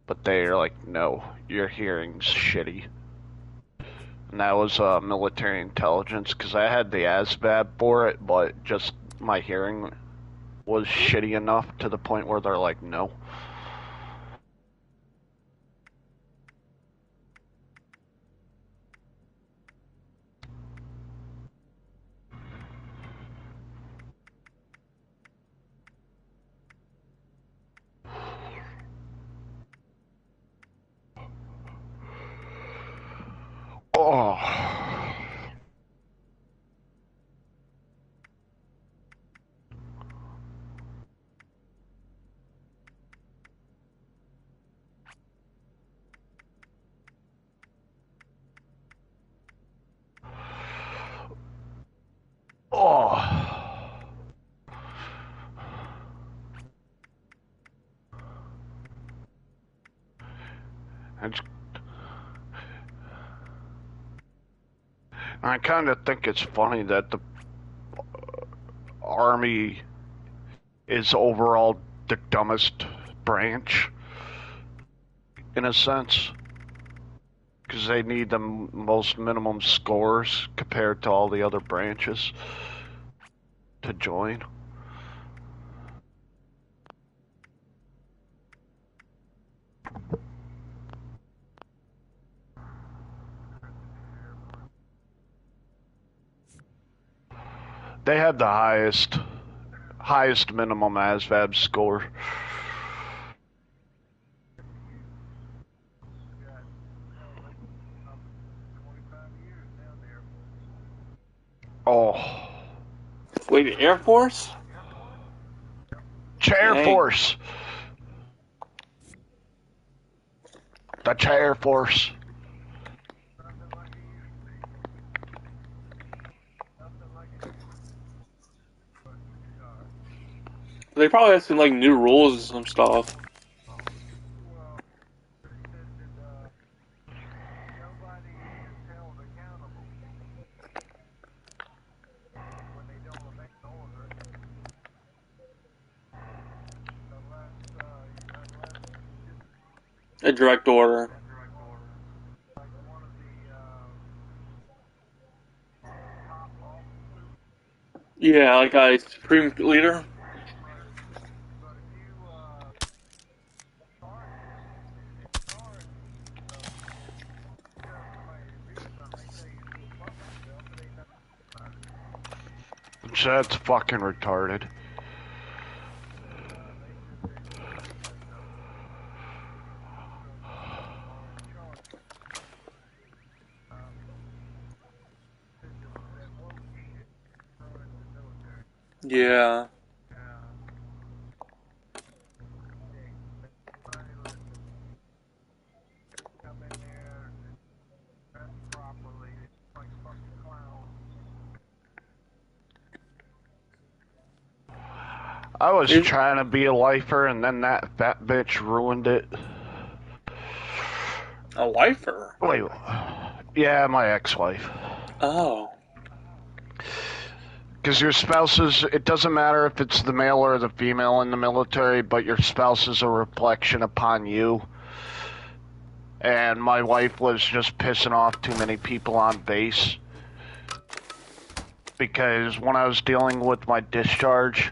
but they're like, no, your hearing's shitty. And that was military intelligence, because I had the ASVAB for it, but just my hearing was shitty enough to the point where they're like, no. Oh. Oh. I kind of think it's funny that the Army is overall the dumbest branch, in a sense, because they need the most minimum scores compared to all the other branches to join. They had the highest minimum ASVAB score. Oh. Wait, the Air Force? Chair Dang. Force. The Chair Force. They probably have some like new rules and some stuff. A direct order. Yeah, like a supreme leader. That's fucking retarded. Yeah. I was trying to be a lifer, and then that fat bitch ruined it. A lifer? Wait, yeah, my ex-wife. Oh. Because your spouse is, it doesn't matter if it's the male or the female in the military, but your spouse is a reflection upon you. And my wife was just pissing off too many people on base. Because when I was dealing with my discharge,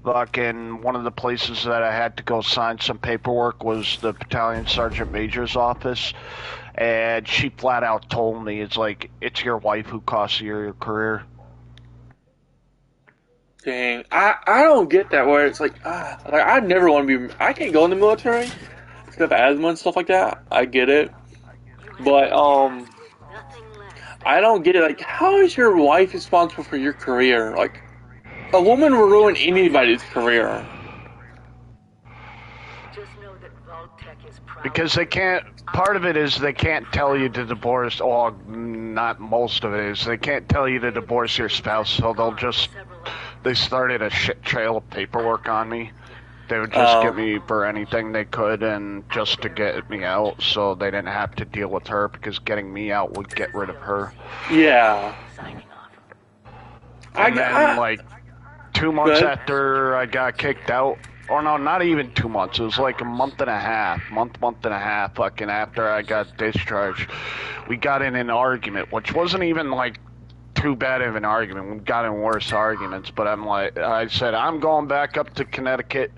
fucking one of the places that I had to go sign some paperwork was the Battalion Sergeant Major's office. And she flat out told me, it's like, it's your wife who cost you your career. Dang. I don't get that where it's like I never want to be. I can't go in the military because of asthma and stuff like that. I get it, but I don't get it. Like, how is your wife responsible for your career? Like, a woman will ruin anybody's career. Because they can't, part of it is they can't tell you to divorce, or not most of it is, they can't tell you to divorce your spouse, so they started a shit trail of paperwork on me. They would just get me for anything they could, and just to get me out, so they didn't have to deal with her, because getting me out would get rid of her. Yeah. And then, like, 2 months after I got kicked out, or no, not even 2 months. It was like a month and a half, month and a half. Fucking after I got discharged, we got in an argument, which wasn't even like too bad of an argument. We got in worse arguments, but I said I'm going back up to Connecticut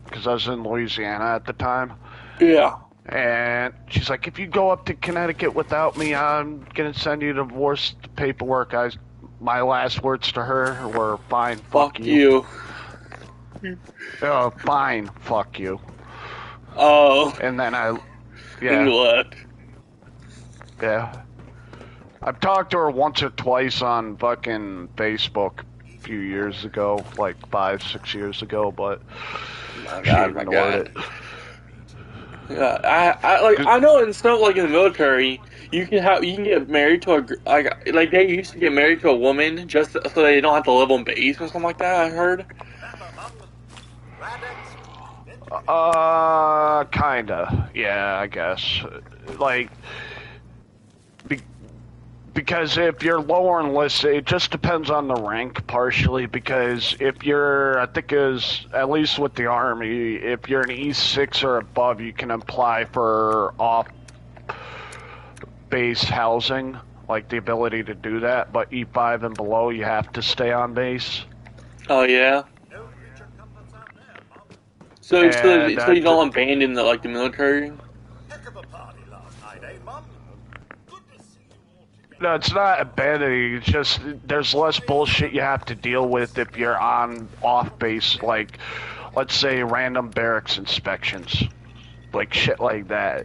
because I was in Louisiana at the time. Yeah. And she's like, if you go up to Connecticut without me, I'm gonna send you divorce paperwork. My last words to her were, fine, fuck you. Fine, fuck you. Oh. And then And what? Yeah. I've talked to her once or twice on fucking Facebook a few years ago, like 5, 6 years ago, but she ignored it. Yeah, I know in stuff like in the military, you can get married to like they used to get married to a woman just so they don't have to live on base or something like that. I heard. Kinda. Yeah, I guess. Like, because if you're lower enlisted, it just depends on the rank partially, because if you're, I think is, at least with the Army, if you're an E6 or above, you can apply for off-base housing, like the ability to do that, but E5 and below, you have to stay on base. Oh, yeah? So you don't abandon the military? No, it's not abandoning. It's just there's less bullshit you have to deal with if you're on off base, like let's say random barracks inspections, like shit like that,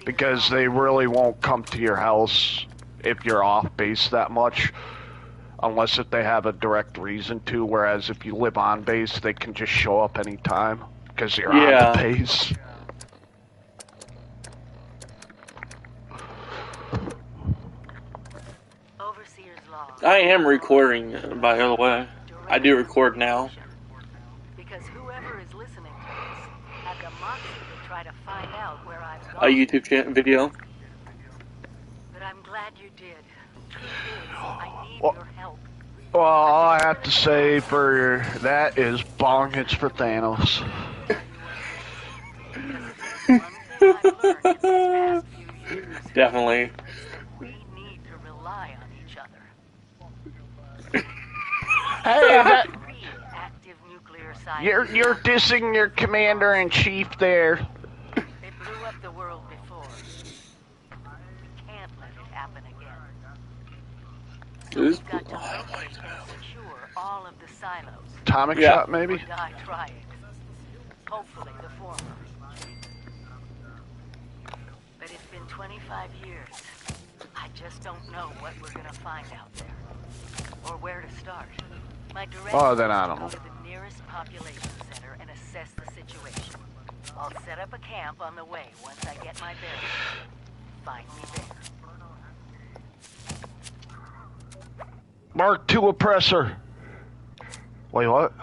because they really won't come to your house if you're off base that much, unless if they have a direct reason to. Whereas if you live on base, they can just show up anytime because you're on the base. I am recording, by the way. I do record now. Because whoever is listening to this had the moxie to try to find out where I've gone. A YouTube video. But I'm glad you did. I need your help. Well, all I have to say for that is bong hits for Thanos. Definitely. Hey, you're dissing your commander-in-chief there. They blew up the world before. We can't let it happen again. We've got to secure all of the silos. Atomic shot, maybe? Or die trying. Hopefully the former. But it's been 25 years. I just don't know what we're gonna find out there. Or where to start. My direction then I don't is know. to go to the nearest population center and assess the situation. I'll set up a camp on the way once I get my bearings. Find me there. Mark II oppressor. Wait, what?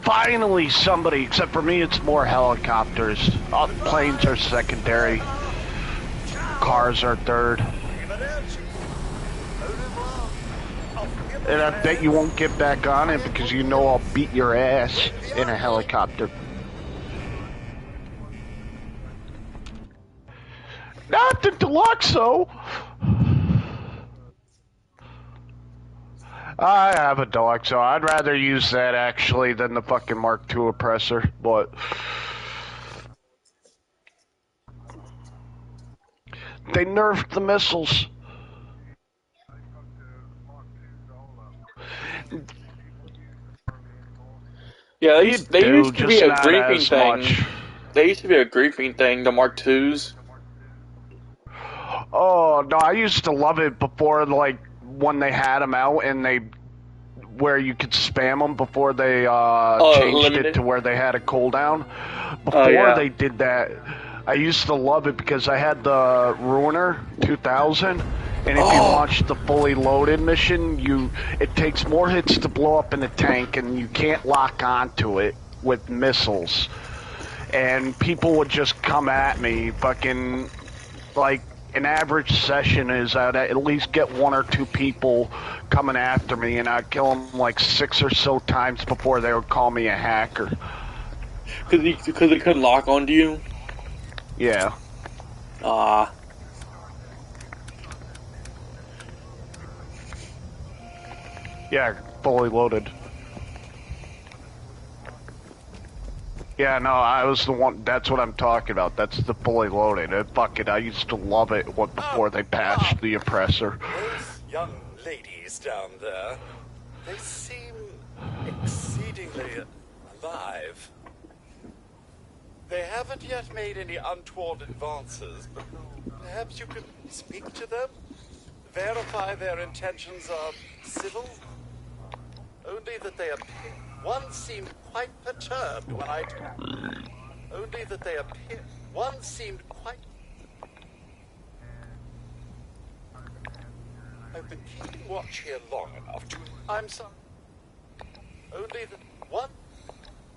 Finally somebody, except for me it's more helicopters. Planes are secondary. Cars are third. And I bet you won't get back on it because you know I'll beat your ass in a helicopter. Not the Deluxo! I have a Deluxo. I'd rather use that actually than the fucking Mark II oppressor, but they nerfed the missiles. Yeah, they used to be a griefing thing. They used to be a griefing thing, the Mark IIs. Oh, no, I used to love it before, like, when they had them out and where you could spam them before they changed it to where they had a cooldown. Before they did that, I used to love it because I had the Ruiner 2000 And if you launch the fully loaded mission, it takes more hits to blow up in the tank, and you can't lock onto it with missiles. And people would just come at me, fucking, like, an average session is I'd at least get 1 or 2 people coming after me, and I'd kill them like 6 or so times before they would call me a hacker. Because they couldn't lock onto you? Yeah. Yeah, fully loaded. Yeah, no, I was the one. That's what I'm talking about. That's the fully loaded. Fuck it, I used to love it before they patched the oppressor. Those young ladies down there, they seem exceedingly alive. They haven't yet made any untoward advances, but perhaps you could speak to them? Verify their intentions are civil? Only that they appear. One seemed quite perturbed when I. Only that they appear. One seemed quite. I've been keeping watch here long enough to. I'm sorry. Only that one.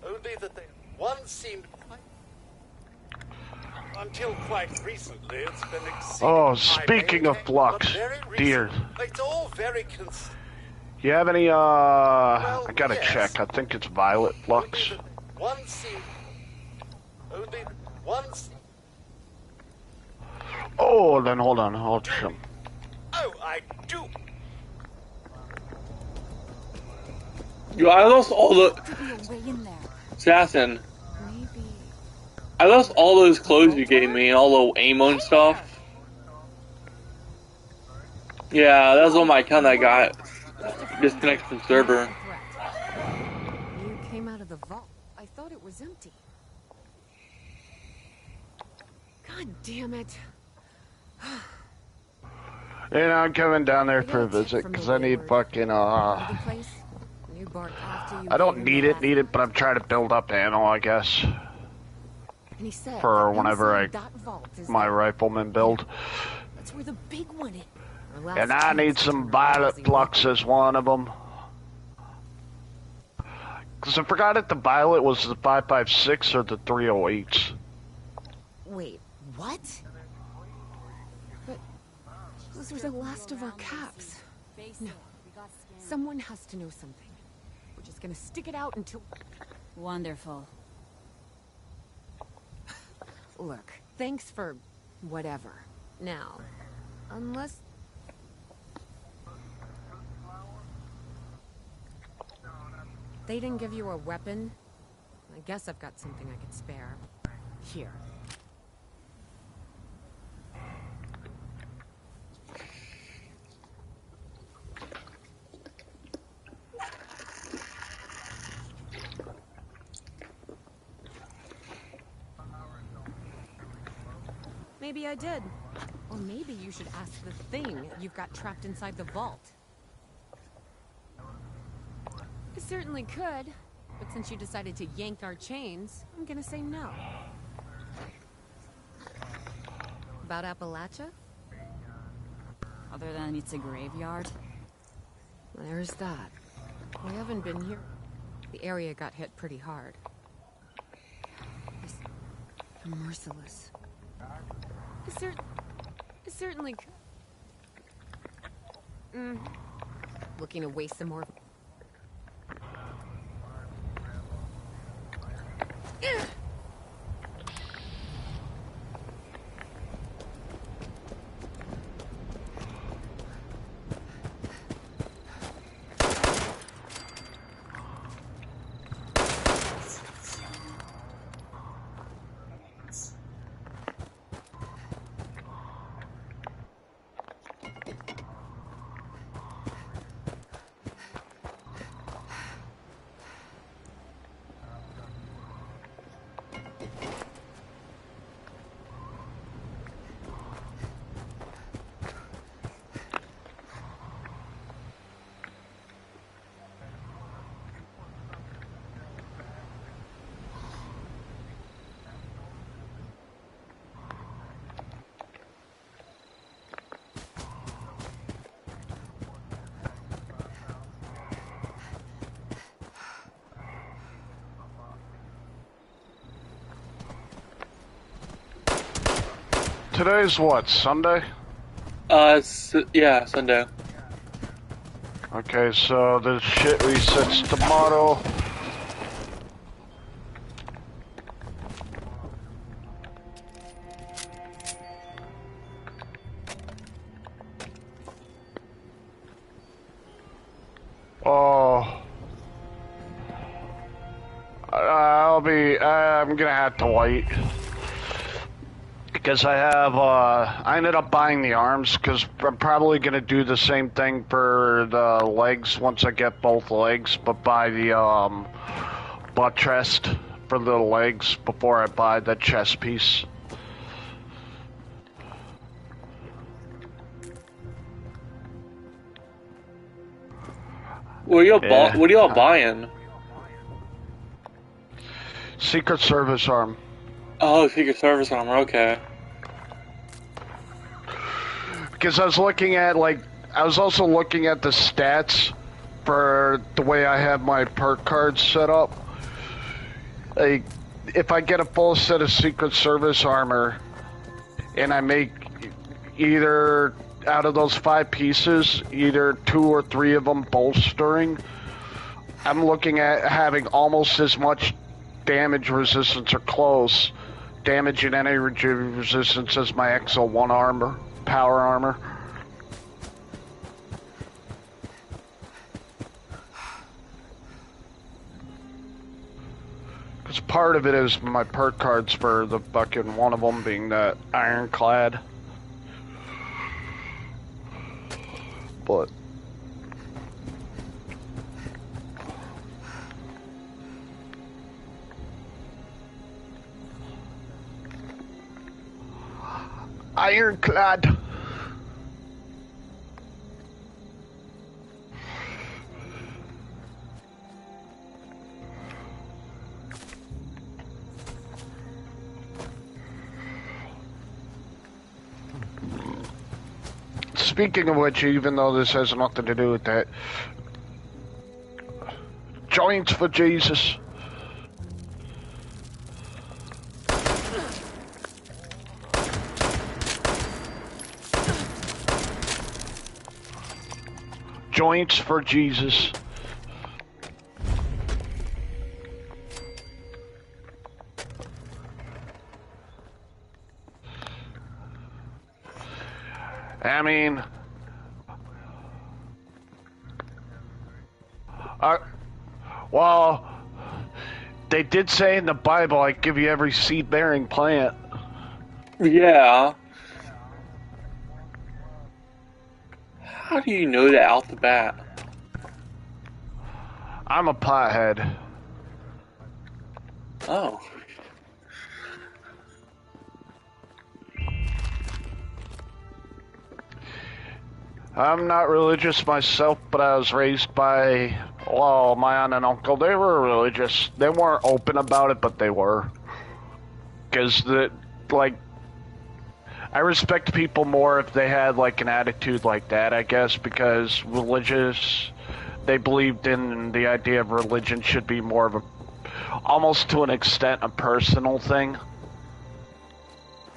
Only that they. One seemed quite. Until quite recently, it's been exceeding. Oh, speaking of flux, dear. It's all very You have any, I gotta check. I think it's violet flux. One seemed. Only one seemed. Oh, then hold on, hold on. Oh, I do. Yo, I lost all the... Assassin. I lost all those clothes you gave me and all the ammo and stuff. Yeah, that was on my account I got disconnected from server. You came out of the vault. I thought it was empty. God damn it. And I'm coming down there for a visit, because I need fucking, I don't need it, but I'm trying to build up ammo, I guess. For whenever my rifleman build. That's where the big one is. And I need some violet flux as one of them. Because I forgot if the violet was the 5.56 or the 308s. Wait, what? But those were the last of our caps. No, someone has to know something. We're just gonna stick it out until... Wonderful. Look, thanks for whatever. Now, unless... They didn't give you a weapon? I guess I've got something I could spare. Here. Maybe I did. Or maybe you should ask the thing you've got trapped inside the vault. I certainly could, but since you decided to yank our chains, I'm gonna say no. About Appalachia? Other than it's a graveyard? There's that. We haven't been here. The area got hit pretty hard. You're merciless. I certainly could. Looking to waste some more... today's what, Sunday? Yeah, Sunday. Okay, so the shit resets tomorrow. Oh. I'm gonna have to wait. Because I ended up buying the arms, because I'm probably gonna do the same thing for the legs once I get both legs, but buy the, butt rest for the legs before I buy the chest piece. What are y'all buying? Secret Service arm. Oh, Secret Service armor, okay. Because I was looking at, like, I was also looking at the stats for the way I have my perk cards set up. Like, if I get a full set of Secret Service armor, and I make either, out of those 5 pieces, either 2 or 3 of them bolstering, I'm looking at having almost as much damage resistance or close damage and energy resistance as my XO1 armor, power armor. Because part of it is my perk cards for the fucking one of them being that ironclad. But ironclad. Speaking of which, even though this has nothing to do with that, joints for Jesus. Joints for Jesus. I mean, well, they did say in the Bible, I give you every seed-bearing plant. Yeah. How do you know that out the bat? I'm a pothead. Oh. I'm not religious myself, but I was raised by, well, my aunt and uncle. They were religious. They weren't open about it, but they were. Because, I respect people more if they had, like, an attitude like that, I guess, because religious, they believed in the idea of religion should be more of a, almost to an extent, a personal thing.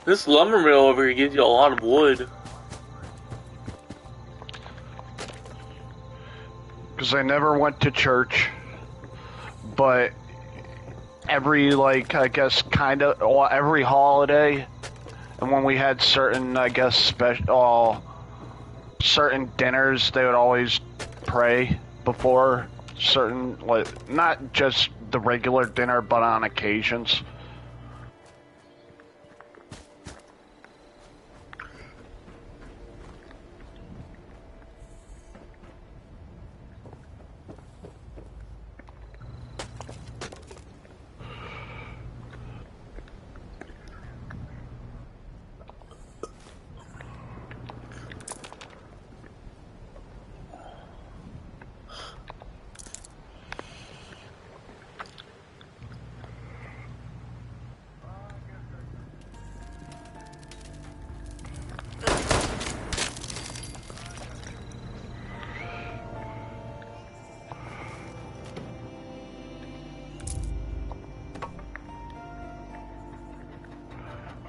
This lumber mill over here gives you a lot of wood. Because I never went to church, but every, like, I guess, kind of, well, every holiday, and when we had certain, I guess, certain dinners, they would always pray before certain, like, not just the regular dinner, but on occasions.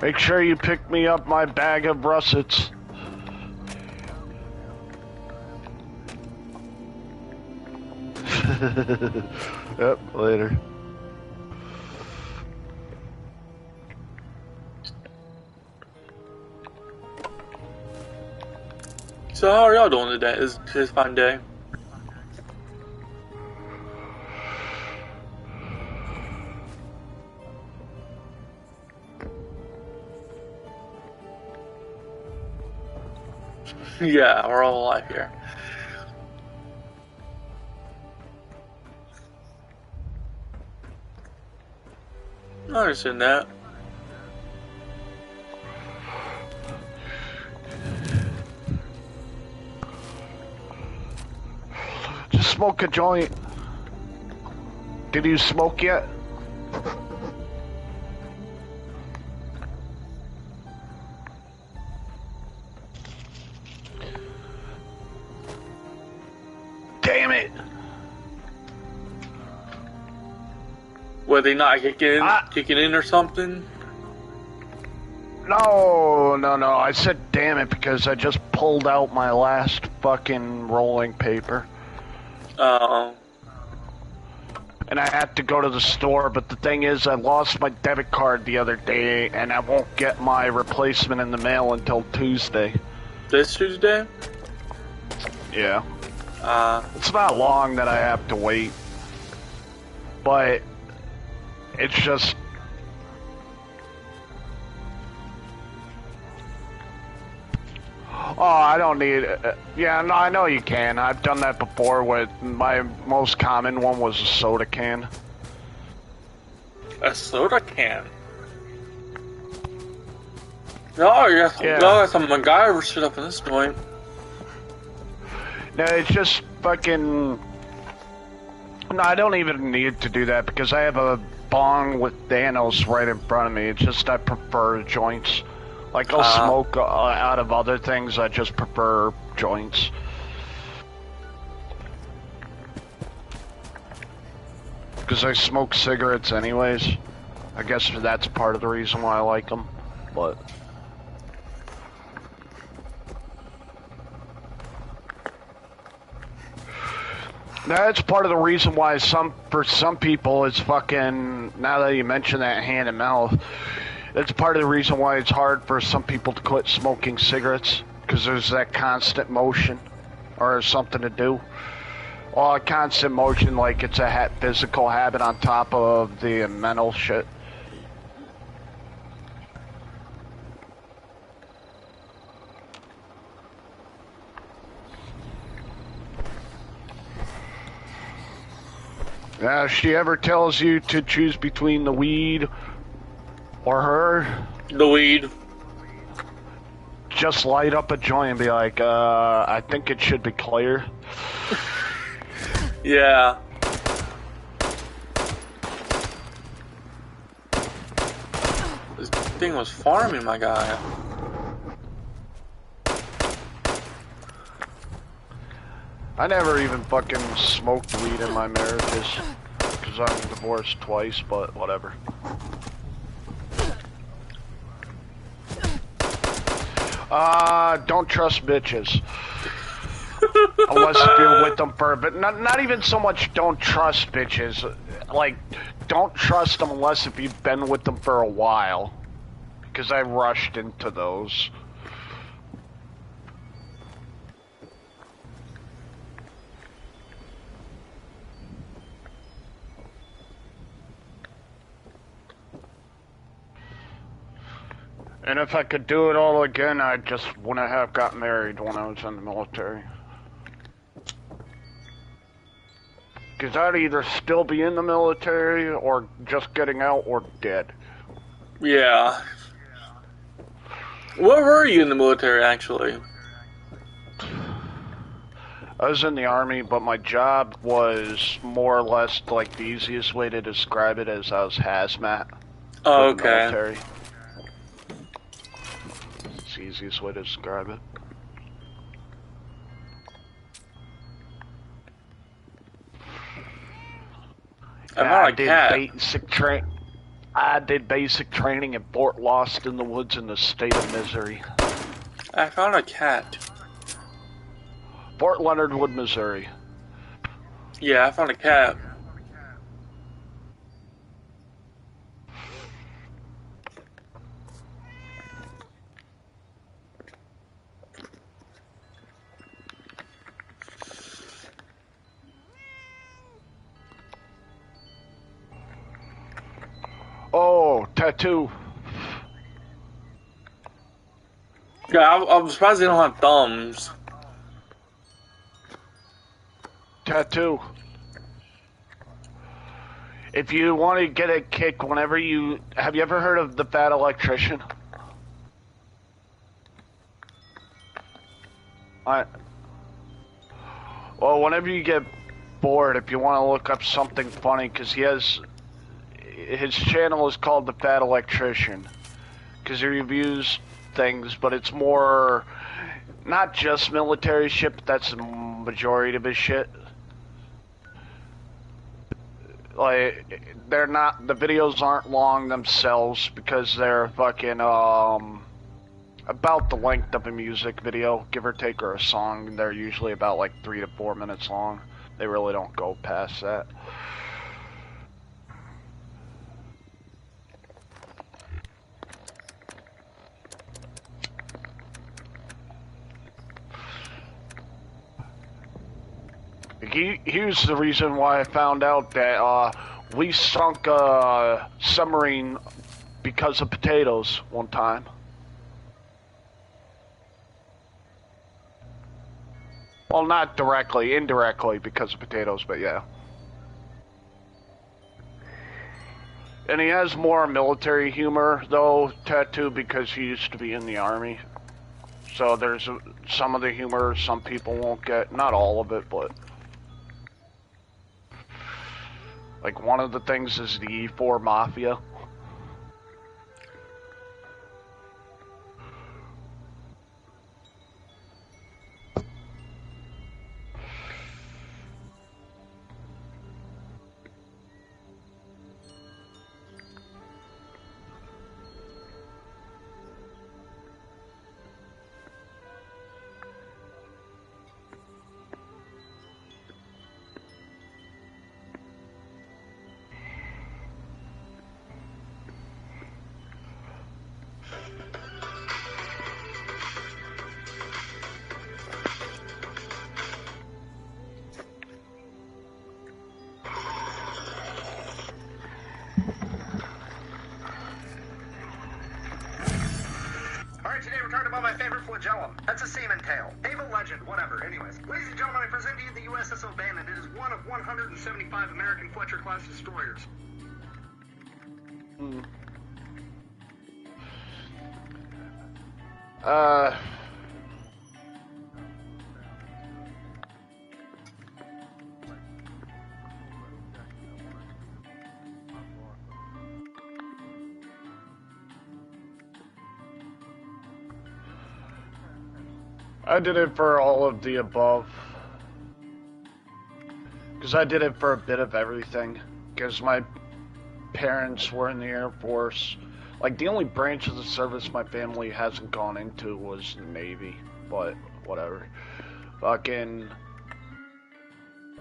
Make sure you pick me up my bag of russets. Yep, later. So how are y'all doing today? This fine day? Yeah, we're all alive here. I understand that. Just smoke a joint. Did you smoke yet? Damn it! Were they not kicking in or something? No. I said damn it because I just pulled out my last fucking rolling paper. And I had to go to the store, but the thing is, I lost my debit card the other day, and I won't get my replacement in the mail until Tuesday. This Tuesday? Yeah. It's not long that I have to wait. But it's just... Oh, I don't need it. Yeah, no, I know you can. I've done that before with my most common one was a soda can. A soda can? No, Yeah. got some MacGyver shit up in this joint. No, it's just fucking... No, I don't even need to do that because I have a bong with Thanos right in front of me. It's just I prefer joints. Like, I'll smoke out of other things, I just prefer joints. Because I smoke cigarettes anyways. I guess that's part of the reason why I like them, but... That's part of the reason why for some people it's fucking, now that you mention that hand and mouth, that's part of the reason why it's hard for some people to quit smoking cigarettes, because there's that constant motion, or something to do. Well, a constant motion, like it's a physical habit on top of the mental shit. If she ever tells you to choose between the weed or her, The weed. just light up a joint and be like, I think it should be clear. Yeah. This thing was farming my guy. I never even fucking smoked weed in my marriages, because I'm divorced twice, but whatever. Don't trust bitches. Unless you're with them for a bit. Not even so much don't trust bitches. Like, don't trust them unless if you've been with them for a while. Because I rushed into those. And if I could do it all again, I just wouldn't have got married when I was in the military. Because I'd either still be in the military, or just getting out, or dead. Yeah. Where were you in the military, actually? I was in the Army, but my job was more or less, like, the easiest way to describe it is I was hazmat. Oh, for the okay. military. It's the easiest way to describe it. I'm not a did cat. bait and sick train. I did basic training at Fort Lost in the Woods in the state of Missouri. I found a cat. Fort Leonard Wood, Missouri. Yeah, I found a cat. Oh, tattoo. Yeah, I'm surprised they don't have thumbs. Tattoo. If you want to get a kick whenever you... Have you ever heard of the Fat Electrician? Well, whenever you get bored, if you want to look up something funny, because he has... His channel is called the Fat Electrician. Because he reviews things, but it's more... Not just military shit, but that's the majority of his shit. Like, they're not... The videos aren't long themselves, because they're fucking, about the length of a music video, give or take, or a song. They're usually about like 3 to 4 minutes long. They really don't go past that. Here's the reason why I found out that we sunk a submarine because of potatoes one time. Well, not directly, indirectly because of potatoes, but yeah. And he has more military humor, though, Tattoo, because he used to be in the Army. So there's some of the humor some people won't get. Not all of it, but... Like, one of the things is the E4 Mafia. That's a seaman tale. Naval legend, whatever. Anyways, ladies and gentlemen, I present to you the USS O'Bannon. It is one of 175 American Fletcher-class destroyers. I did it for all of the above. Because I did it for a bit of everything. Because my parents were in the Air Force. Like, the only branch of the service my family hasn't gone into was the Navy. But, whatever. Fucking...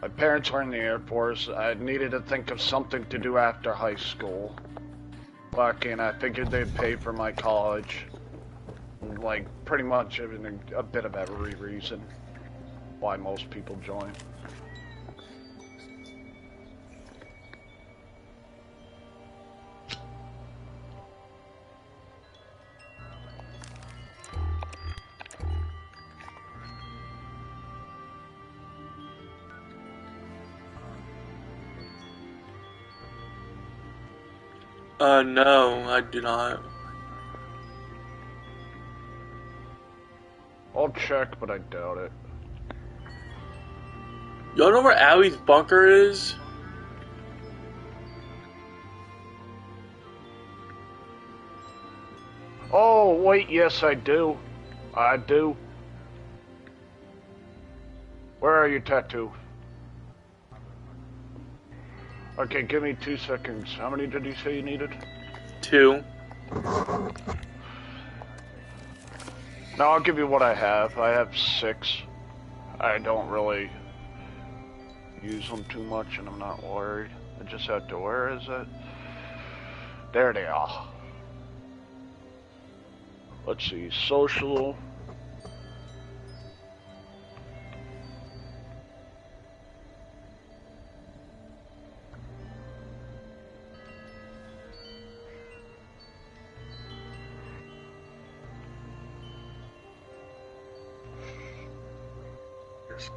My parents were in the Air Force. I needed to think of something to do after high school. Fucking, I figured they'd pay for my college. Like, pretty much a bit of every reason why most people join. No, I do not. I'll check, but I doubt it. Y'all know where Allie's bunker is? Oh, wait, yes, I do. I do. Where are you, Tattoo? Okay, give me 2 seconds. How many did you say you needed? 2. No, I'll give you what I have. I have 6. I don't really use them too much, and I'm not worried. I just have to, where is it? There they are. Let's see, social.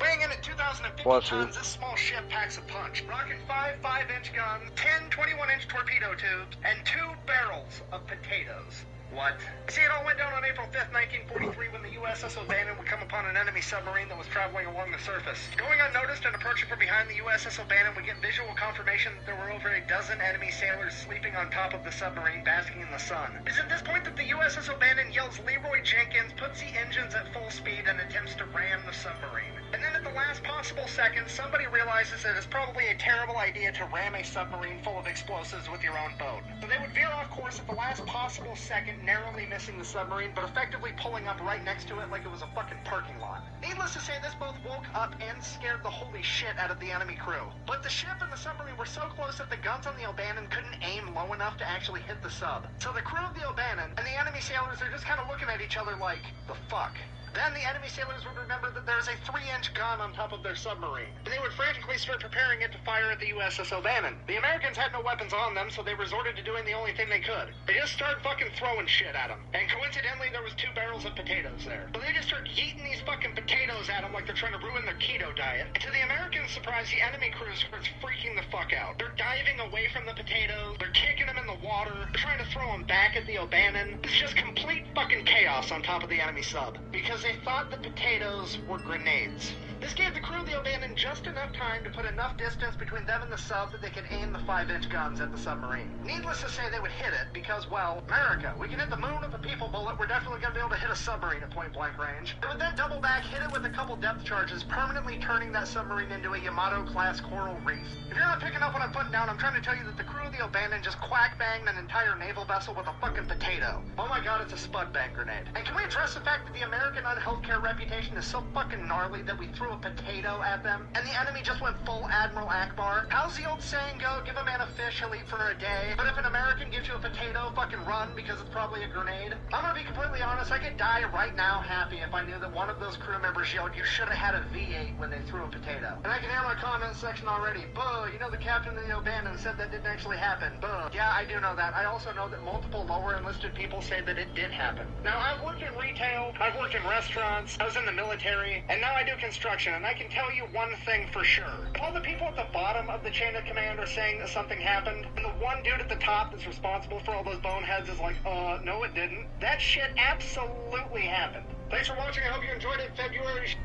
Weighing in at 2,050 Bless you. tons, this small ship packs a punch. Rocking 5 5-inch guns, 10 21-inch torpedo tubes, and 2 barrels of potatoes. What? See, it all went down on April 5th, 1943, when the USS O'Bannon would come upon an enemy submarine that was traveling along the surface. Going unnoticed and approaching from behind, the USS O'Bannon would get visual confirmation that there were over a dozen enemy sailors sleeping on top of the submarine, basking in the sun. It is at this point that the USS O'Bannon yells Leroy Jenkins, puts the engines at full speed, and attempts to ram the submarine. And then at the last possible second, somebody realizes that it's probably a terrible idea to ram a submarine full of explosives with your own boat. So they would veer off course at the last possible second, narrowly missing the submarine, but effectively pulling up right next to it like it was a fucking parking lot. Needless to say, this both woke up and scared the holy shit out of the enemy crew. But the ship and the submarine were so close that the guns on the O'Bannon couldn't aim low enough to actually hit the sub. So the crew of the O'Bannon and the enemy sailors are just kind of looking at each other like, the fuck? Then the enemy sailors would remember that there's a 3-inch gun on top of their submarine, and they would frantically start preparing it to fire at the USS O'Bannon. The Americans had no weapons on them, so they resorted to doing the only thing they could. They just started fucking throwing shit at them. And coincidentally, there was 2 barrels of potatoes there. So they just start yeeting these fucking potatoes at them like they're trying to ruin their keto diet. And to the Americans' surprise, the enemy crew starts freaking the fuck out. They're diving away from the potatoes, they're kicking them in the water, they're trying to throw them back at the O'Bannon. It's just complete fucking chaos on top of the enemy sub. Because they thought the potatoes were grenades. This gave the crew of the O'Bannon just enough time to put enough distance between them and the sub that they could aim the 5-inch guns at the submarine. Needless to say, they would hit it because, well, America, we can hit the moon with a people bullet, we're definitely going to be able to hit a submarine at point-blank range. They would then double back, hit it with a couple depth charges, permanently turning that submarine into a Yamato-class coral reef. If you're not picking up what I'm putting down, I'm trying to tell you that the crew of the O'Bannon just quack-banged an entire naval vessel with a fucking potato. Oh my god, it's a spud bang grenade. And can we address the fact that the American unhealthcare reputation is so fucking gnarly that we threw a potato at them, and the enemy just went full Admiral Akbar? How's the old saying go? Give a man a fish, he'll eat for a day. But if an American gives you a potato, fucking run, because it's probably a grenade. I'm gonna be completely honest, I could die right now happy if I knew that one of those crew members yelled, "You should have had a V8 when they threw a potato." And I can hear my comment section already. Boo, you know the captain of the O'Bannon said that didn't actually happen. Boo. Yeah, I do know that. I also know that multiple lower enlisted people say that it did happen. Now, I've worked in retail, I've worked in restaurants, I was in the military, and now I do construction, and I can tell you one thing for sure. All the people at the bottom of the chain of command are saying that something happened, and the one dude at the top that's responsible for all those boneheads is like, no it didn't. That shit absolutely happened. Thanks for watching, I hope you enjoyed it. February...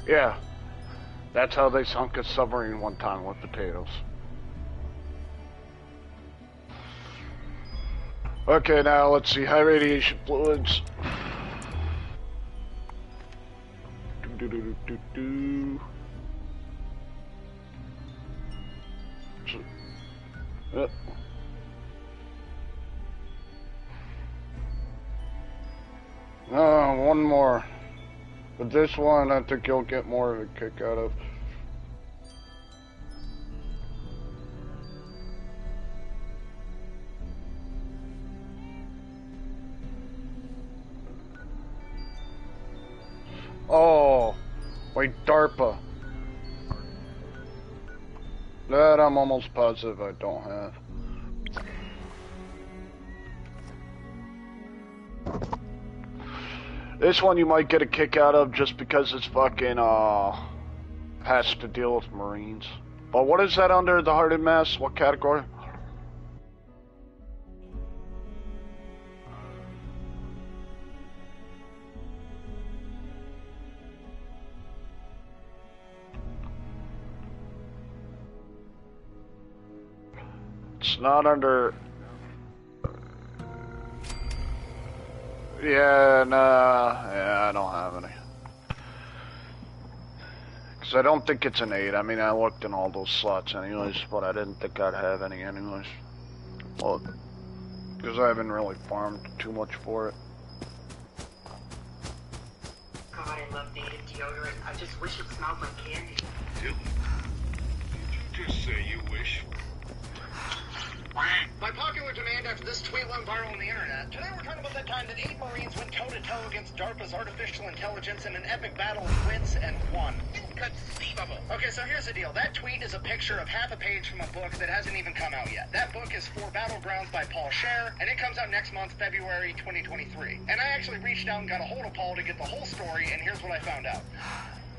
Yeah, that's how they sunk a submarine one time with potatoes. Okay, now let's see, high radiation fluids. Yep. One more. But this one, I think you'll get more of a kick out of. Oh, wait, DARPA. That I'm almost positive I don't have. This one you might get a kick out of just because it's fucking, has to deal with Marines. But what is that under the hardened mass? What category? It's not under... Yeah, nah, yeah, I don't have any. Because I don't think it's an 8. I mean, I looked in all those slots anyways, but I didn't think I'd have any anyways. Well, because I haven't really farmed too much for it. God, I love native deodorant. I just wish it smelled like candy. Dylan, did you just say you wish? By popular demand after this tweet went viral on the internet, today we're talking about that time that 8 Marines went toe-to-toe against DARPA's artificial intelligence in an epic battle of wits and won. Inconceivable. Okay, so here's the deal. That tweet is a picture of half a page from a book that hasn't even come out yet. That book is For Battlegrounds by Paul Scher, and it comes out next month, February 2023. And I actually reached out and got a hold of Paul to get the whole story, and here's what I found out.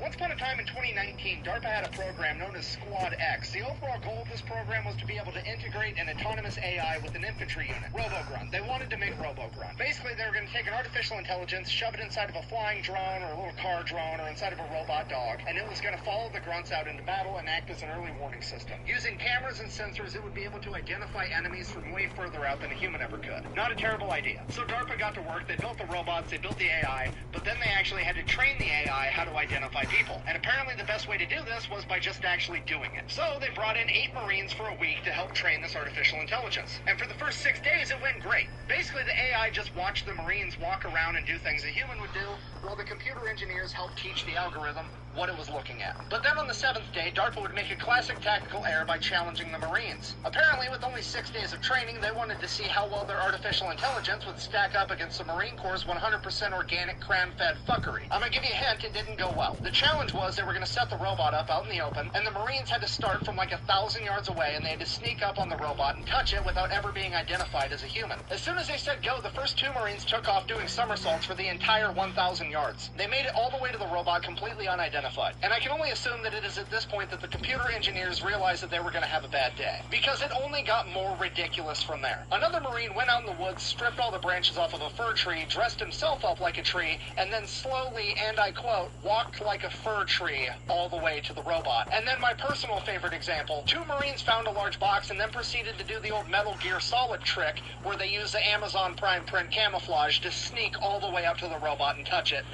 Once upon a time in 2019, DARPA had a program known as Squad X. The overall goal of this program was to be able to integrate an autonomous AI with an infantry unit, RoboGrunt. They wanted to make RoboGrunt. Basically, they were going to take an artificial intelligence, shove it inside of a flying drone or a little car drone or inside of a robot dog, and it was going to follow the grunts out into battle and act as an early warning system. Using cameras and sensors, it would be able to identify enemies from way further out than a human ever could. Not a terrible idea. So DARPA got to work, they built the robots, they built the AI, but then they actually had to train the AI how to identify people. And apparently the best way to do this was by just actually doing it. So they brought in 8 Marines for a week to help train this artificial intelligence. And for the first 6 days, it went great. Basically, the AI just watched the Marines walk around and do things a human would do, while the computer engineers helped teach the algorithm what it was looking at. But then on the 7th day, DARPA would make a classic tactical error by challenging the Marines. Apparently, with only 6 days of training, they wanted to see how well their artificial intelligence would stack up against the Marine Corps' 100% organic, cram-fed fuckery. I'm gonna give you a hint, it didn't go well. The challenge was they were gonna set the robot up out in the open, and the Marines had to start from like 1,000 yards away, and they had to sneak up on the robot and touch it without ever being identified as a human. As soon as they said go, the first 2 Marines took off doing somersaults for the entire 1,000 yards. They made it all the way to the robot completely unidentified. And I can only assume that it is at this point that the computer engineers realized that they were going to have a bad day, because it only got more ridiculous from there. Another Marine went out in the woods, stripped all the branches off of a fir tree, dressed himself up like a tree, and then slowly, and I quote, walked like a fir tree all the way to the robot. And then my personal favorite example, 2 Marines found a large box and then proceeded to do the old Metal Gear Solid trick where they use the Amazon Prime print camouflage to sneak all the way up to the robot and touch it.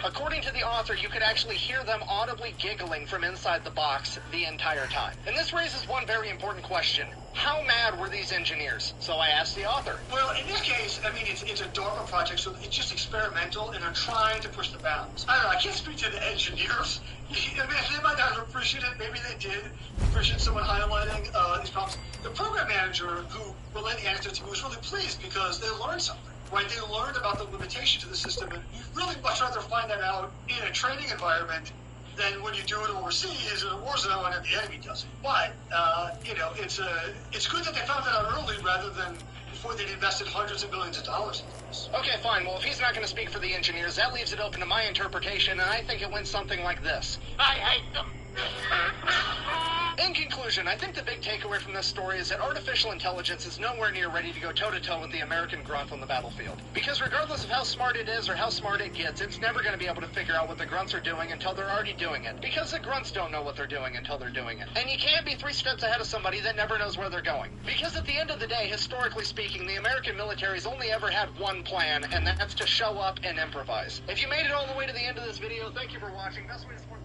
According to the author, you could actually hear them audibly giggling from inside the box the entire time. And this raises one very important question. How mad were these engineers? So I asked the author. Well, in this case, I mean, it's a DARPA project, so it's just experimental, and they're trying to push the bounds. I don't know, I can't speak to the engineers. I mean, they might not have appreciated it, maybe they did appreciate someone highlighting these problems. The program manager who relayed the answer to me was really pleased because they learned something. Right, they learned about the limitations of the system, and you'd really much rather find that out in a training environment than when you do it overseas in a war zone and the enemy does it. But you know, it's good that they found that out early rather than before they'd invested hundreds of millions of dollars into this. Okay, fine. Well, if he's not going to speak for the engineers, that leaves it open to my interpretation, and I think it went something like this. I hate them. In conclusion, I think the big takeaway from this story is that artificial intelligence is nowhere near ready to go toe-to-toe with the American grunt on the battlefield. Because regardless of how smart it is or how smart it gets, it's never going to be able to figure out what the grunts are doing until they're already doing it. Because the grunts don't know what they're doing until they're doing it. And you can't be 3 steps ahead of somebody that never knows where they're going. Because at the end of the day, historically speaking, the American military's only ever had one plan, and that's to show up and improvise. If you made it all the way to the end of this video, thank you for watching. Best way to support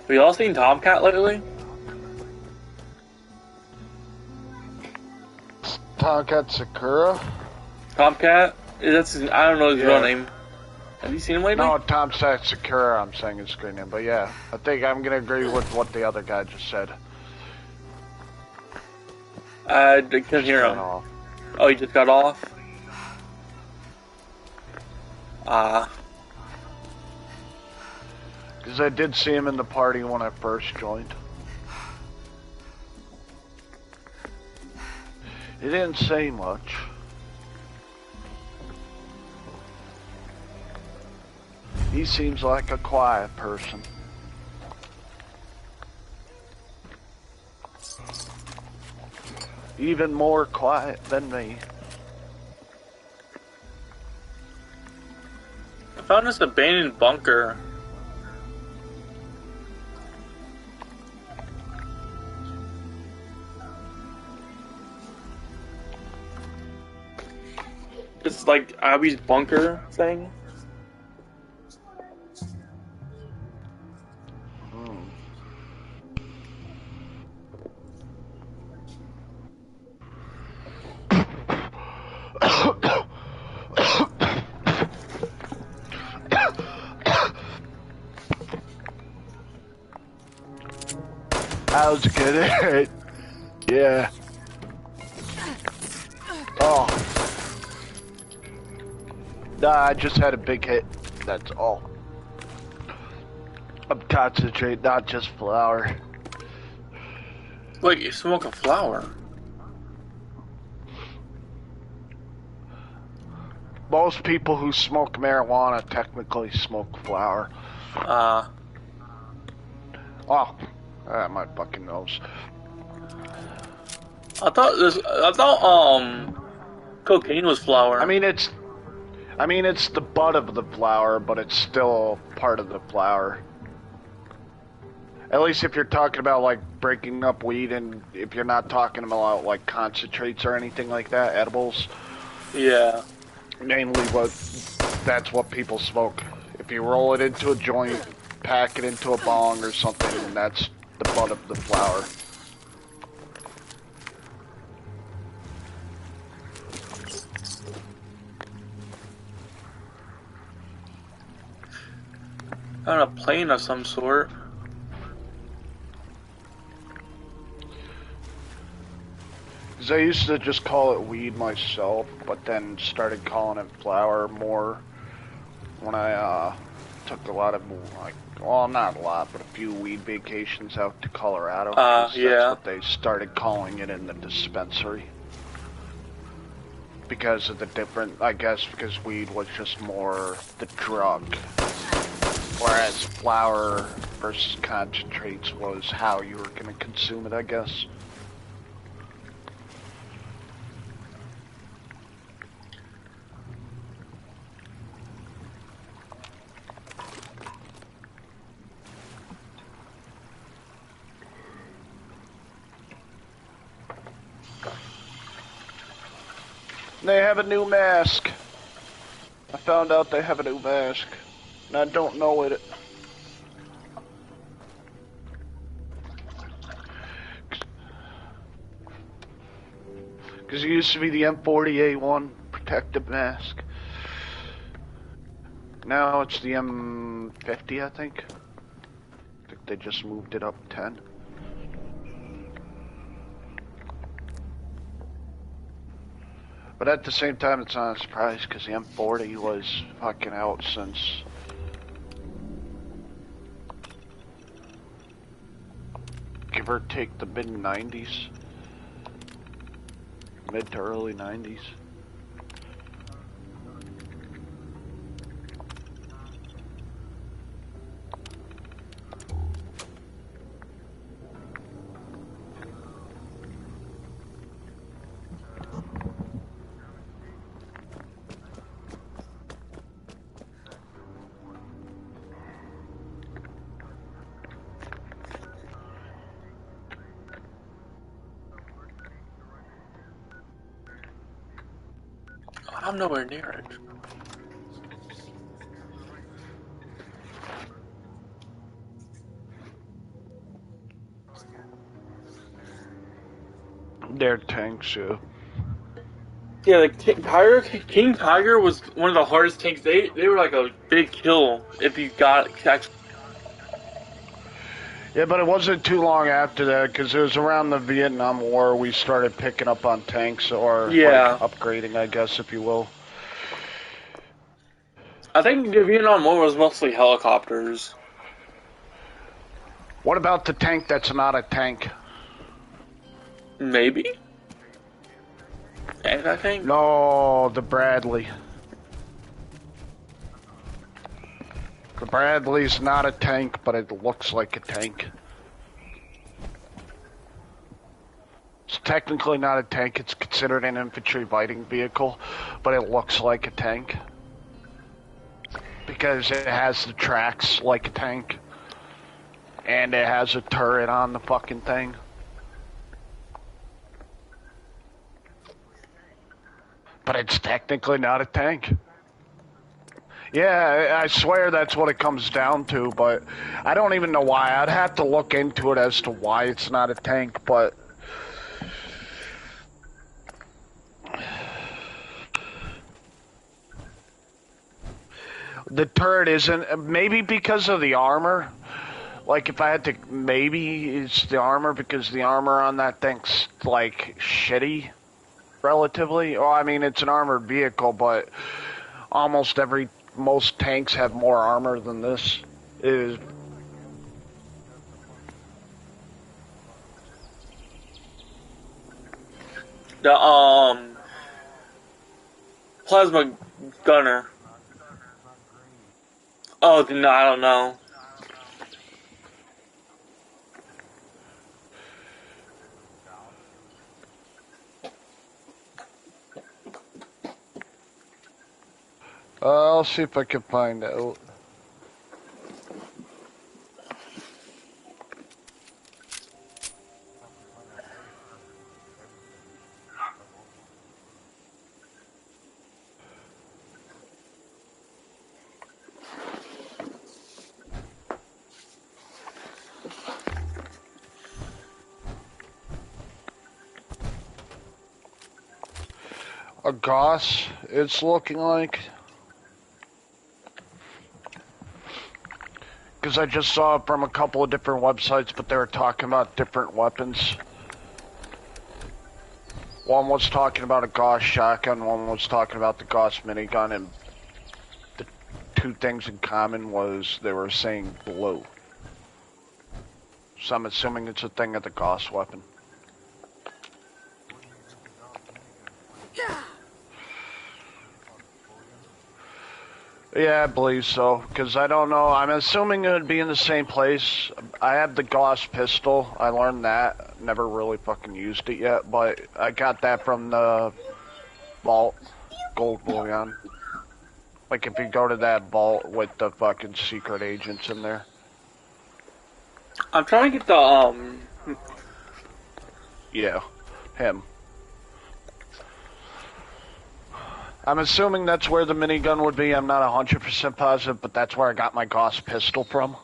Have y'all seen Tomcat lately? Tomcat Sakura? Tomcat? That's his, I don't know his real name. Have you seen him lately? No, Tomcat Sakura, I'm saying his screen name, but yeah. I think I'm gonna agree with what the other guy just said. I couldn't hear him. Oh, he just got off? Because I did see him in the party when I first joined. He didn't say much. He seems like a quiet person. Even more quiet than me. I found this abandoned bunker. It's like Abby's bunker thing. How's it good? Yeah. Oh. Nah, I just had a big hit. That's all. I'm concentrating, not just flour. Wait, you smoke a flower? Most people who smoke marijuana technically smoke flour. Oh, my fucking nose. I thought cocaine was flour. I mean it's the bud of the flower, but it's still part of the flower. At least if you're talking about like breaking up weed, and if you're not talking about like concentrates or anything like that, edibles. Yeah. Mainly that's what people smoke. If you roll it into a joint, pack it into a bong or something, and that's the bud of the flower. On a plane of some sort. Because I used to just call it weed myself, but then started calling it flower more when I took a lot of, like, well, not a lot, but a few weed vacations out to Colorado. Yeah. That's what they started calling it in the dispensary. Because of the different, I guess, because weed was just more the drug. Whereas flour versus concentrates was how you were going to consume it, I guess. They have a new mask. I found out they have a new mask. And I don't know it. Because it used to be the M40A1 protective mask. Now it's the M50, I think. I think they just moved it up 10. But at the same time, it's not a surprise because the M40 was fucking out since give or take the mid-90s. Mid to early 90s. I'm nowhere near it. They're tanks, yeah. Yeah, like King Tiger was one of the hardest tanks. They were like a big kill if you got actually. Yeah, but it wasn't too long after that, because it was around the Vietnam War we started picking up on tanks, or like, upgrading, I guess, if you will. I think the Vietnam War was mostly helicopters. What about the tank that's not a tank? Maybe? Anti-tank? No, the Bradley. The Bradley's not a tank, but it looks like a tank. It's technically not a tank, it's considered an infantry fighting vehicle, but it looks like a tank. Because it has the tracks like a tank. And it has a turret on the fucking thing. But it's technically not a tank. Yeah, I swear that's what it comes down to, but I don't even know why. I'd have to look into it as to why it's not a tank, but... The turret isn't... Maybe because of the armor. Like, if I had to... Maybe it's the armor, because the armor on that thing's, like, shitty. Relatively. Well, I mean, it's an armored vehicle, but most tanks have more armor than this. The plasma gunner. Oh, no, I don't know. I'll see if I can find out. A Goss, it's looking like. Because I just saw it from a couple of different websites, but they were talking about different weapons. One was talking about a Gauss shotgun, one was talking about the Gauss minigun, and the two things in common was they were saying blue. So I'm assuming it's a thing of the Gauss weapon. Yeah, I believe so, because I don't know. I'm assuming it would be in the same place. I have the Gauss pistol. I learned that. Never really fucking used it yet, but I got that from the vault, gold bullion. Like, if you go to that vault with the fucking secret agents in there. I'm trying to get the, Yeah, him. I'm assuming that's where the minigun would be. I'm not 100% positive, but that's where I got my Gauss pistol from.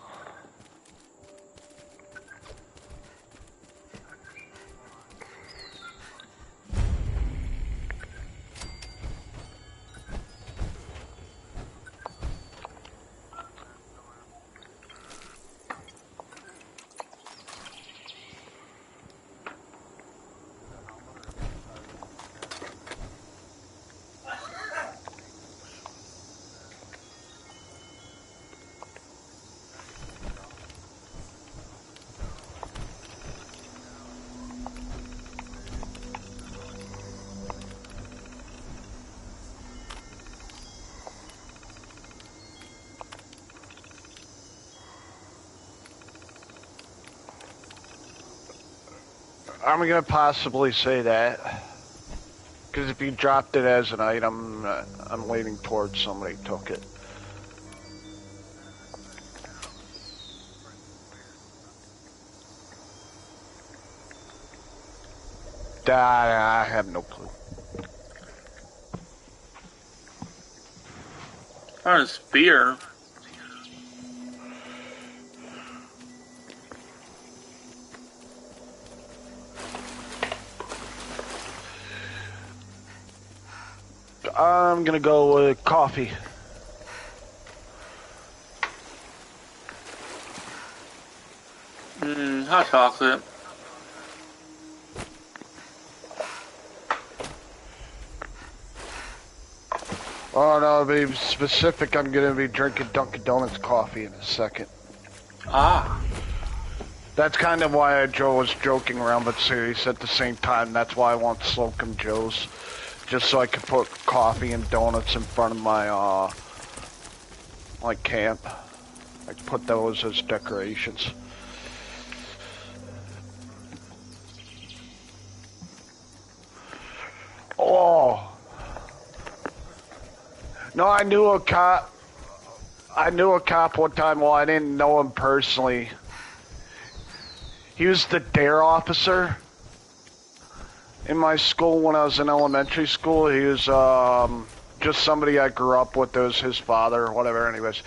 I'm gonna possibly say that. Because if you dropped it as an item, I'm leaning towards somebody took it. I have no clue. a spear. I'm gonna go with coffee. Hot chocolate. Oh no, to be specific, I'm gonna be drinking Dunkin' Donuts coffee in a second. Ah. That's kind of why Joe was joking around but serious at the same time. That's why I want Slocum Joe's. Just so I could put coffee and donuts in front of my, like, camp. I put those as decorations. Oh. No, I knew a cop. I knew a cop one time. Well, I didn't know him personally. He was the DARE officer in my school when I was in elementary school. He was just somebody I grew up with. That was his father or whatever. Anyways,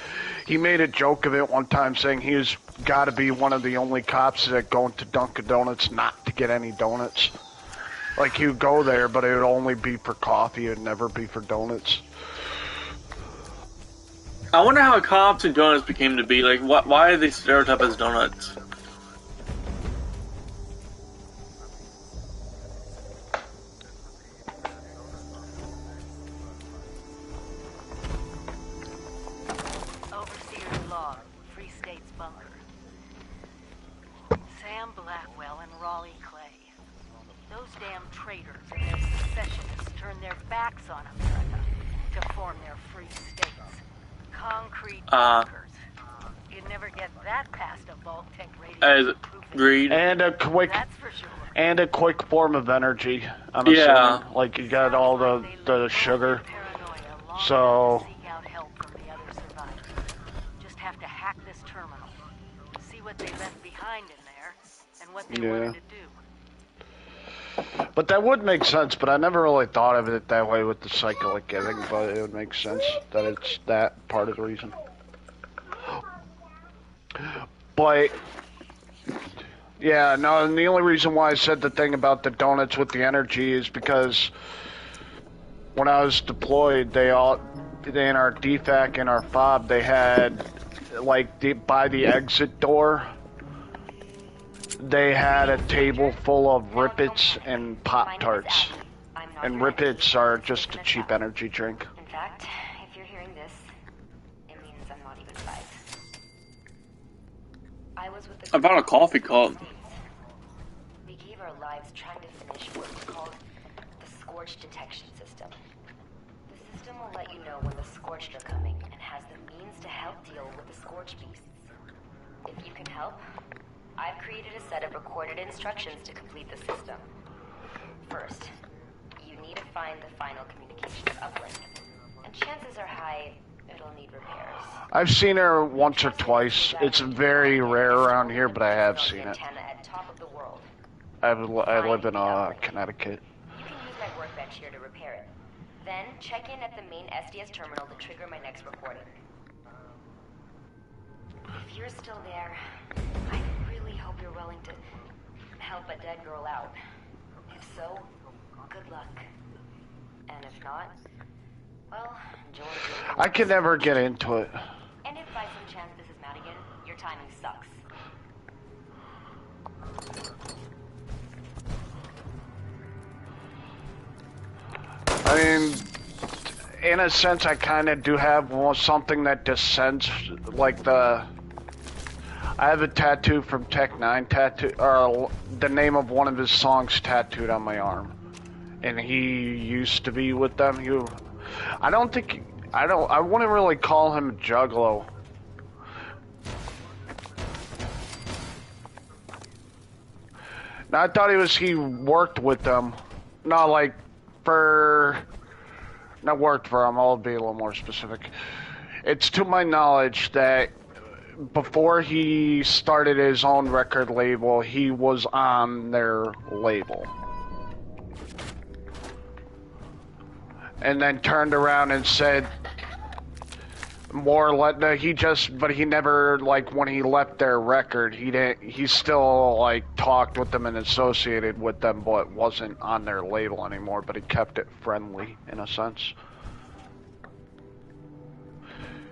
he made a joke of it one time, saying he was got to be one of the only cops that go into Dunkin' Donuts not to get any donuts. Like, he would go there, but it would only be for coffee. It would never be for donuts. I wonder how cops and donuts became to be. Like, why are they stereotyped as donuts? Overseer's log, Free State's bunker. Sam Blackwell and Raleigh Clay. Those damn traitors and their secessionists turned their backs on America to form their Free States. Concrete bunkers. You'd never get that past a Vault-Tec radio. Agreed. And a quick, That's for sure. and a quick form of energy. I'm Yeah. assuming. Like, you got all the sugar. So. Seek out help from the other survivors. Just have to hack this terminal. See what they left behind in there and what they wanted to do. But that would make sense, but I never really thought of it that way with the cyclic giving, but it would make sense that it's that part of the reason. But, yeah, no, and the only reason why I said the thing about the donuts with the energy is because when I was deployed, they in our DFAC and our FOB, they had, like, by the exit door, they had a table full of Rippets and Pop-Tarts. And Rippets are just a cheap energy drink. In fact, if you're hearing this, it means I'm not even 5. I was with the About a coffee cup. We gave our lives trying to finish what we called the Scorch Detection System. The system will let you know when the Scorched are coming and has the means to help deal with the Scorch beasts. If you can help, I've created a set of recorded instructions to complete the system. First, you need to find the final communications uplink, and chances are high it'll need repairs. I've seen her once or twice. It's very rare around here, but I have seen it. I live in Connecticut. You can use my workbench here to repair it. Then check in at the main SDS terminal to trigger my next recording. If you're still there, I really hope you're willing to help a dead girl out. If so, good luck. And if not, well, enjoy your... I can never get into it. And if by some chance this is Madigan, your timing sucks. I mean, in a sense, I kind of do have something that descends, like the... I have a tattoo from Tech 9 or the name of one of his songs tattooed on my arm. And he used to be with them. I wouldn't really call him a juggalo. Now, I thought he worked with them. Not like not worked for them, I'll be a little more specific. It's to my knowledge that before he started his own record label, he was on their label. And then turned around and said but he never, like, when he left their record, he still, like, talked with them and associated with them, but wasn't on their label anymore, but he kept it friendly, in a sense.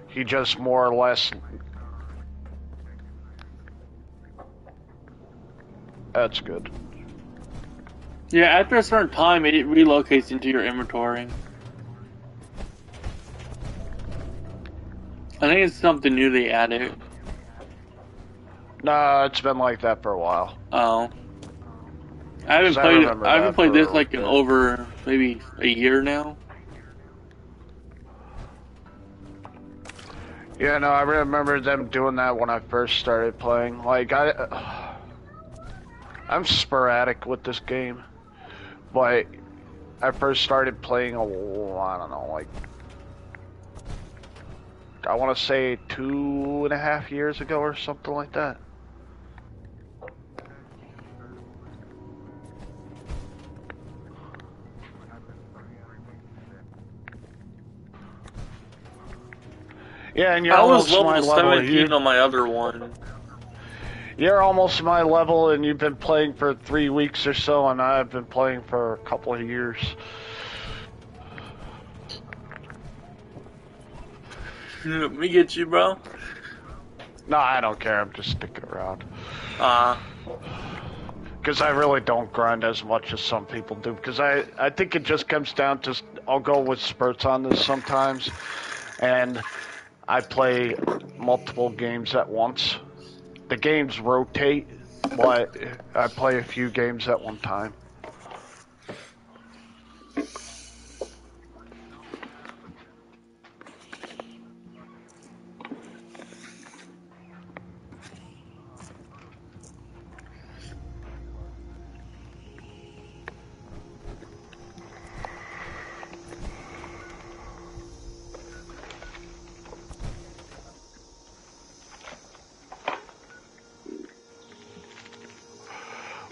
He just more or less... That's good. Yeah, after a certain time, it relocates into your inventory. I think it's something new they added. No, it's been like that for a while. Oh. I haven't 'Cause I played. remember I haven't that played for this a like in bit. over maybe a year now. Yeah, no, I remember them doing that when I first started playing. Like, I'm sporadic with this game, but I first started playing I don't know, like, I want to say 2.5 years ago or something like that. Yeah, and you're I was almost my level level. 17 on my other one. You're almost my level, and you've been playing for 3 weeks or so, and I've been playing for a couple of years. Let me get you, bro. No, I don't care. I'm just sticking around. Because I really don't grind as much as some people do. Because I think it just comes down to, I'll go with spurts on this sometimes, and I play multiple games at once. The games rotate, but I play a few games at one time.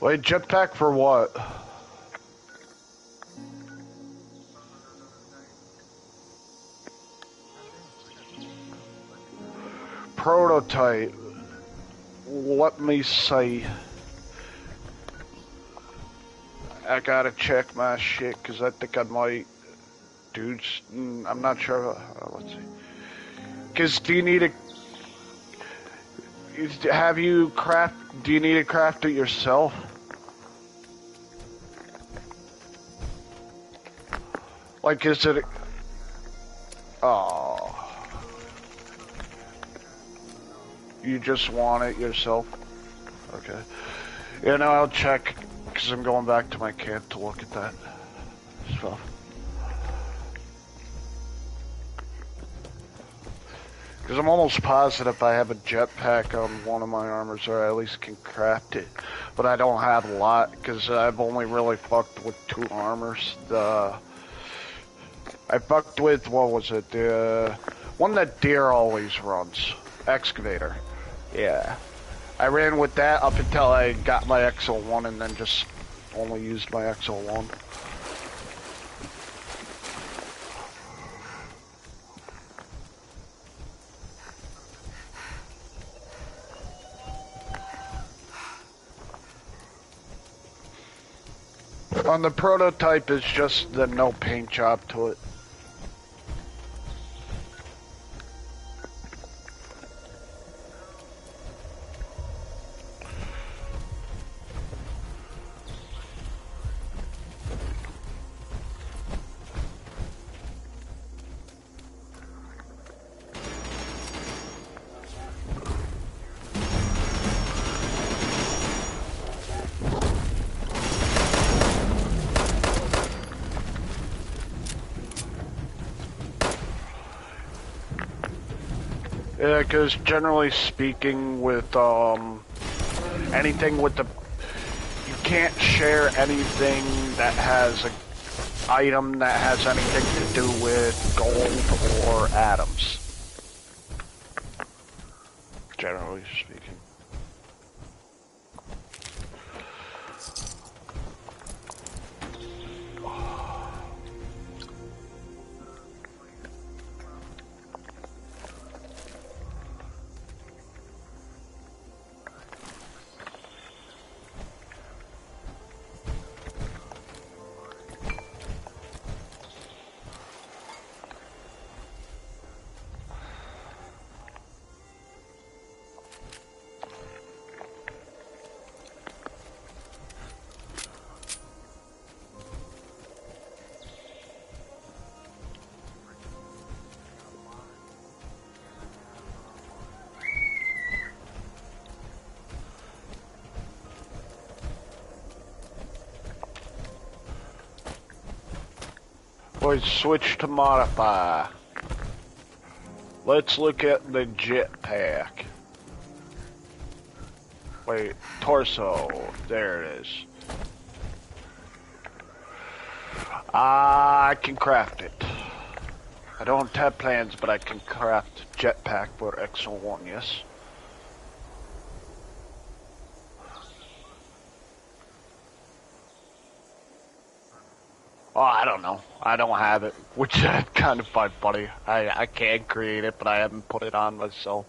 Wait, jetpack for what? Prototype. Let me see. I gotta check my shit, because I think I might... Dudes, I'm not sure. Let's see. Because do you need to... Have you craft... Do you need to craft it yourself? Like, is it... Oh... You just want it yourself? Okay. Yeah, no, I'll check, because I'm going back to my camp to look at that stuff. Because I'm almost positive I have a jetpack on one of my armors, or I at least can craft it. But I don't have a lot, because I've only really fucked with 2 armors. I fucked with, what was it, the one that Deer always runs. Excavator. Yeah. I ran with that up until I got my XL1 and then just only used my XL1. On the prototype, it's just the no paint job to it. Yeah, because generally speaking, with anything with the, you can't share anything that has an item that has anything to do with gold or atoms. Generally speaking. we switch to modify. Let's look at the jetpack. Wait, torso. There it is. I can craft it. I don't have plans, but I can craft jetpack for XO1, yes. Oh, I don't know. I don't have it, which I kind of find funny. I can create it, but I haven't put it on myself.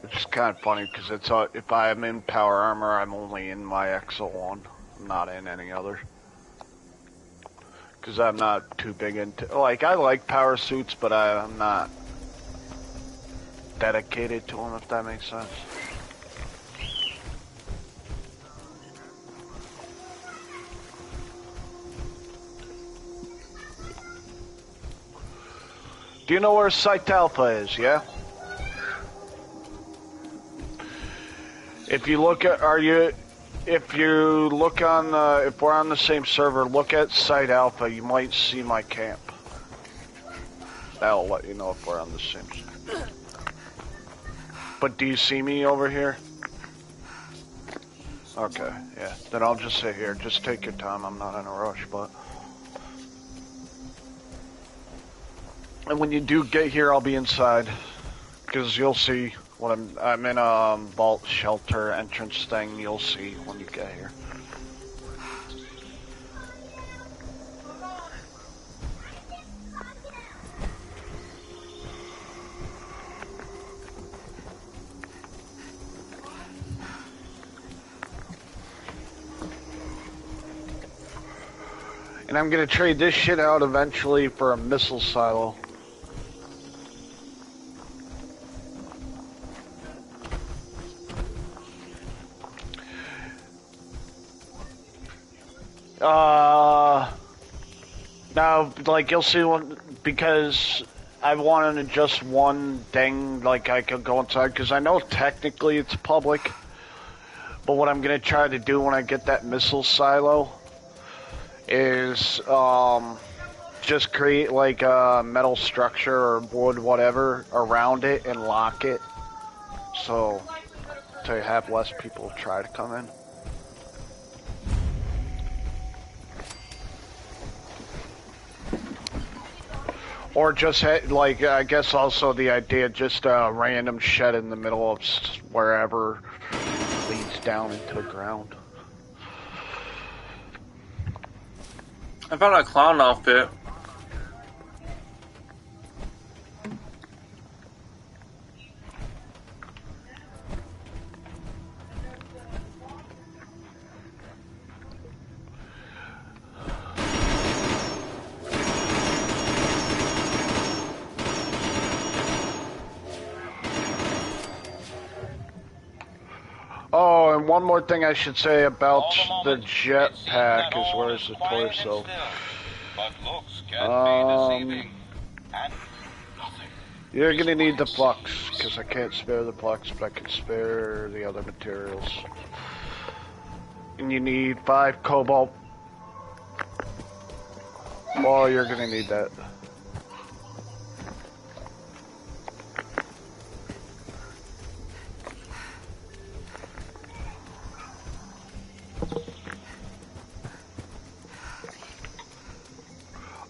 Which is kind of funny because it's if I'm in power armor, I'm only in my XO1. I'm not in any other. Because I'm not too big into... Like, I like power suits, but I'm not dedicated to them, if that makes sense. Do you know where Site Alpha is, yeah? If you look at, if we're on the same server, look at Site Alpha, you might see my camp. That'll let you know if we're on the same server. But do you see me over here? Okay, yeah. Then I'll just sit here. Just take your time. I'm not in a rush, but... And when you do get here, I'll be inside. Because you'll see what I'm in a vault shelter entrance thing. You'll see when you get here. And I'm gonna trade this shit out eventually for a missile silo. Now, like, you'll see one, because I wanted just one thing, like, I could go inside, because I know technically it's public, but what I'm gonna try to do when I get that missile silo is just create like a metal structure or wood, whatever, around it and lock it, so to have less people try to come in. Or just like, I guess also the idea just a random shed in the middle of wherever leads down into the ground. I found a clown outfit. Oh, and one more thing I should say about the jetpack is where's the torso? You're gonna need the flux, because I can't spare the flux, but I can spare the other materials. And you need 5 cobalt. Well, you're gonna need that.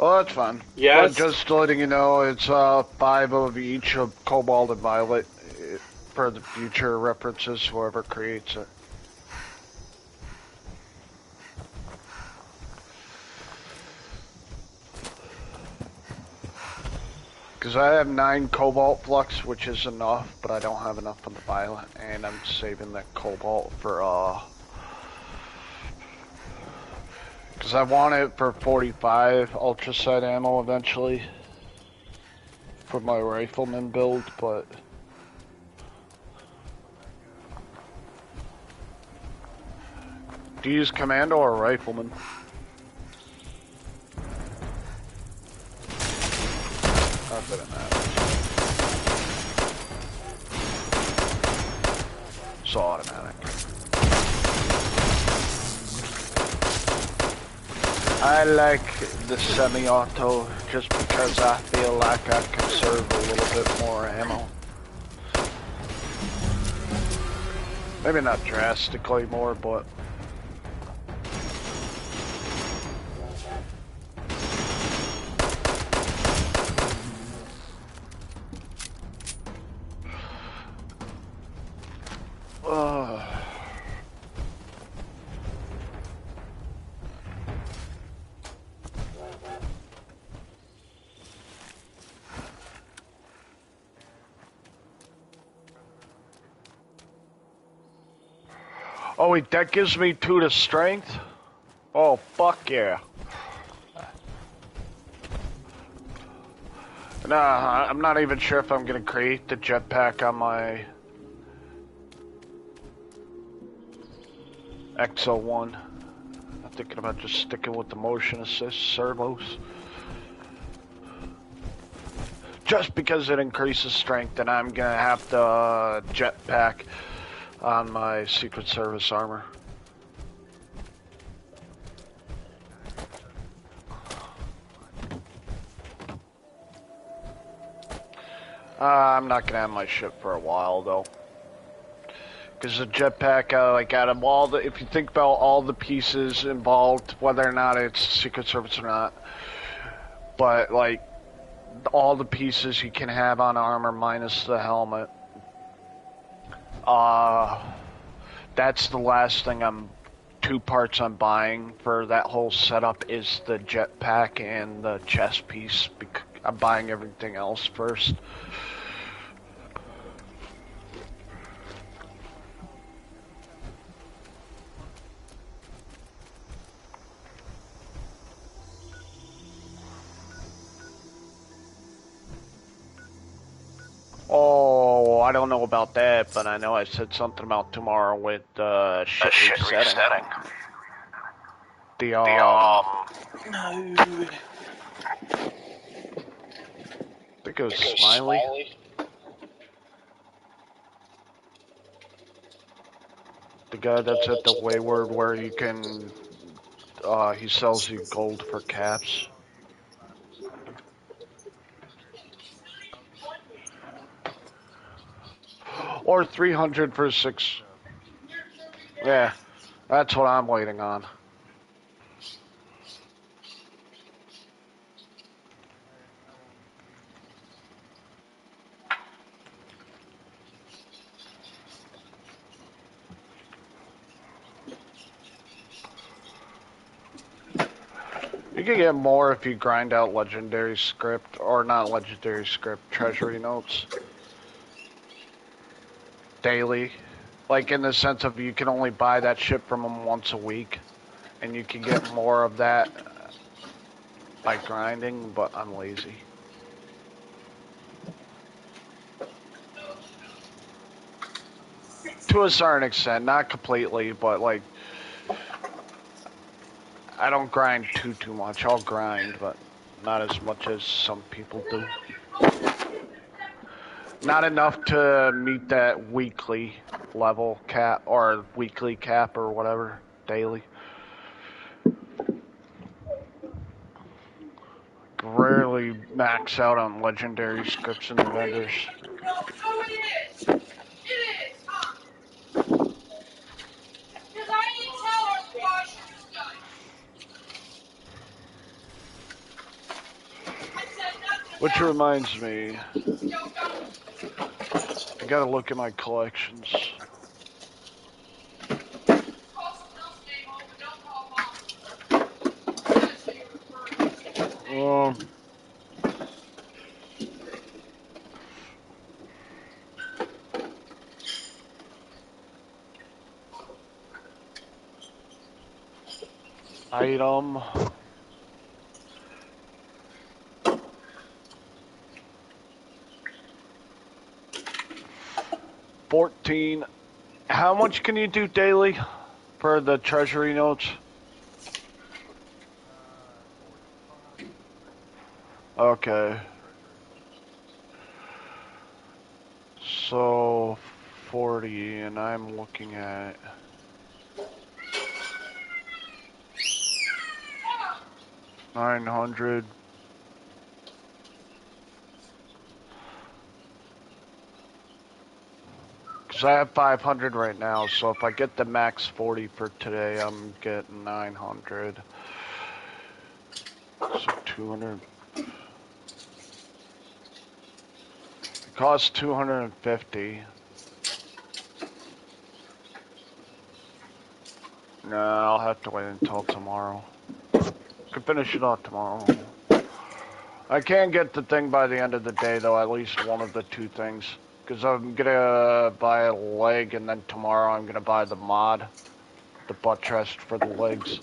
Oh, that's fine. Yes. But just letting you know, it's 5 of each of cobalt and violet for the future references, whoever creates it. Because I have 9 cobalt flux, which is enough, but I don't have enough of the violet, and I'm saving that cobalt for because I want it for 45 ultrasight ammo eventually for my rifleman build, but do you use commando or rifleman? Not that it matters. It's automatic. I like the semi-auto just because I feel like I conserve a little bit more ammo. Maybe not drastically more, but... Oh wait, that gives me 2 to strength? Oh, fuck yeah. Nah, I'm not even sure if I'm gonna create the jetpack on my XO1. I'm thinking about just sticking with the motion assist servos. Just because it increases strength, and I'm gonna have the jetpack on my Secret Service armor. I'm not gonna have my ship for a while though, because the jetpack, like out of all the, if you think about all the pieces involved, whether or not it's Secret Service or not, but like all the pieces you can have on armor minus the helmet, that's the last thing two parts I'm buying for that whole setup is the jetpack and the chest piece. I'm buying everything else first. Oh, I don't know about that, but I know I said something about tomorrow with shit resetting. No. I think it was Smiley. The guy that's at the Wayward where you can, he sells you gold for caps. Or 300 for 6. Yeah, that's what I'm waiting on. You can get more if you grind out legendary script, or not legendary script, treasury notes. Daily. Like in the sense of you can only buy that ship from them once a week. And you can get more of that by grinding, but I'm lazy. To a certain extent, not completely, but like, I don't grind too much. I'll grind, but not as much as some people do. Not enough to meet that weekly level cap, or weekly cap, or whatever, daily. Rarely max out on legendary scripts and vendors. Which reminds me, I gotta look at my collections. Item. $14. How much can you do daily for the treasury notes? Okay. So 40, and I'm looking at 900. Because I have 500 right now, so if I get the max 40 for today, I'm getting 900. So 200. It costs 250. No, I'll have to wait until tomorrow. Could finish it off tomorrow. I can get the thing by the end of the day, though, at least one of the two things. Because I'm gonna buy a leg, and then tomorrow I'm gonna buy the mod. The butt rest for the legs.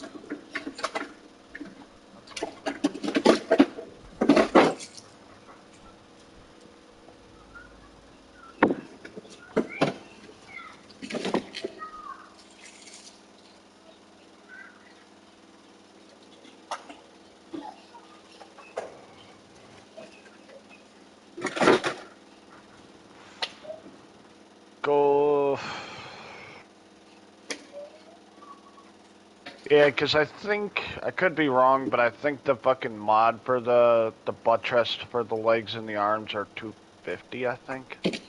Go... Yeah, because I think, I could be wrong, but I think the fucking mod for the butt rest for the legs and the arms are 250, I think.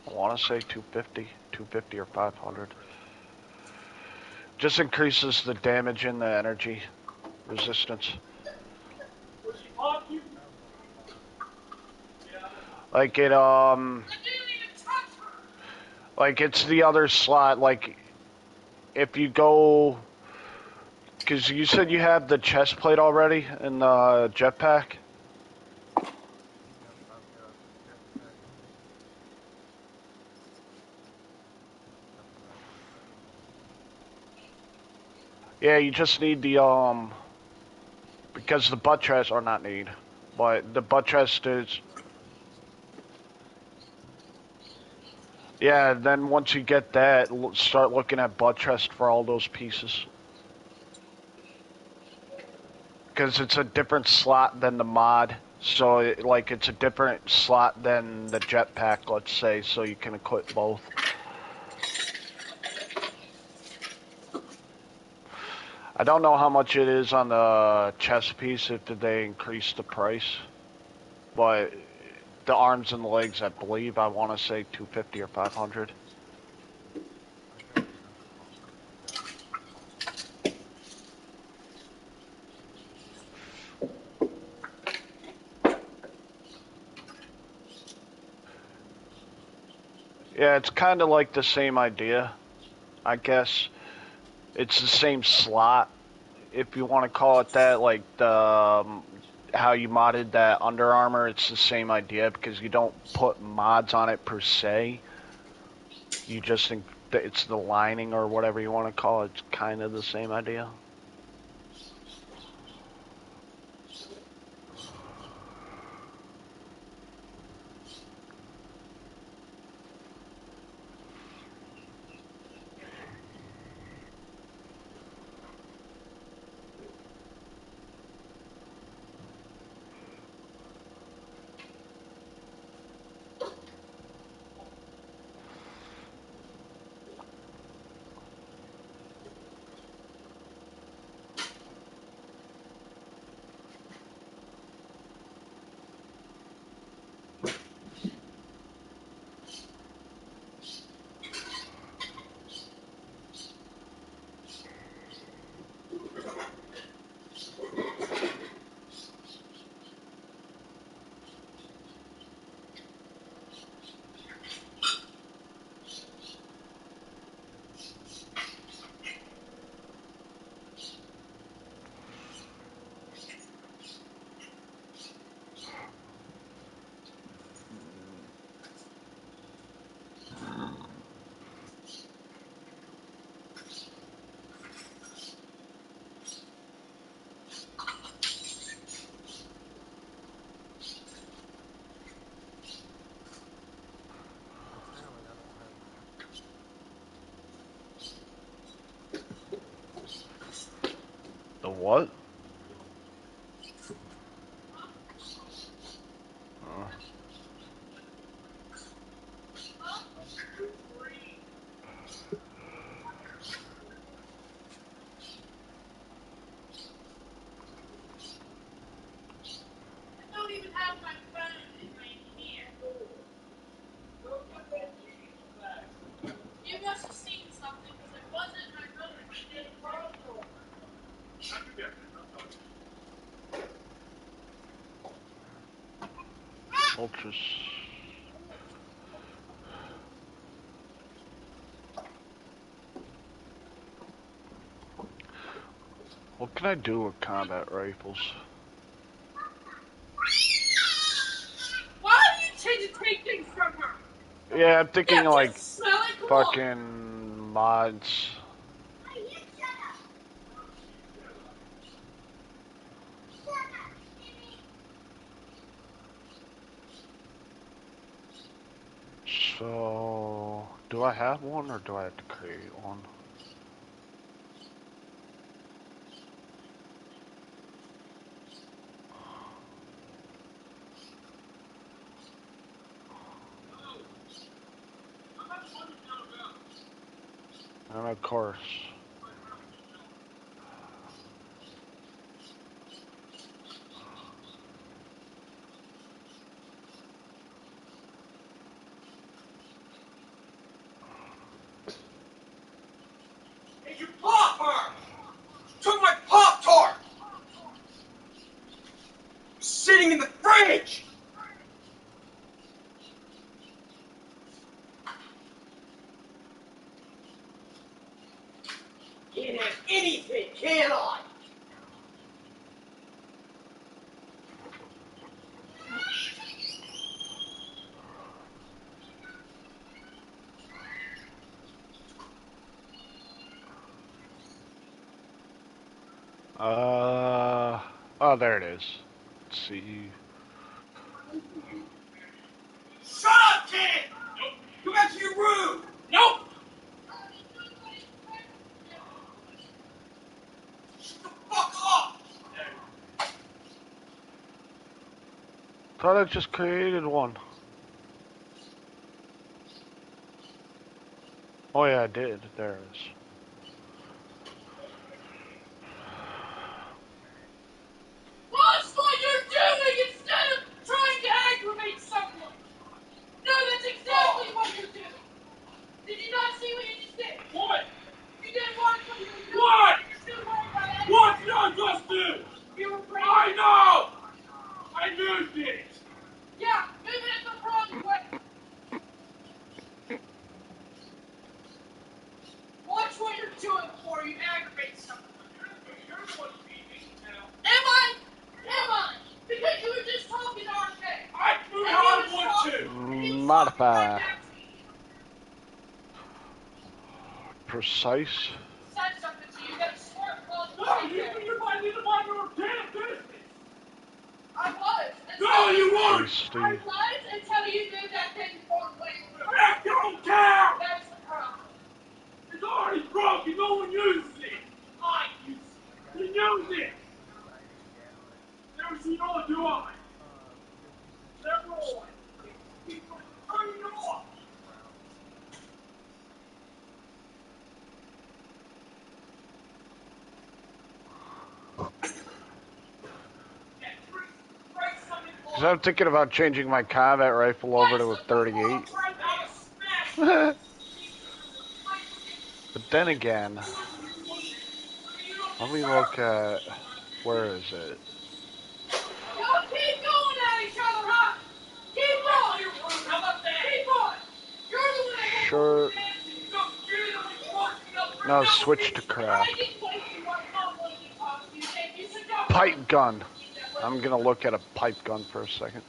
I want to say 250, 250 or 500. Just increases the damage and the energy resistance. Like it, like it's the other slot, like if you go, because you said you have the chest plate already in the jetpack. Yeah, you just need the, because the butt rest, or not need, but the butt rest is, yeah, then once you get that, start looking at butt rest for all those pieces. Because it's a different slot than the mod, so it's a different slot than the jetpack, let's say, so you can equip both. I don't know how much it is on the chest piece, if they increase the price, but the arms and the legs, I believe, I want to say 250 or 500. Yeah, it's kind of like the same idea, I guess. It's the same slot, if you want to call it that, like the how you modded that Under Armour. It's the same idea because you don't put mods on it per se. You just think that it's the lining or whatever you want to call it. It's kind of the same idea. The what? Ultras. What can I do with combat rifles? Why do you tend to take things from her? Yeah, I'm thinking Yeah, like just smell it. Come on. fucking mods. So, do I have one or do I have to create one? And of course. Hey, you pop her! Took my Pop Tart! Sitting in the fridge! Can't have anything, can I? Oh, there it is. Let's see. Shut up, kid! Nope. Go back to your room! Nope! Shut the fuck up! Thought I just created one. Oh yeah, I did. There it is. Watch what you're doing instead of trying to aggravate someone! No, that's exactly what you're doing! Did you not see what you just did? What? You didn't watch what you were doing! What? You're still worried about that? What did I just do? You were praying. I know! I moved it! Yeah, moving it the wrong way! Watch what you're doing before you aggravate someone. You're the one beating me now. Am I? Am I? Because you were just talking to RJ. I do how I want to. Modify. Precise. Said something to you that was smart. No, you might need to mind your damn business. I was. No, you weren't. Hasty. I was until you did that thing for way. I don't care. That's the problem. It's already broken. No one uses it. I use it. You use it. Never seen all do I. Never on. Keep turning it off. Because I'm thinking about changing my combat rifle over to a 38. But then again, let me look at, where is it? Y'all keep going at each other, huh? Keep on! How about that? Keep on! You're the one that Sure. No, wants switch to craft. to Pipe gun. I'm gonna look at a pipe gun for a second.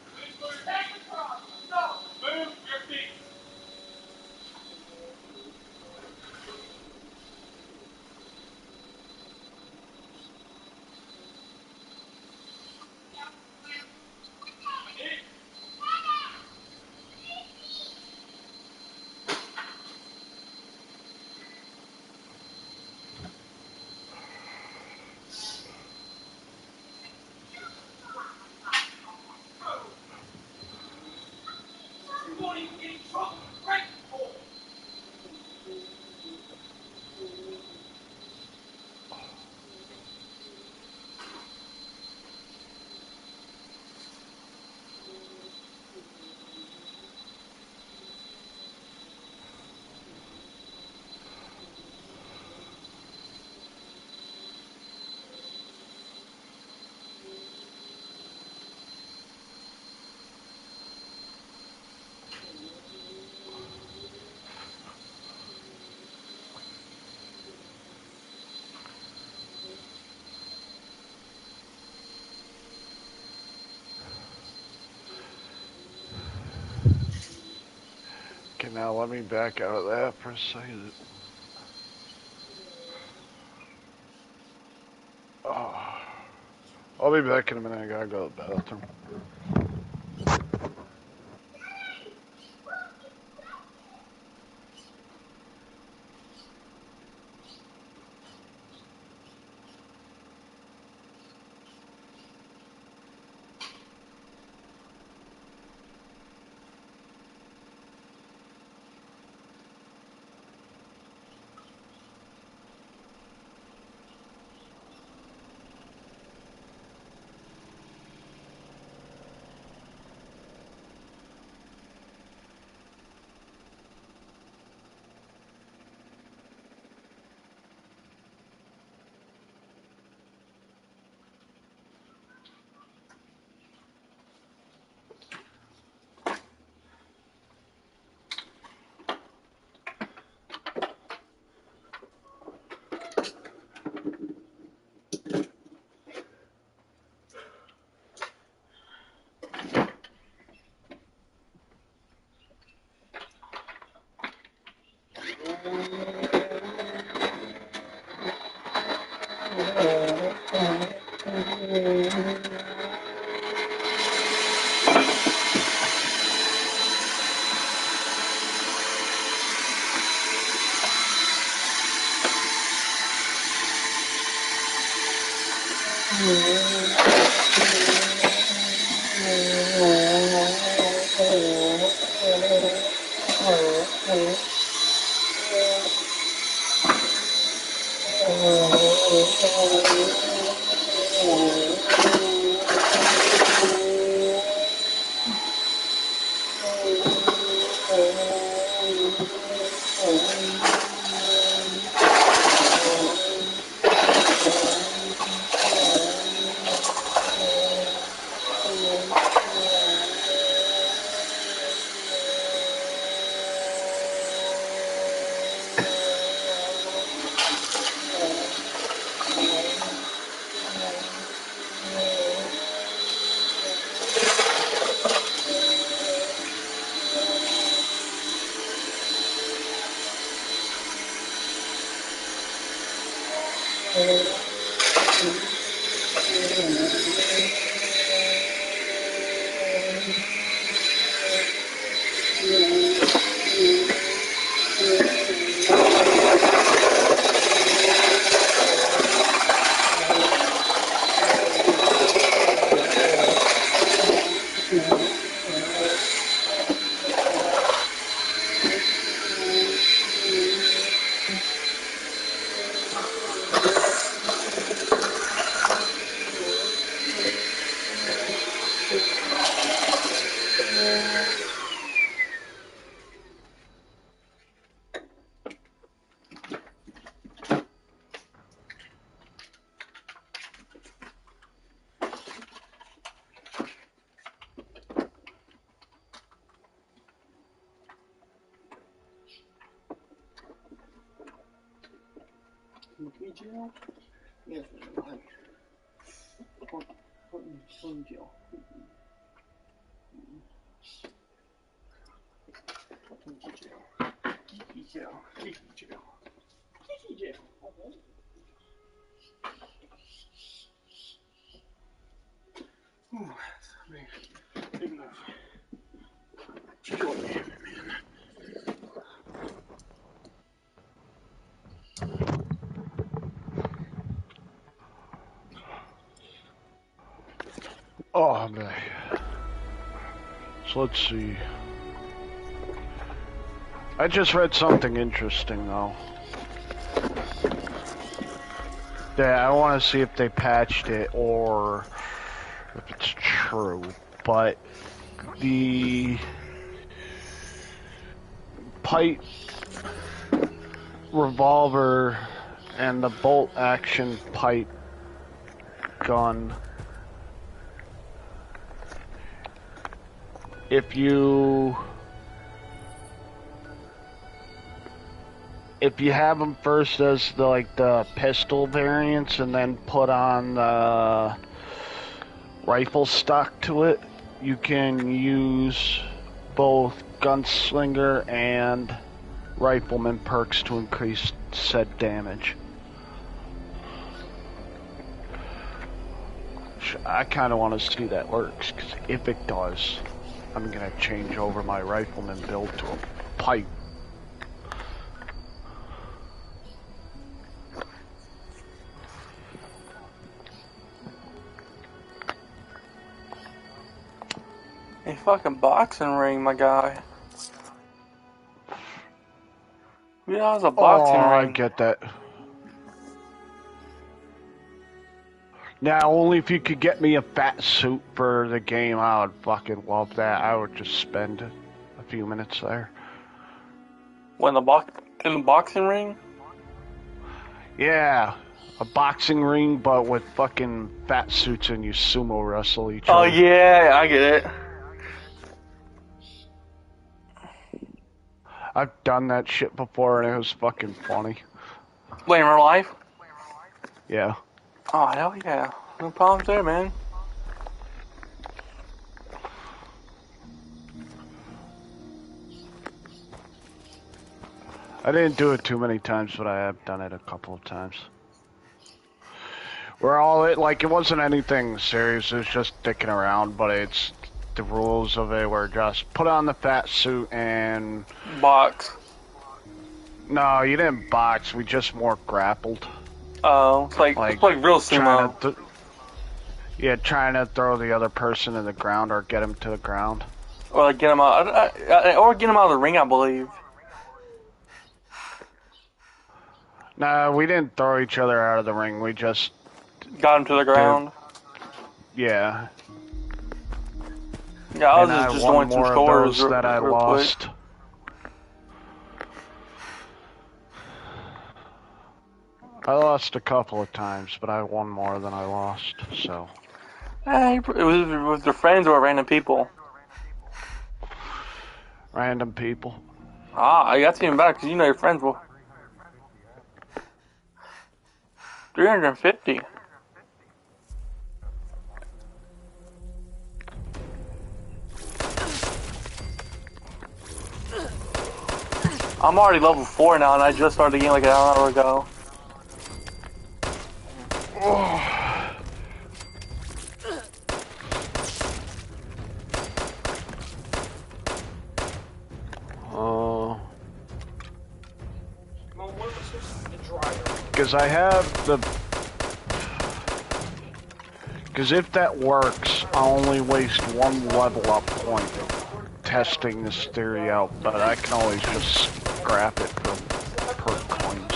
now let me back out of that for a second. Oh. I'll be back in a minute. I gotta go to the bathroom. Monkey jail? Yes, honey. Put in some jail. Monkey jail. Kiki jail. Kiki jail. Kiki jail. Oh, that's big enough. Short man. Oh, man. So let's see. I just read something interesting, though. Yeah, I want to see if they patched it or if it's true. But the pipe revolver and the bolt action pipe gun, if you have them first as the pistol variants and then put on the rifle stock to it, you can use both gunslinger and rifleman perks to increase said damage. I kind of want to see that works, because if it does, I'm going to change over my rifleman build to a pipe. A fucking boxing ring, my guy. Yeah, it was a boxing ring. I get that. Now, only if you could get me a fat suit for the game, I would fucking love that. I would just spend a few minutes there. What, in the boxing ring? Yeah, a boxing ring, but with fucking fat suits and you sumo wrestle each other. Oh yeah, I get it. I've done that shit before and it was fucking funny. Wait, in real life? Yeah. Oh, hell yeah. No problems there, man. I didn't do it too many times, but I have done it a couple of times. It wasn't anything serious, it was just dicking around, but it's, the rules of it were just put on the fat suit and... Box. No, you didn't box, we just more grappled. Oh, it's like real sumo. Trying to throw the other person in the ground or get him to the ground. Or like get him out, or get him out of the ring, I believe. Nah, we didn't throw each other out of the ring, we just... Got him to the ground? Yeah. Yeah, I was just doing some scores that I lost. Quick. I lost a couple of times, but I won more than I lost, so... It was with their friends or random people? Random people. Ah, that's even better, because you know your friends will... 350. I'm already level 4 now, and I just started the game like an hour ago. Because I have the... Because if that works, I'll only waste one level up point testing this theory out, but I can always just scrap it for perk coins.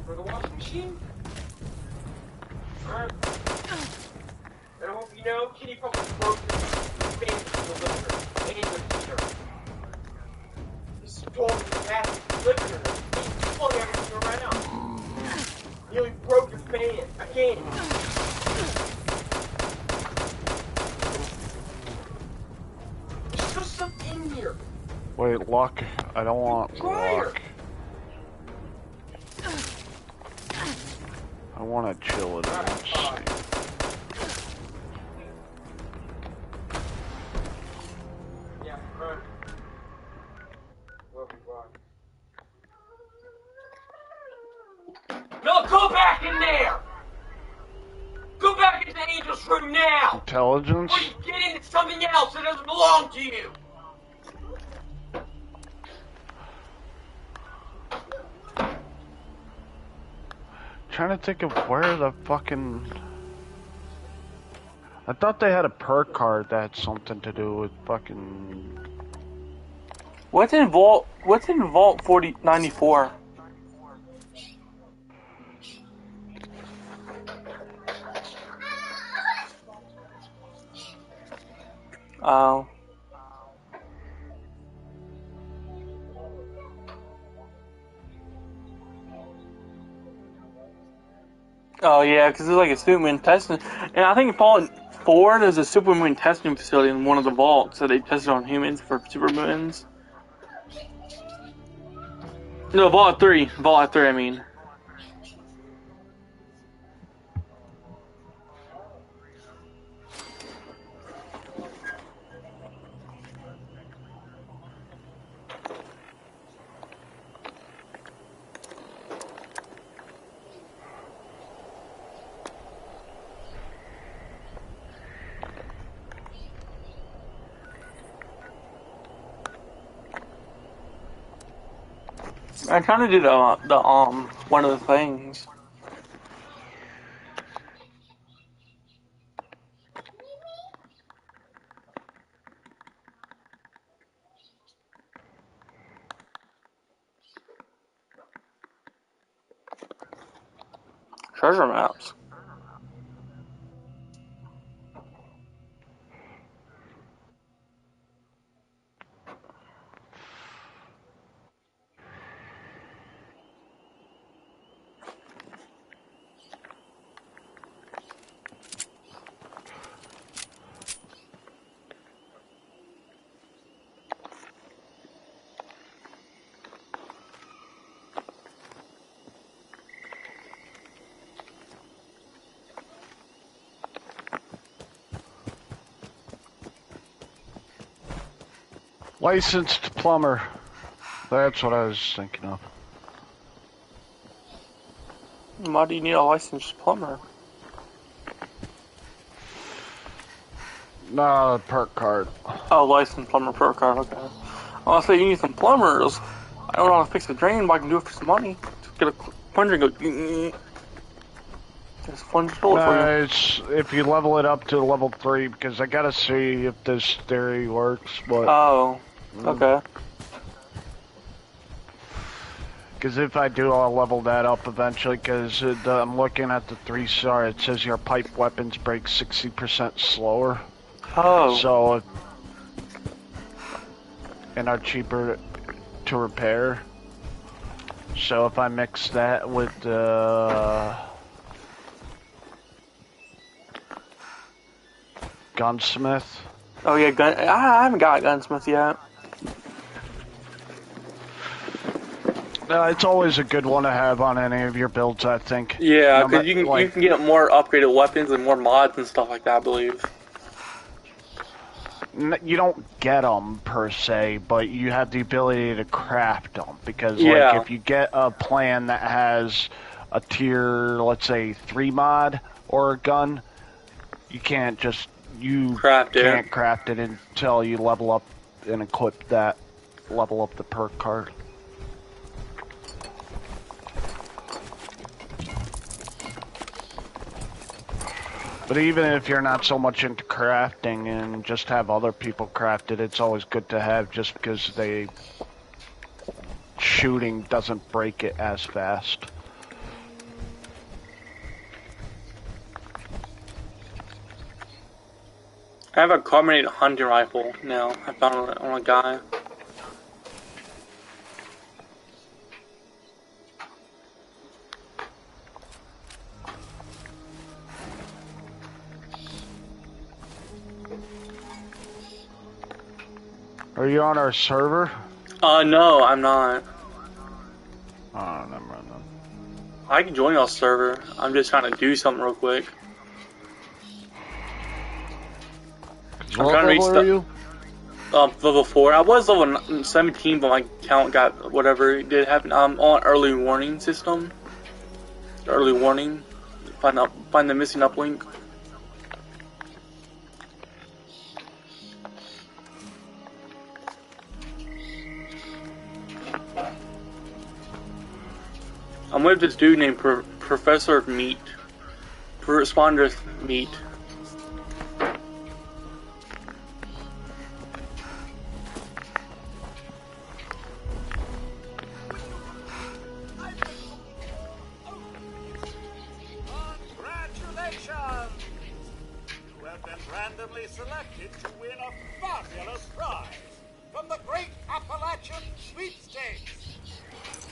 For the washing machine? I hope you know, Kitty probably broke the fan to the liver and the heater. This storm is a massive liver. He flung everything around. Nearly broke the fan again. Just put something in here. Wait, luck? I don't want luck. I want to chill it out. Yeah, right. Well, no, go back in there! Go back into Angel's room now! Intelligence? Or you get into something else that doesn't belong to you! Trying to think of where the fucking... I thought they had a perk card that had something to do with fucking... What's in Vault 4094? Oh. Oh yeah, because it's like a Superman testing, and I think in Fallout 4 there's a Superman testing facility in one of the vaults that they tested on humans for Supermans. No, Fallout 3, I mean. I'm trying to do the one of the things. Treasure maps. Licensed plumber. That's what I was thinking of. Why do you need a licensed plumber? Nah, perk card. Oh, licensed plumber perk card, okay. I want to say you need some plumbers. I don't know how to fix a drain, but I can do it for some money. Just get a plunger and go. Just plunge it over for you. It's if you level it up to level 3, because I gotta see if this theory works, but... Oh, okay. Because if I do, I'll level that up eventually, because I'm looking at the 3-star, it says your pipe weapons break 60% slower. Oh. So, and are cheaper to repair. So if I mix that with gunsmith. Oh yeah, I haven't got a gunsmith yet. It's always a good one to have on any of your builds, I think. Yeah, because you can get more upgraded weapons and more mods and stuff like that, I believe. You don't get them per se, but you have the ability to craft them. Because like if you get a plan that has a tier, let's say 3 mod or a gun, you can't just craft it until you level up and equip that, level up the perk card. But even if you're not so much into crafting and just have other people craft it, it's always good to have, just because shooting doesn't break it as fast. I have a carbonated hunting rifle now. I found it on a guy. Are you on our server? No, I'm not. Oh, never mind then. I can join y'all's server. I'm just trying to do something real quick. I'm trying to reach the level 4. I was level 17, but my account got whatever it did happen. I'm on early warning system. Early warning. Find the missing uplink. I'm with this dude named Professor of Meat. Responder Meat. Congratulations! You have been randomly selected to win a fabulous prize from the Great Appalachian Sweepstakes.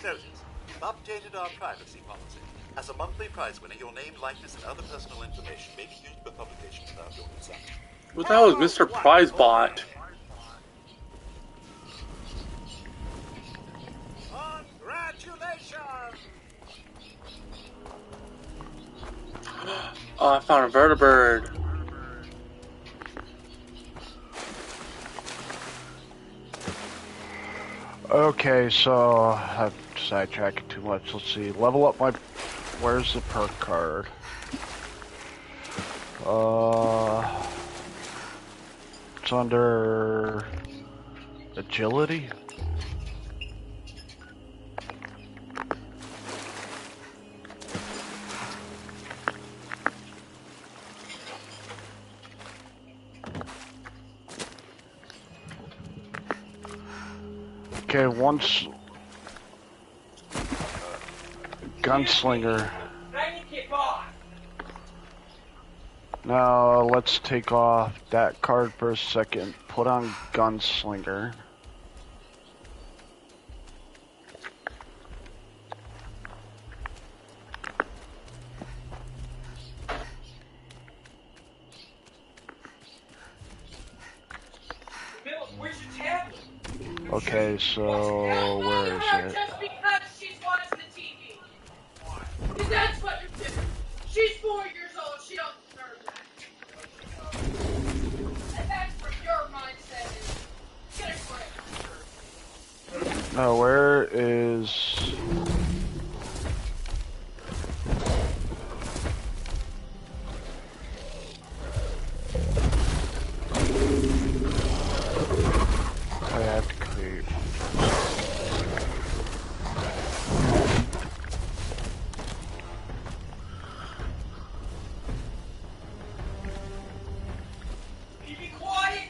Notice, we've updated our privacy policy. As a monthly prize winner, your name, likeness, and other personal information may be used for publication without your consent. What the hell is Mr. Prizebot? Congratulations! Oh, I found a vertibird. Okay, so I've sidetracked too much. Let's see. Level up my... Where's the perk card? It's under... Agility? Okay, once gunslinger. Now let's take off that card for a second. Put on gunslinger. Okay, so where is it? Just because she's watching the TV. Because that's what you do. She's 4 years old. She don't deserve that. And that's where your mindset is. Get a grip. Now where is... I have to create. You be quiet.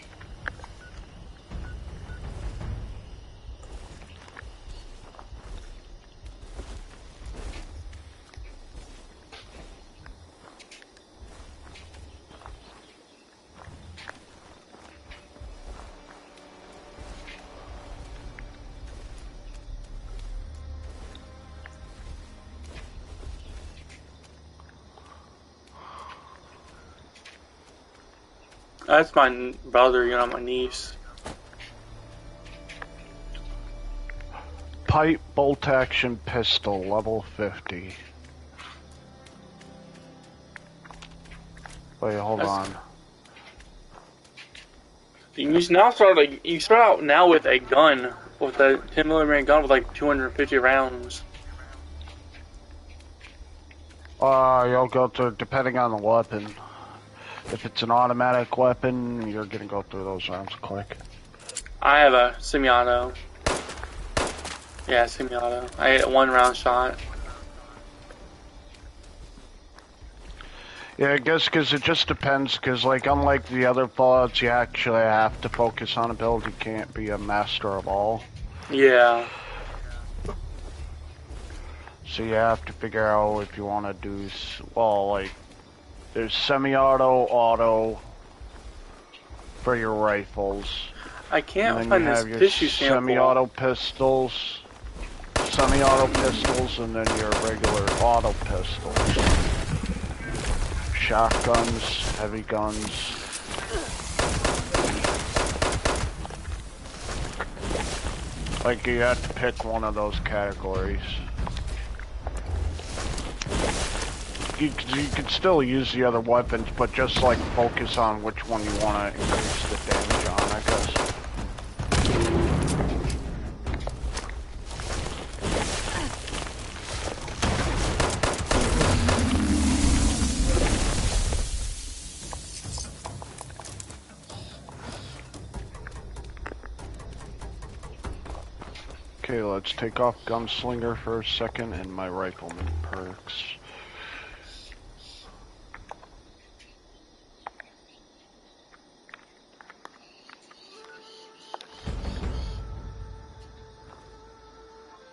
That's my brother, you know, my niece. Pipe bolt action pistol, level 50. Wait, hold on. You now start like you start out now with a gun, with a 10mm gun with like 250 rounds. You'll go through depending on the weapon. If it's an automatic weapon, you're gonna go through those rounds quick. I have a semi-auto. Yeah, semi-auto. I get 1 round shot. Yeah, I guess because it just depends, because like unlike the other Fallouts, you actually have to focus on a build. You can't be a master of all. Yeah. So you have to figure out if you want to do, well, like, there's semi-auto, auto for your rifles. I can't and then find you this have your tissue sample. semi-auto pistols, and then your regular auto pistols. Shotguns, heavy guns. Like, you have to pick one of those categories. You can still use the other weapons, but just like focus on which one you want to increase the damage on, I guess. Okay, let's take off Gunslinger for a second and my Rifleman perks.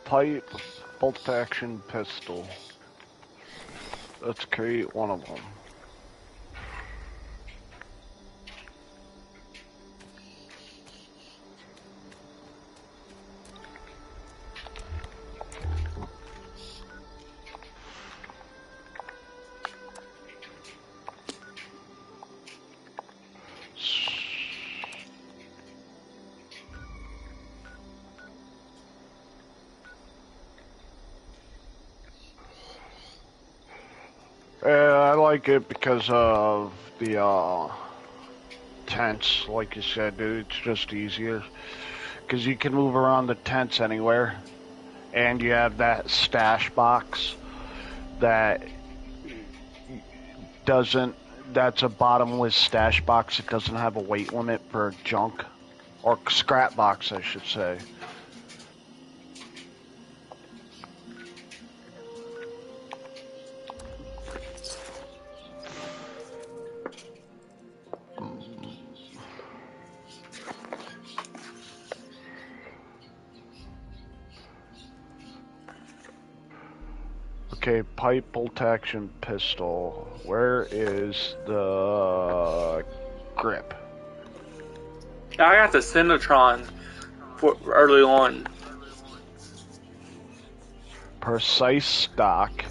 Pipe, bolt action pistol. Let's create one of them. I like it because of the tents, like you said, dude. It's just easier because you can move around the tents anywhere, and you have that stash box that doesn't. That's a bottomless stash box. It doesn't have a weight limit for junk, or scrap box, I should say. Okay, pipe bolt action pistol. Where is the grip? I got the Cinetron for early on. Precise stock.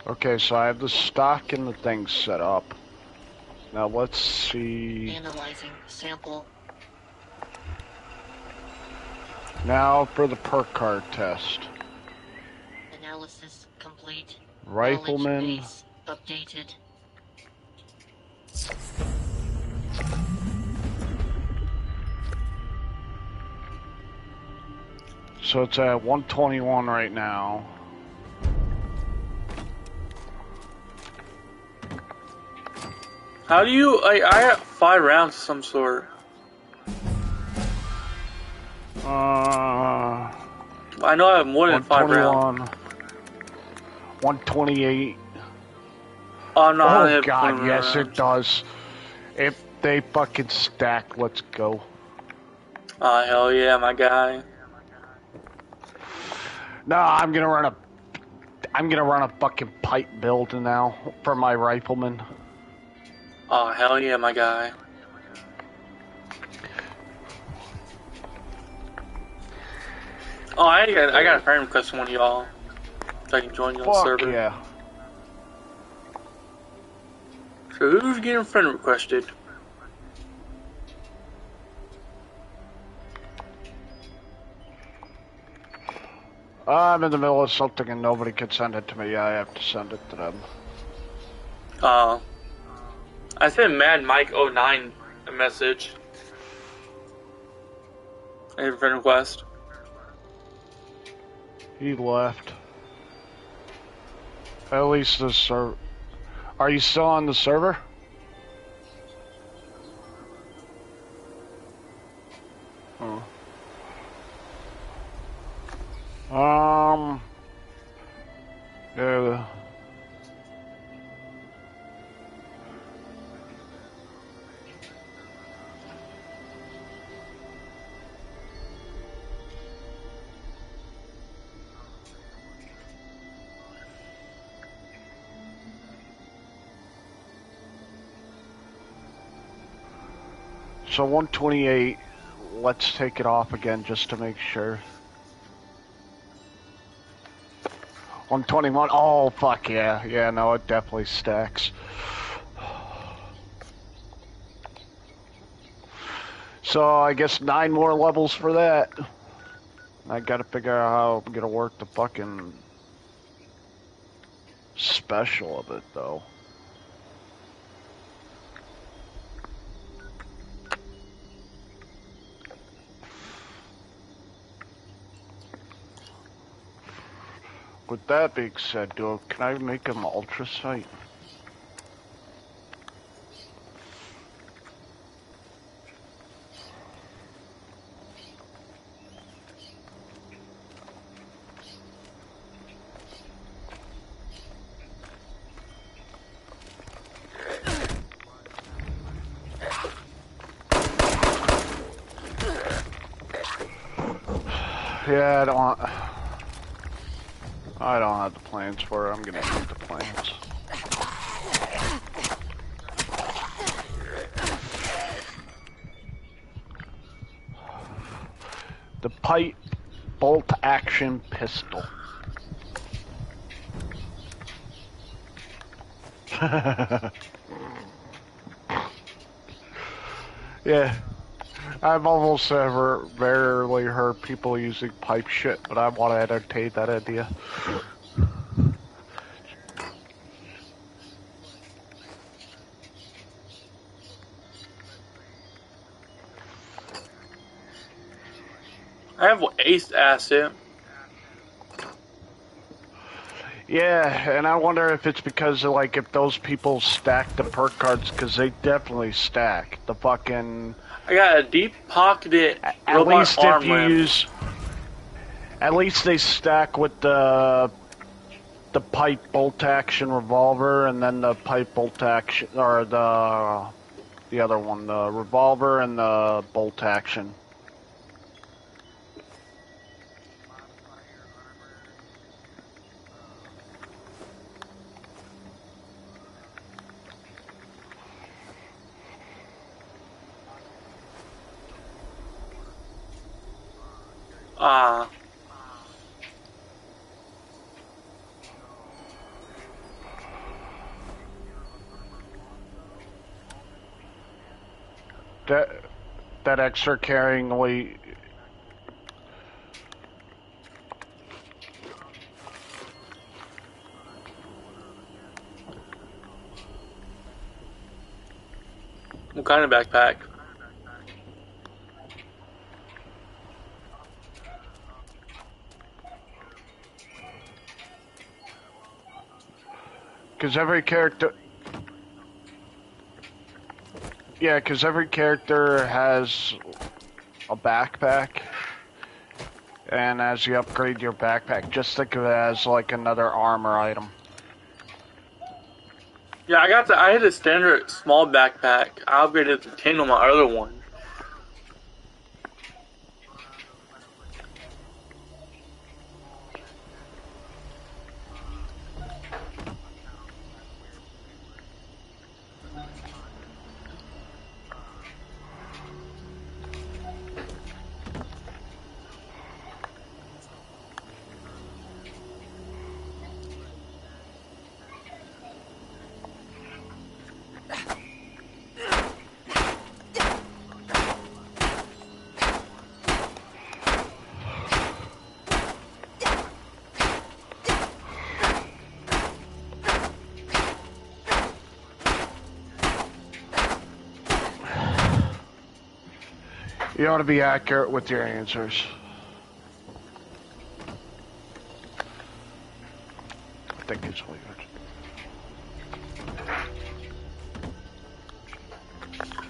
Okay, so I have the stock and the thing set up. Now let's see. Analyzing sample. Now for the perk card test. Analysis complete. Rifleman. Knowledge base updated. So it's at 121 right now. How do you? I got 5 rounds of some sort. I know I have more than 5 rounds. 128. Oh no! Oh god, yes it does. If they fucking stack, let's go. Oh hell yeah, my guy. No, I'm gonna run a fucking pipe build now for my rifleman. Oh hell yeah, my guy. Oh, I got a friend request from one of y'all, so I can join you on the server. Yeah. So who's getting friend requested? I'm in the middle of something and nobody can send it to me. I have to send it to them. I sent Mad Mike 09 a message. I have a friend request. He left. At least the server. Are you still on the server? Oh. Yeah. So 128, let's take it off again just to make sure. 121, oh fuck yeah, yeah, no, it definitely stacks. So I guess 9 more levels for that. I gotta figure out how I'm gonna work the fucking special of it though. With that being said, dude, can I make him ultra sight? Yeah, I don't have the plans for it. I'm gonna need the plans. The pipe bolt action pistol. Yeah. I've almost rarely heard people using pipe shit, but I want to entertain that idea. I have ace asset. Yeah, and I wonder if it's because of, like, if those people stack the perk cards, because they definitely stack the fucking. I got a deep pocketed at least arm if you limb. use. At least they stack with the pipe bolt action revolver, and then the pipe bolt action or the The other one, the revolver and the bolt action. That extra carrying weight. What kind of backpack? Because every character... Yeah, because every character has a backpack. And as you upgrade your backpack, just think of it as like another armor item. Yeah, I had a standard small backpack. I upgraded to 10 on my other one. You ought to be accurate with your answers. I think it's weird.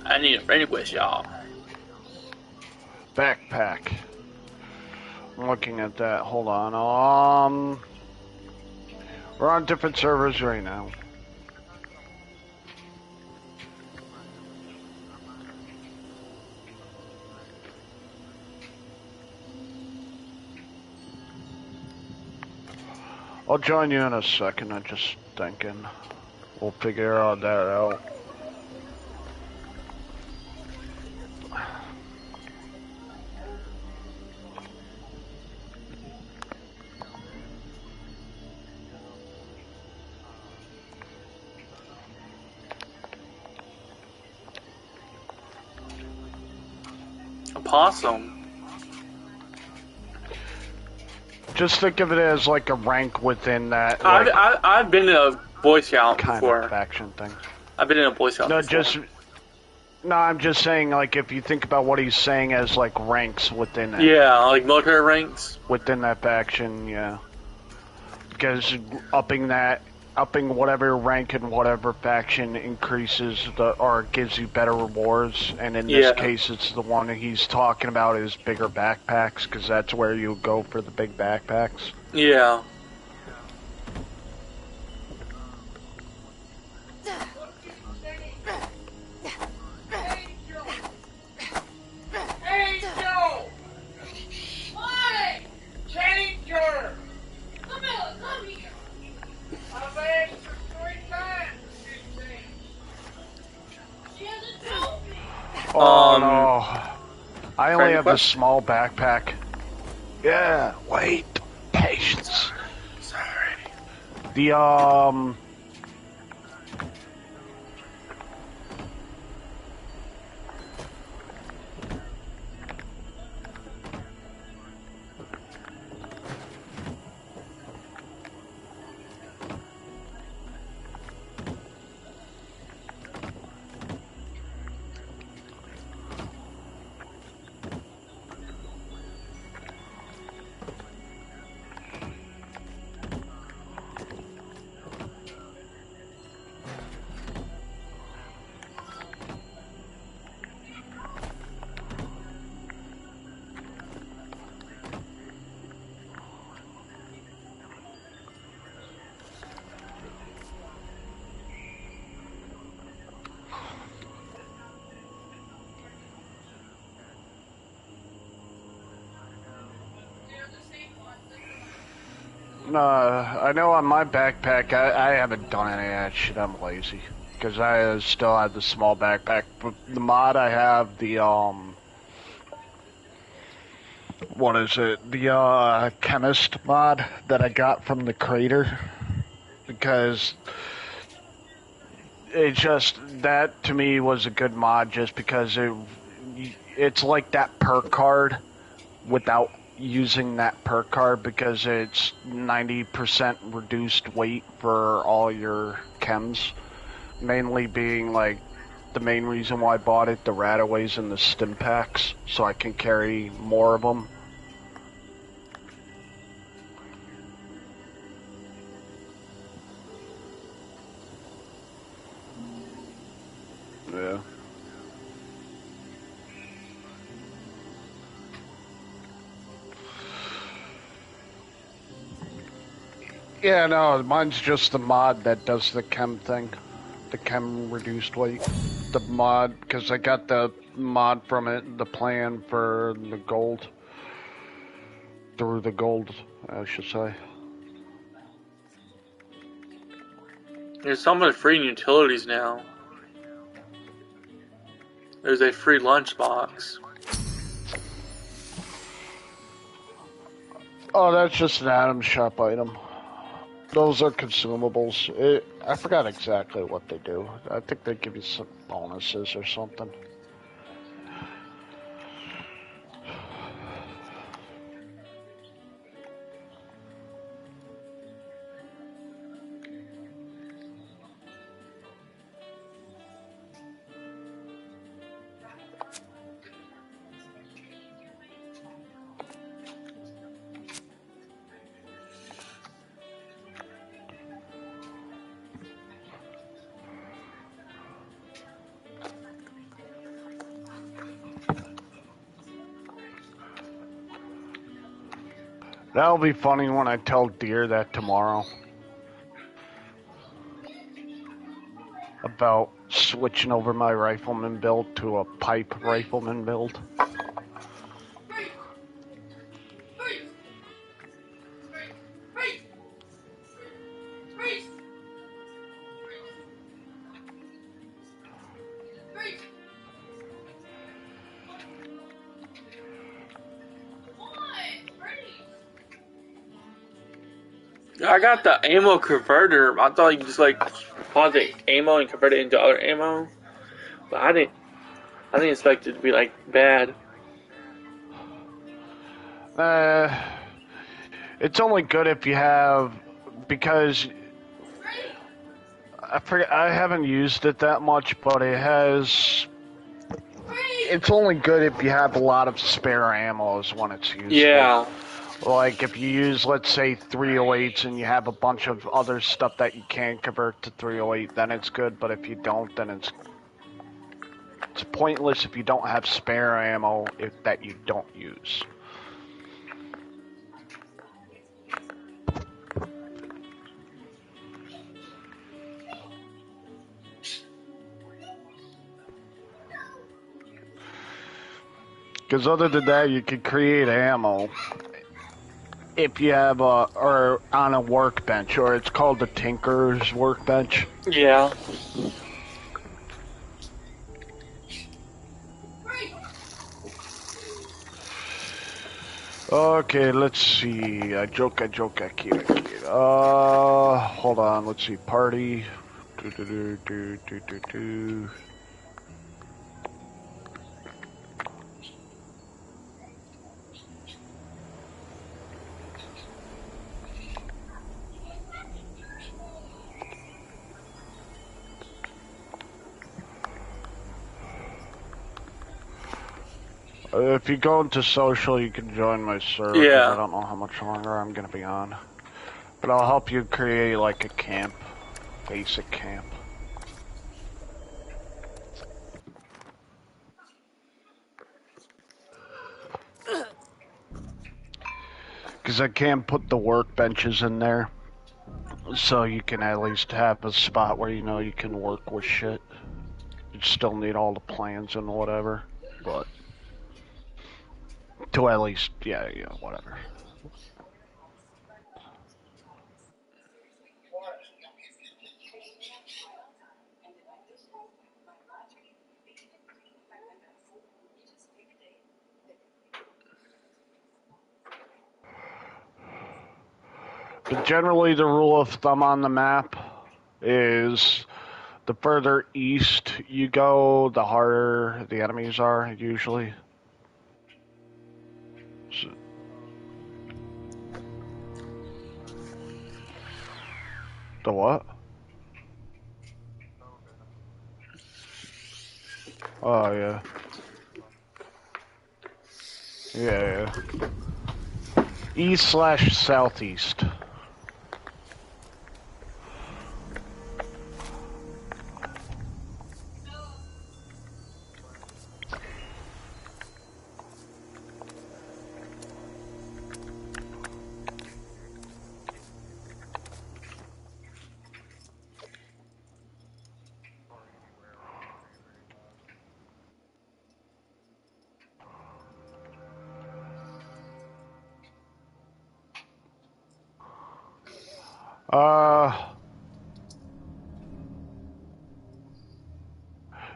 I need a friend request, y'all. Backpack. I'm looking at that. Hold on. We're on different servers right now. I'll join you in a second. I'm just thinking. We'll figure all that out. A possum. Just think of it as like a rank within that. Like, I've been in a Boy Scout kind before. Of faction thing. I've been in a Boy Scout before. No, I'm just saying, like, if you think about what he's saying as, like, ranks within it. Yeah, like military ranks? Within that faction, yeah. Because upping whatever rank in whatever faction increases or gives you better rewards, and in this case, it's the one he's talking about is bigger backpacks, because that's where you go for the big backpacks. Yeah. Oh no. I only have a small backpack. Yeah, wait. Patience. Sorry. The I know on my backpack, I haven't done any of that shit. I'm lazy. Because I still have the small backpack. But the mod I have, the, what is it? The, chemist mod that I got from the creator. Because it just, that to me was a good mod just because it's like that perk card without using that perk card because it's 90% reduced weight for all your chems. Mainly being like the main reason why I bought it, the rataways and the stim packs, so I can carry more of them. Yeah. Yeah, no, mine's just the mod that does the chem thing. The chem reduced weight. The mod, because I got the mod from it, the plan for the gold. Through the gold, I should say. There's some of the free utilities now. There's a free lunchbox. Oh, that's just an item shop item. Those are consumables. I forgot exactly what they do. I think they give you some bonuses or something. That'll be funny when I tell Deer that tomorrow. About switching over my rifleman build to a pipe rifleman build. I got the ammo converter. I thought you just like pause the ammo and convert it into other ammo, but I didn't expect it to be like bad. It's only good if you have, because I forget, I haven't used it that much, but it's only good if you have a lot of spare ammo is when it's useful. Yeah. Like, if you use, let's say, 308s and you have a bunch of other stuff that you can convert to 308, then it's good, but if you don't, then it's pointless if you don't have spare ammo that you don't use. Because other than that, you can create ammo if you have or on a workbench, or it's called the Tinker's Workbench. Yeah. Okay, let's see. I joke, kid. Hold on, let's see. Party. If you go into social, you can join my server. Yeah. I don't know how much longer I'm gonna be on, but I'll help you create like a camp, basic camp. Because I can put the workbenches in there, so you can at least have a spot where you know you can work with shit. You still need all the plans and whatever, but to at least, yeah, whatever. But generally, the rule of thumb on the map is the further east you go, the harder the enemies are, usually. So, the what? Oh, yeah. Yeah. East/southeast.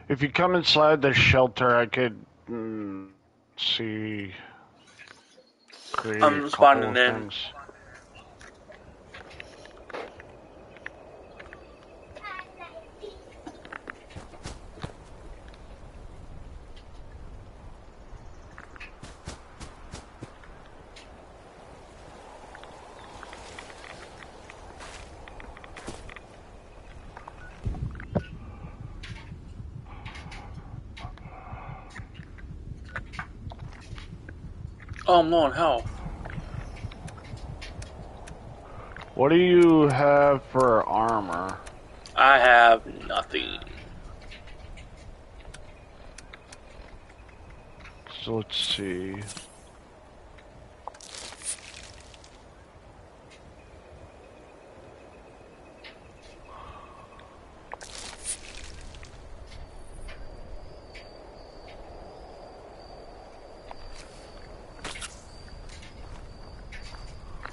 If you come inside the shelter, I could see. I'm spawning in. Things. Oh, I'm low on health. What do you have for armor? I have nothing. So let's see.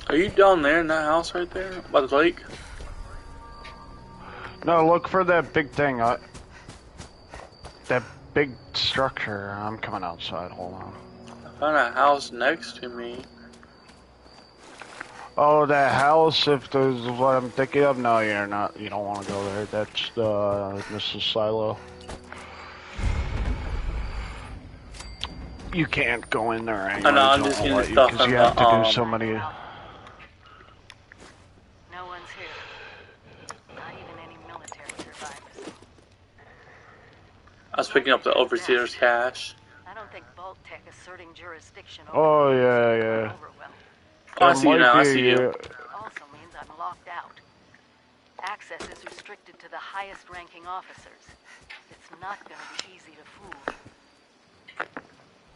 Are you down there in that house right there by the lake? No, look for that big thing. That big structure. I'm coming outside. Hold on. I found a house next to me. Oh, that house. If there's what I'm thinking of, no, you're not. You don't want to go there. That's the missile silo. You can't go in there anyway. I know. I'm just getting stuff because you have to do so many. I was picking up the overseer's cash. I don't think Bulk Tech asserting jurisdiction over Oh, yeah. Oh, I see you now. I see you. Also means I'm locked out. Access is restricted to the highest ranking officers. It's not going to be easy to fool.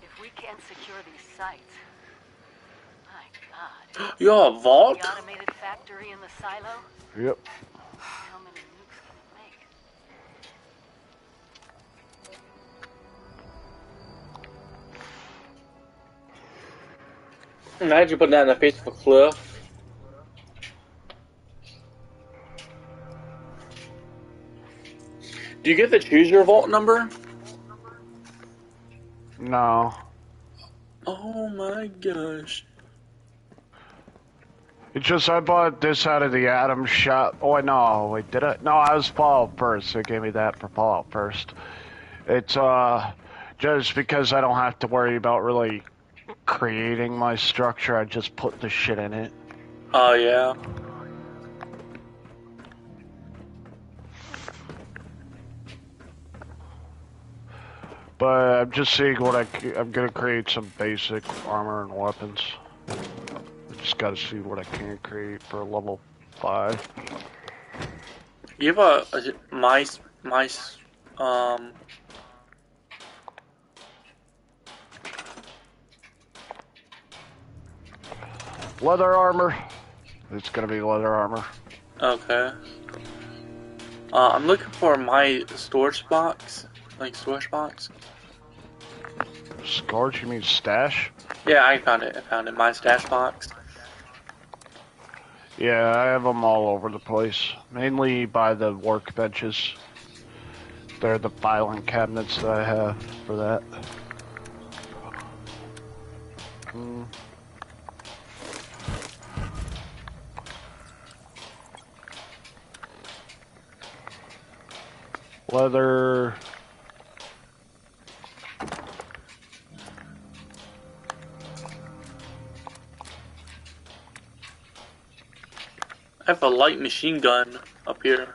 If we can't secure these sites, my God. You have a vault? The automated factory in the silo? Yep. How many nukes can it make? Imagine putting that in the face of a cliff. Do you get to choose your vault number? No. Oh my gosh. It's just I bought this out of the Atom shop. Oh, no, wait, did I? No, I was Fallout first. They gave me that for Fallout first. It's just because I don't have to worry about really creating my structure. I just put the shit in it. Oh yeah. But I'm just seeing what I'm gonna create some basic armor and weapons. I just gotta see what I can create for level 5. You have a mice leather armor. It's gonna be leather armor. Okay. I'm looking for my storage box. Like storage box. Storage? You mean stash? Yeah, I found it. My stash box. Yeah, I have them all over the place. Mainly by the workbenches. They're the filing cabinets that I have for that. Leather. I have a light machine gun up here.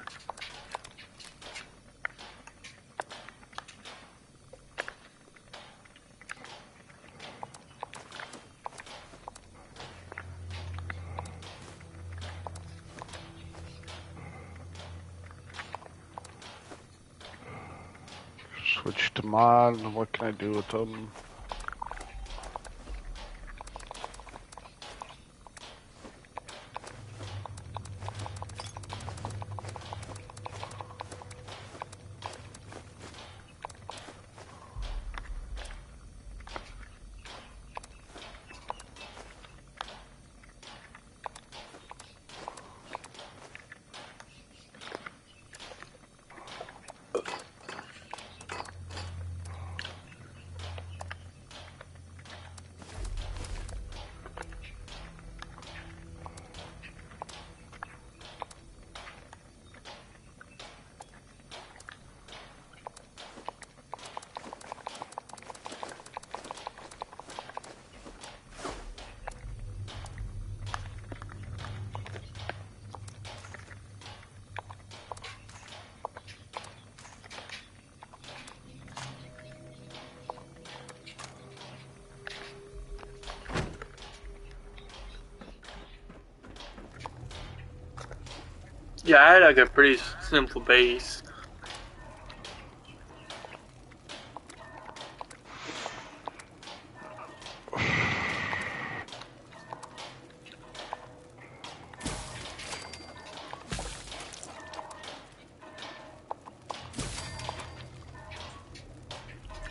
Switch to mod. What can I do with them? Yeah, I had like a pretty simple base.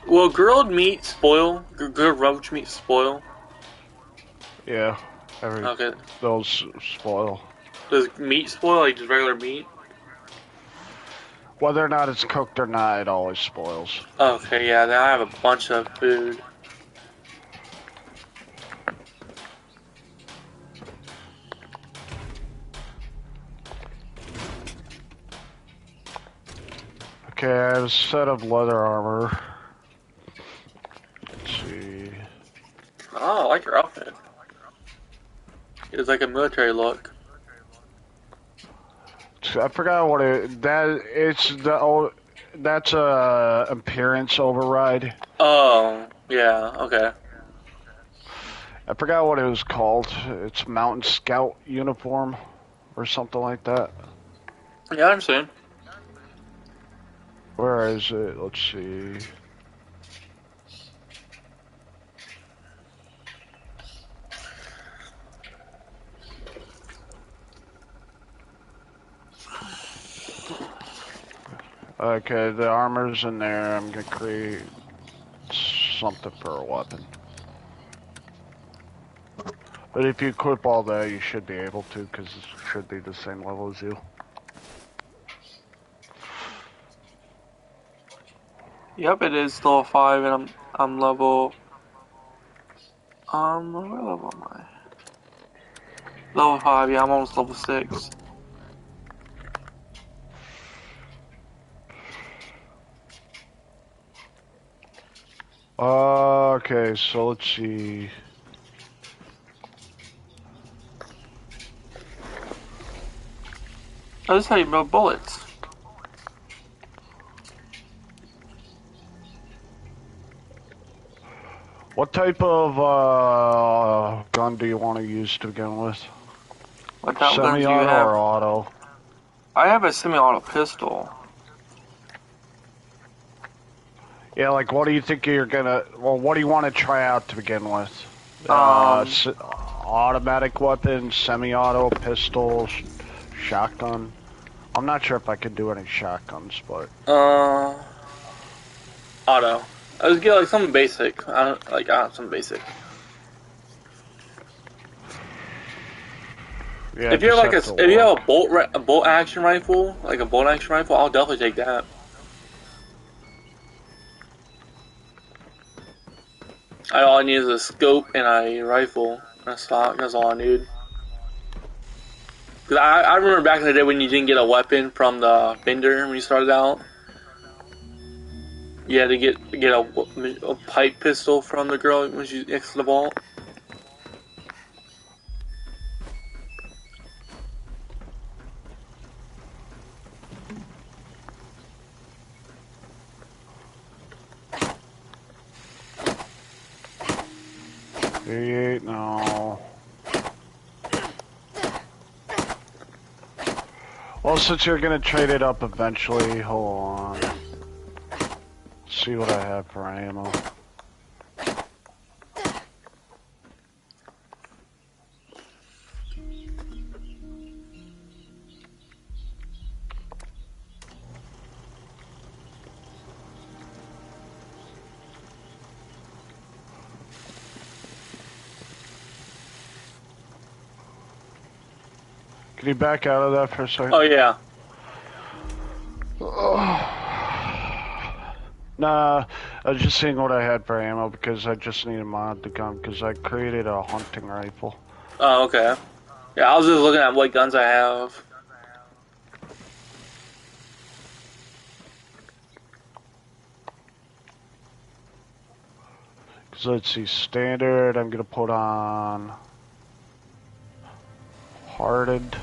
Will grilled meat spoil? Grilled roach meat spoil? Yeah. Okay. Those spoil. Does meat spoil, like just regular meat? Whether or not it's cooked or not, it always spoils. Okay, yeah, then I have a bunch of food. Okay, I have a set of leather armor. Let's see. Oh, I like your outfit. It's like a military look. I forgot what that's a appearance override. Oh, yeah, okay. I forgot what it was called. It's Mountain Scout uniform or something like that. Yeah, I understand. Where is it? Let's see. Okay, the armor's in there. I'm gonna create something for a weapon. But if you equip all that, you should be able to, because it should be the same level as you. Yep, it is level 5, and I'm level. What level am I? Level 5, yeah, I'm almost level 6. Okay, so let's see. Oh, this is how you build bullets. What type of gun do you want to use to begin with? What type of guns do you Semi-auto have? or auto? I have a semi-auto pistol. Yeah, like what do you think you're gonna? Well, what do you want to try out to begin with? Automatic weapon, semi-auto, pistol, shotgun. I'm not sure if I can do any shotguns, but Auto. I was get like something basic. Something basic. yeah. If you have like if you have a bolt action rifle, like a bolt action rifle, I'll definitely take that. All I need is a scope and a rifle and a stock. That's all I need. Cause I remember back in the day when you didn't get a weapon from the vendor when you started out. Yeah, to get a pipe pistol from the girl when she exits the vault. No. Well, since you're gonna trade it up eventually, hold on. See what I have for ammo. Can you back out of that for a second? Oh, yeah. Nah, I was just seeing what I had for ammo because I just need a mod the gun because I created a hunting rifle. Oh, okay. Yeah, I was just looking at what guns I have. So let's see, standard, I'm gonna put on hardened.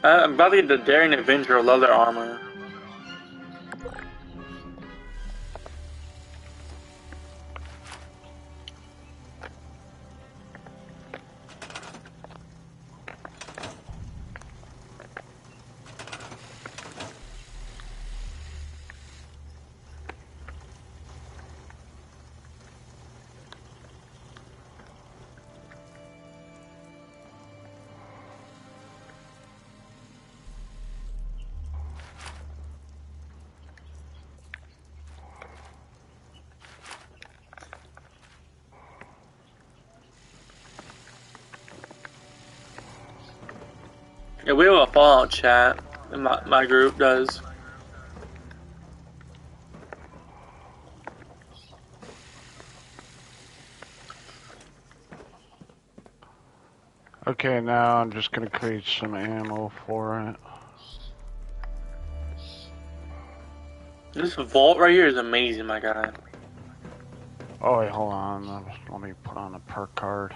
I'm about to get the Daring Avenger leather armor. Yeah, we have a Fallout chat. My group does. Okay, now I'm just gonna create some ammo for it. This vault right here is amazing, my guy. Oh wait, hold on. Let me put on a perk card.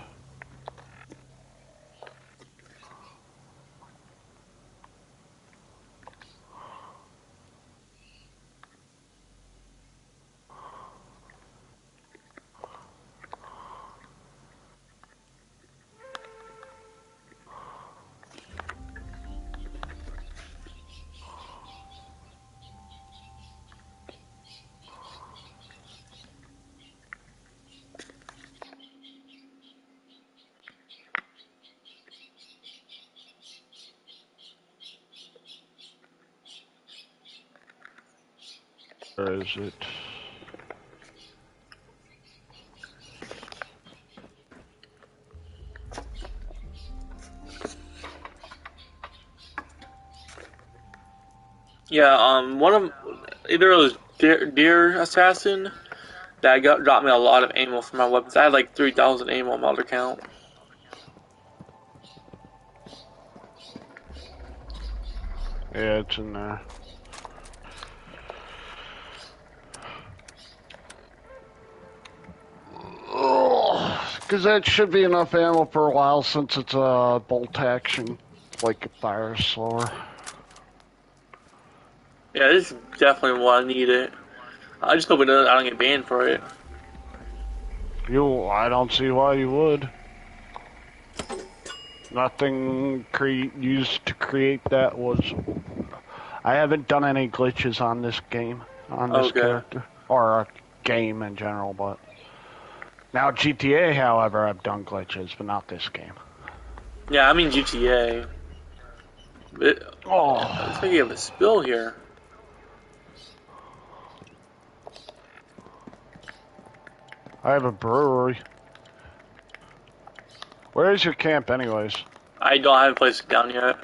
Where is it? Yeah, one of either it was Deer Assassin that dropped me a lot of ammo for my weapons. I had like 3,000 ammo on my other account. Yeah, it's in there. Because that should be enough ammo for a while since it's a bolt action, like it fires slower. Yeah, this is definitely what I needed. I just hope I don't get banned for it. I don't see why you would. Nothing used to create that was... I haven't done any glitches on this game, on this character, or a game in general, but... Now GTA, however, I've done glitches, but not this game. Yeah, I mean GTA. Looks like you have a spill here. I have a brewery. Where is your camp, anyways? I don't have a place down yet.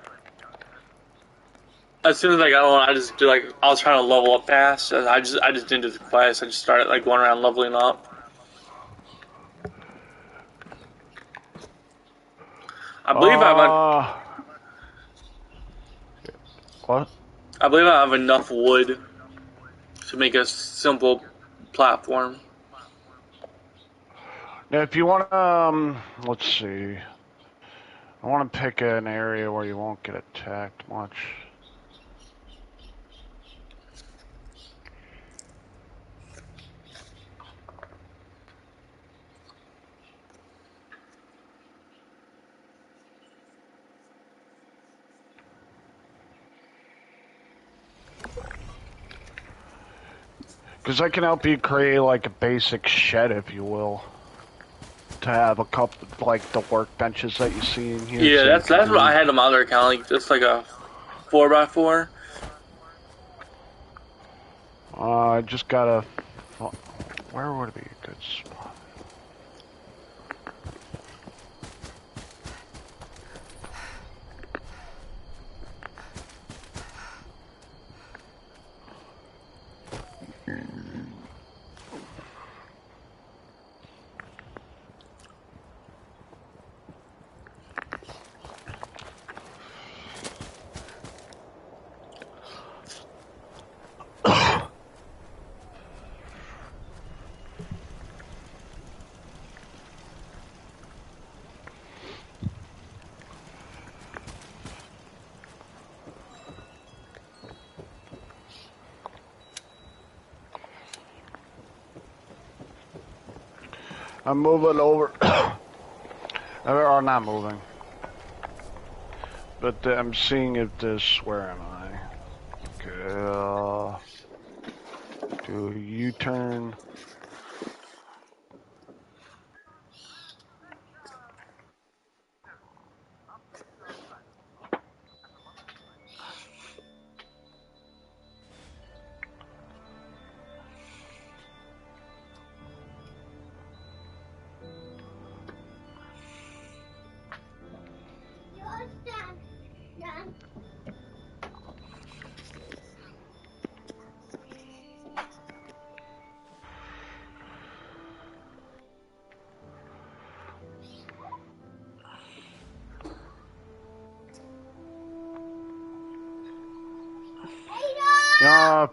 As soon as I got one, I just do like I was trying to level up fast. I just didn't do the quest. I just started like going around leveling up. I believe What? I believe I have enough wood to make a simple platform. Now, if you want let's see. I want to pick an area where you won't get attacked much. Because I can help you create like a basic shed, if you will. To have a couple, like the workbenches that you see in here. Yeah, that's what I had on my other account. Like just like a 4x4. I just gotta. Where would be a good spot? I'm moving over. Or not moving. But I'm seeing if this. Where am I? Okay. Do a U-turn.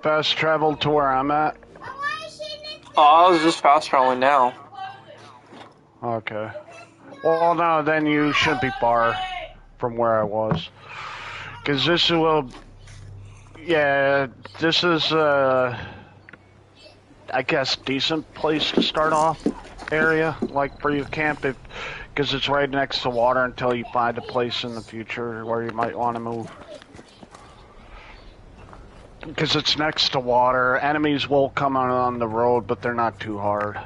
Fast travel to where I'm at. Oh, I was just fast traveling now. Okay. Well, no, then you shouldn't be far from where I was. Because this will... Yeah, this is, I guess, decent place to start off area, like for your camp, because it's right next to water until you find a place in the future where you might want to move. Because it's next to water. Enemies will come on the road, but they're not too hard.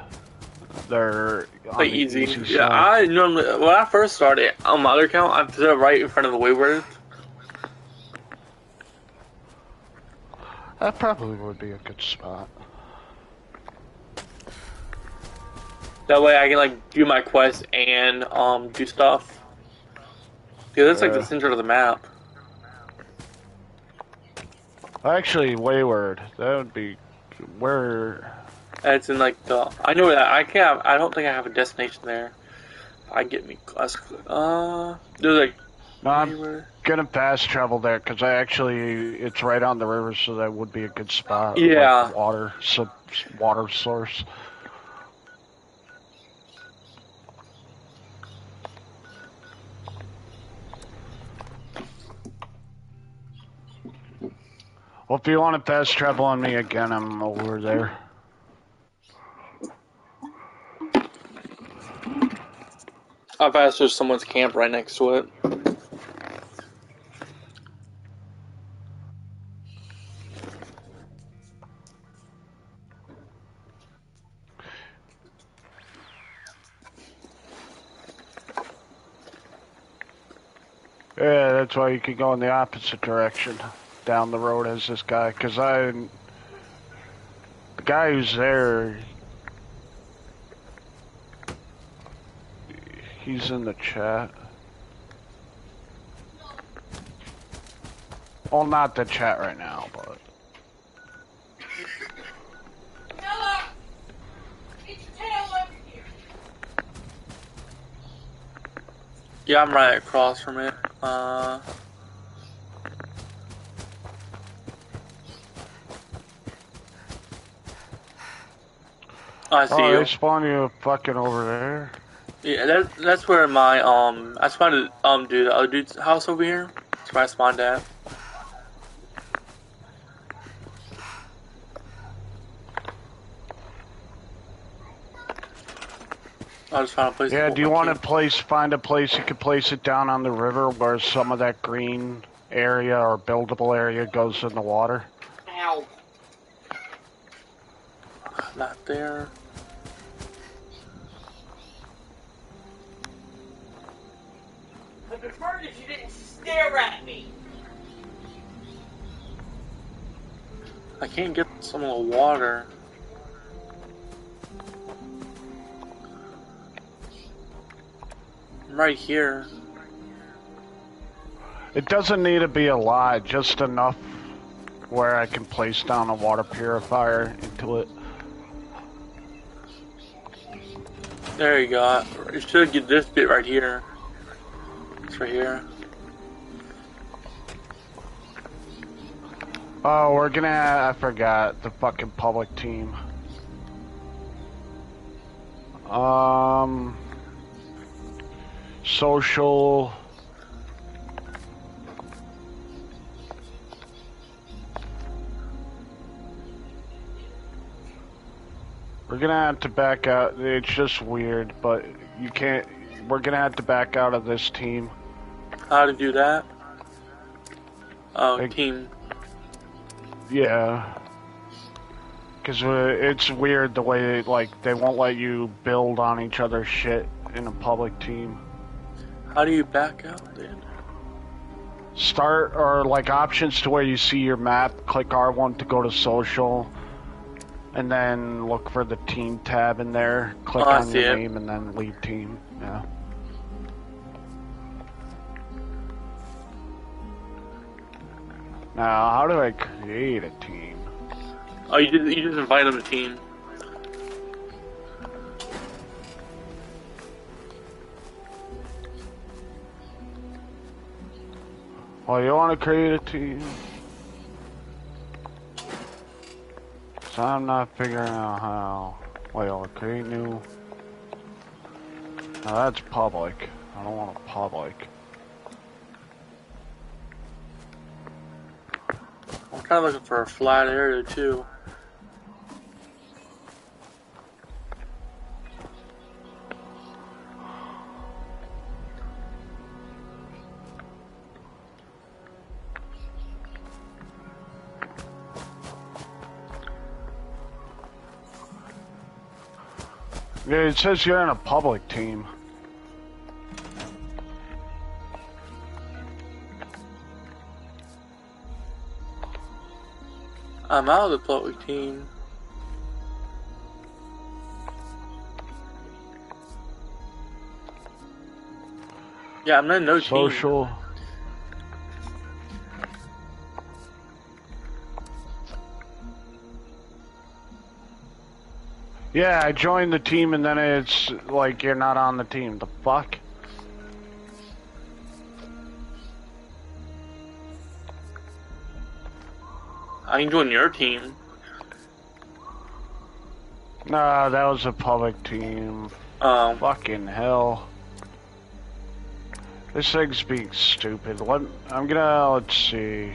They're like easy. Yeah, I normally when I first started on my other account, I put it right in front of the wayward. That probably would be a good spot. That way I can like do my quest and do stuff. Because that's like the center of the map. Actually, wayward. That would be where. It's in like the. I know that I can't. I don't think I have a destination there. I get me class. There's like. No, I'm gonna fast travel there because it's right on the river, so that would be a good spot. Yeah. Like water source. Well, if you want to fast travel on me again, I'm over there. I've asked there's someone's camp right next to it. Yeah, that's why you could go in the opposite direction. Down the road as this guy, because the guy who's there, He's in the chat. Well, not the chat right now, but... Ella! Get your tail over here! Yeah, I'm right across from it. I see you. They spawn you fucking over there. Yeah, that's where my I spawned to do the other dude's house over here. That's where I spawned at. I just found a place. Yeah, do you want to find a place you could place it down on the river where some of that green area or buildable area goes in the water? Ow. Not there. I prefer if you didn't stare at me. I can't get some of the water. I'm right here. It doesn't need to be a lot, just enough where I can place down a water purifier into it. There you go. You should get this bit right here. It's right here. Oh, we're gonna... I forgot. The fucking public team. Social... We're gonna have to back out. It's just weird, but you can't... We're gonna have to back out of this team. How to do that? Oh, team. Yeah. Because it's weird the way, like, they won't let you build on each other's shit in a public team. How do you back out, then? Start, or, like, options to where you see your map. Click R1 to go to social. And then look for the team tab in there. Click on your name and then leave team. Yeah. Now, how do I create a team? Oh, you just invite them to team. Oh, you want to create a team? So I'm not figuring out how. Wait, I'll create new. Now that's public. I don't want a public. I'm kind of looking for a flat area too. Yeah, it says you're in a public team. I'm out of the public team. Yeah, I'm in no social. Team. Yeah, I joined the team and then it's like you're not on the team. The fuck? I can join your team. No, that was a public team. Fucking hell. This thing's being stupid. Let's see.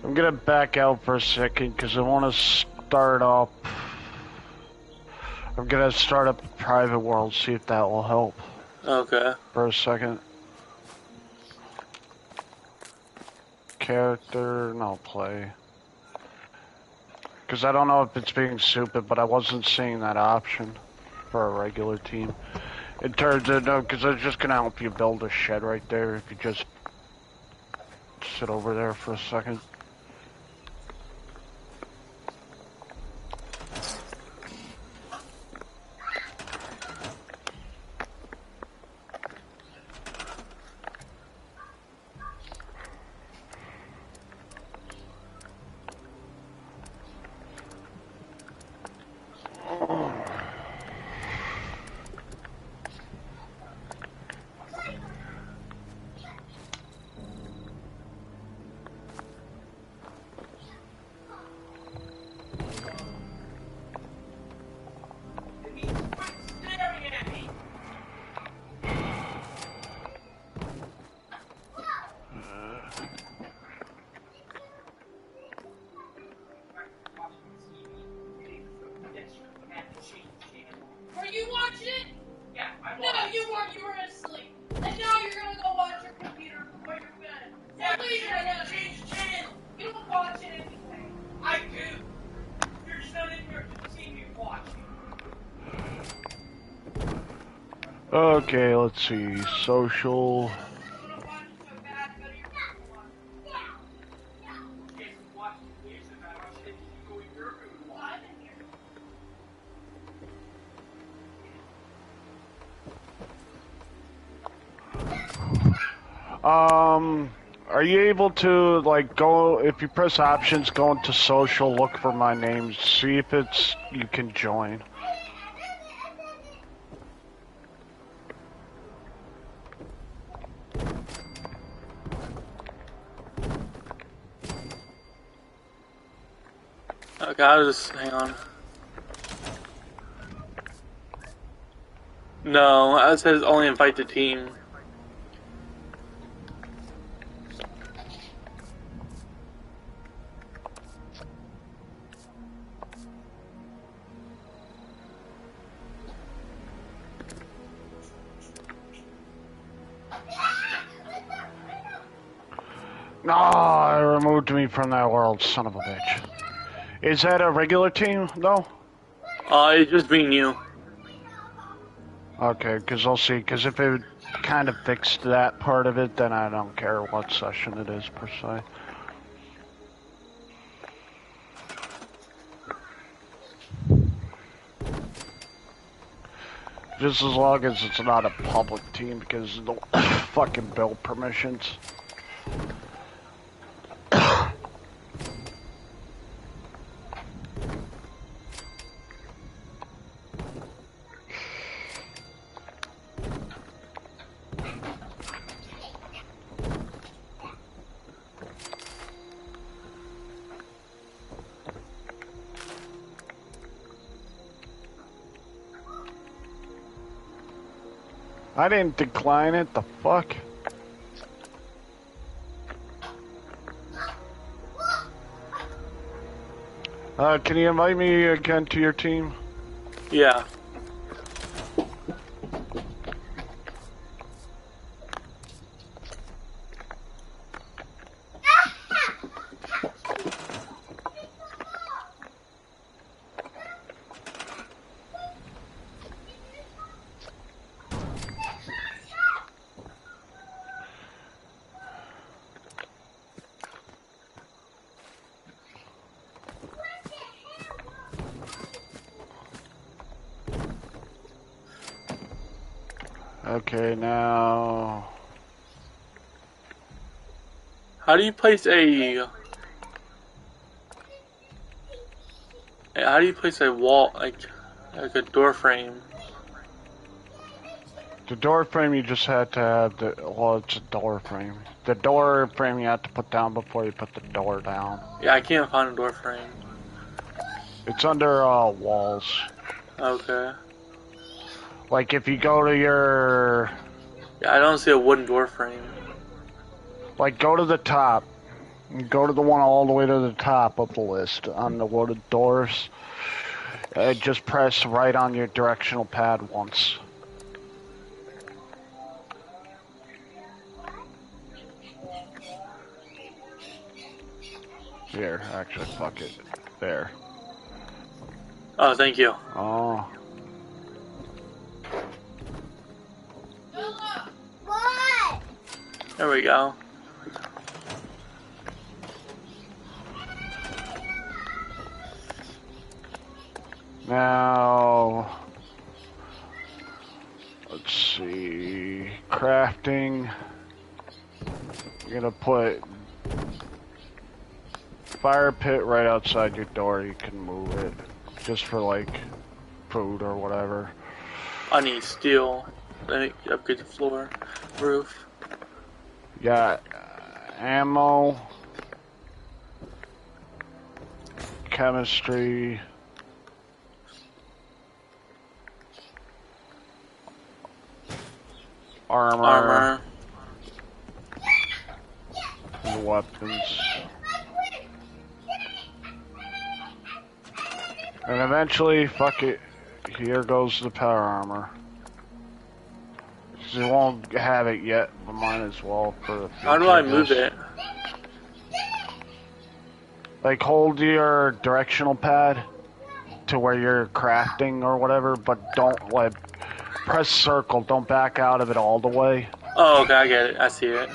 I'm gonna back out for a second because I want to start up. I'm gonna start up a private world, see if that will help. Okay. For a second. Character, no, play. Because I don't know if it's being stupid, but I wasn't seeing that option for a regular team. It turns out, no, because it's just gonna help you build a shed right there if you just sit over there for a second. Are you watching it? Yeah, I'm watching. No, you weren't. You were asleep. And now you're gonna go watch your computer before you're bed. Yeah, later, I gotta change the channel. You don't watch it anyway. I do. You're just not in here to see me watching. Okay, let's see. Social. Are you able to, like, go, if you press options, go into social, look for my name, see if it's, you can join. Okay, I'll just hang on. No, it says only invite the team. No, it removed me from that world, son of a bitch. Is that a regular team, though? It's just being you. Okay, because I'll see, because if it kind of fixed that part of it, then I don't care what session it is, per se. Just as long as it's not a public team, because of the fucking build permissions. I didn't decline it, the fuck? Can you invite me again to your team? Yeah. Okay, now... How do you place a... How do you place a wall, like a door frame? The door frame you just had to have the... Well, it's a door frame. The door frame you have to put down before you put the door down. Yeah, I can't find a door frame. It's under, walls. Okay. Like, if you go to your... Yeah, I don't see a wooden door frame. Like, go to the top. Go to the one all the way to the top of the list on the wooded doors. Just press right on your directional pad once. Here, actually, fuck it. There. Oh, thank you. Oh. What? There we go. Now, let's see, crafting. You're gonna put fire pit right outside your door. You can move it just for like food or whatever. I need steel. Let me upgrade the floor, roof. Got ammo, chemistry. Armor. And weapons. And eventually, fuck it, here goes the power armor. You won't have it yet, but might as well for the future. How do I move it? Like, hold your directional pad to where you're crafting or whatever, but don't, like, press circle. Don't back out of it all the way. Oh, okay, I get it. I see it.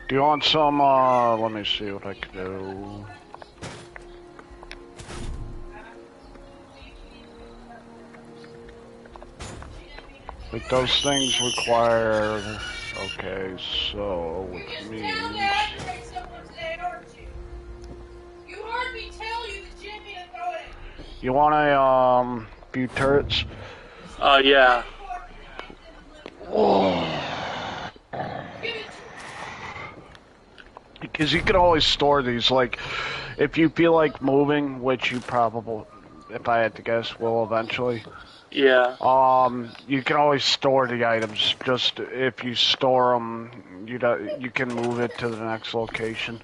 Do you want some, let me see what I can do. Like, those things require, okay, so, which means... You want a, few turrets? Yeah. Because you can always store these, like, if you feel like moving, which you probably, if I had to guess, will eventually. Yeah. You can always store the items. Just if you store them, you can move it to the next location.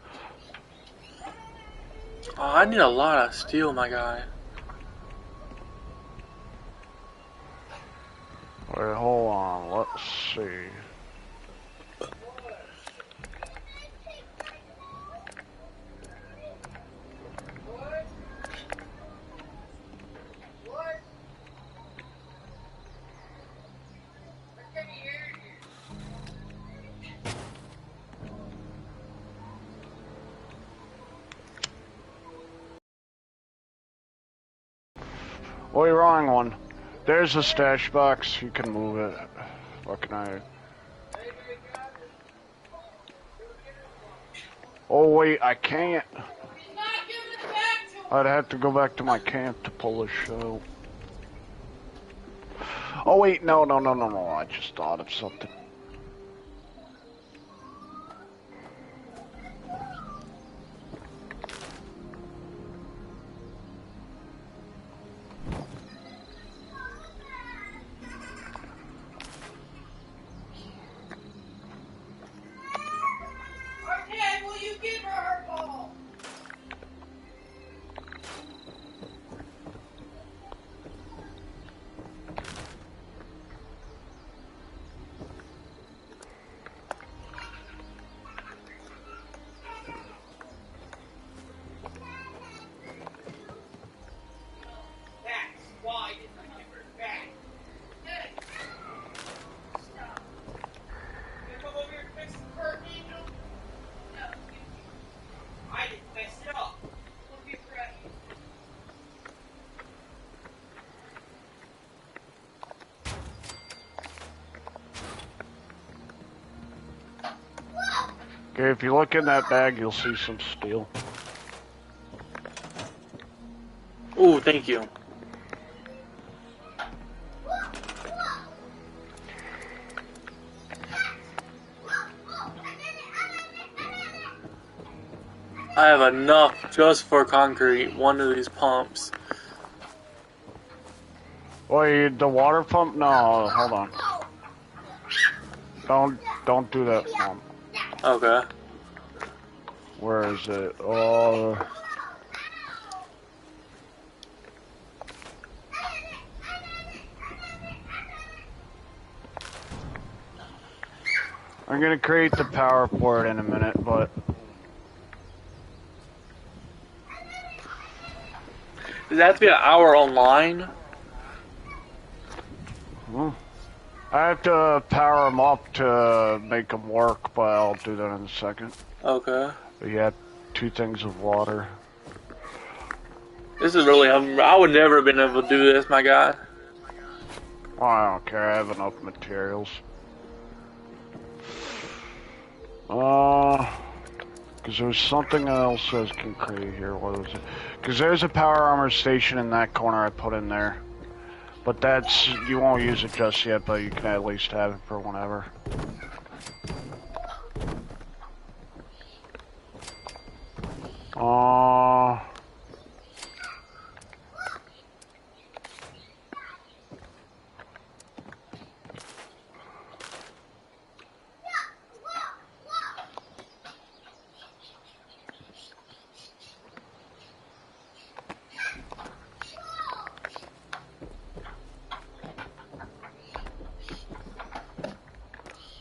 Oh, I need a lot of steel, my guy. Wait, hold on. Let's see. Oh, you're wrong one. There's a stash box. You can move it. What can I... Oh, wait, I can't. I'd have to go back to my camp to pull this show. Oh, wait, no. I just thought of something. Okay, if you look in that bag, you'll see some steel. Ooh, thank you. I have enough just for concrete, one of these pumps. Wait, the water pump? No, hold on. Don't do that, Mom. Okay. Where is it? Oh. I'm gonna create the power port in a minute, but... Does that have to be an hour online? I have to power them up to make them work, but I'll do that in a second. Okay. But yeah, 2 things of water. This is really... I would never have been able to do this, my guy. Oh, I don't care, I have enough materials. Because there's something else I can create here. What was it? Because there's a power armor station in that corner I put in there. But that's, you won't use it just yet, but you can at least have it for whenever.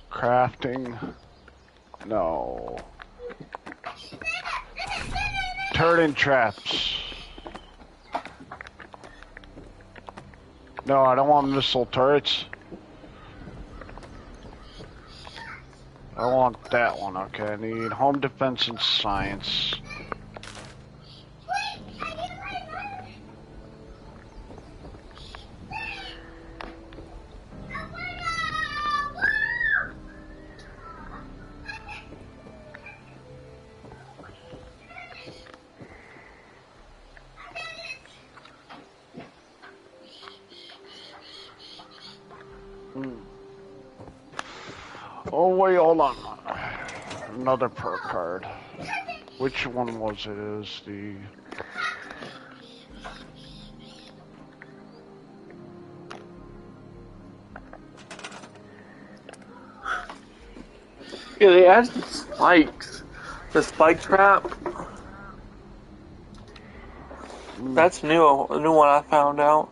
Crafting. No. Turret and traps. No, I don't want missile turrets. I want that one, okay. I need home defense and science. Oh wait, hold on. Another perk card. Which one was it? It was the... Yeah, they added spikes. The spike trap. That's new. A new one I found out.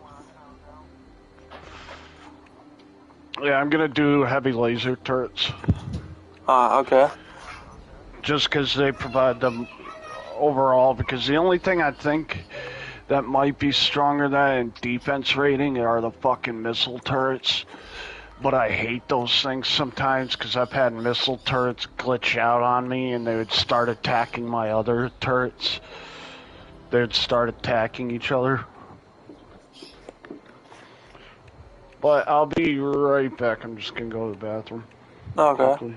Yeah, I'm gonna do heavy laser turrets. Okay. Just because they provide them overall, because the only thing I think that might be stronger than in defense rating are the fucking missile turrets. But I hate those things sometimes because I've had missile turrets glitch out on me and they would start attacking my other turrets. They'd start attacking each other. But I'll be right back. I'm just gonna go to the bathroom. Okay. Quickly.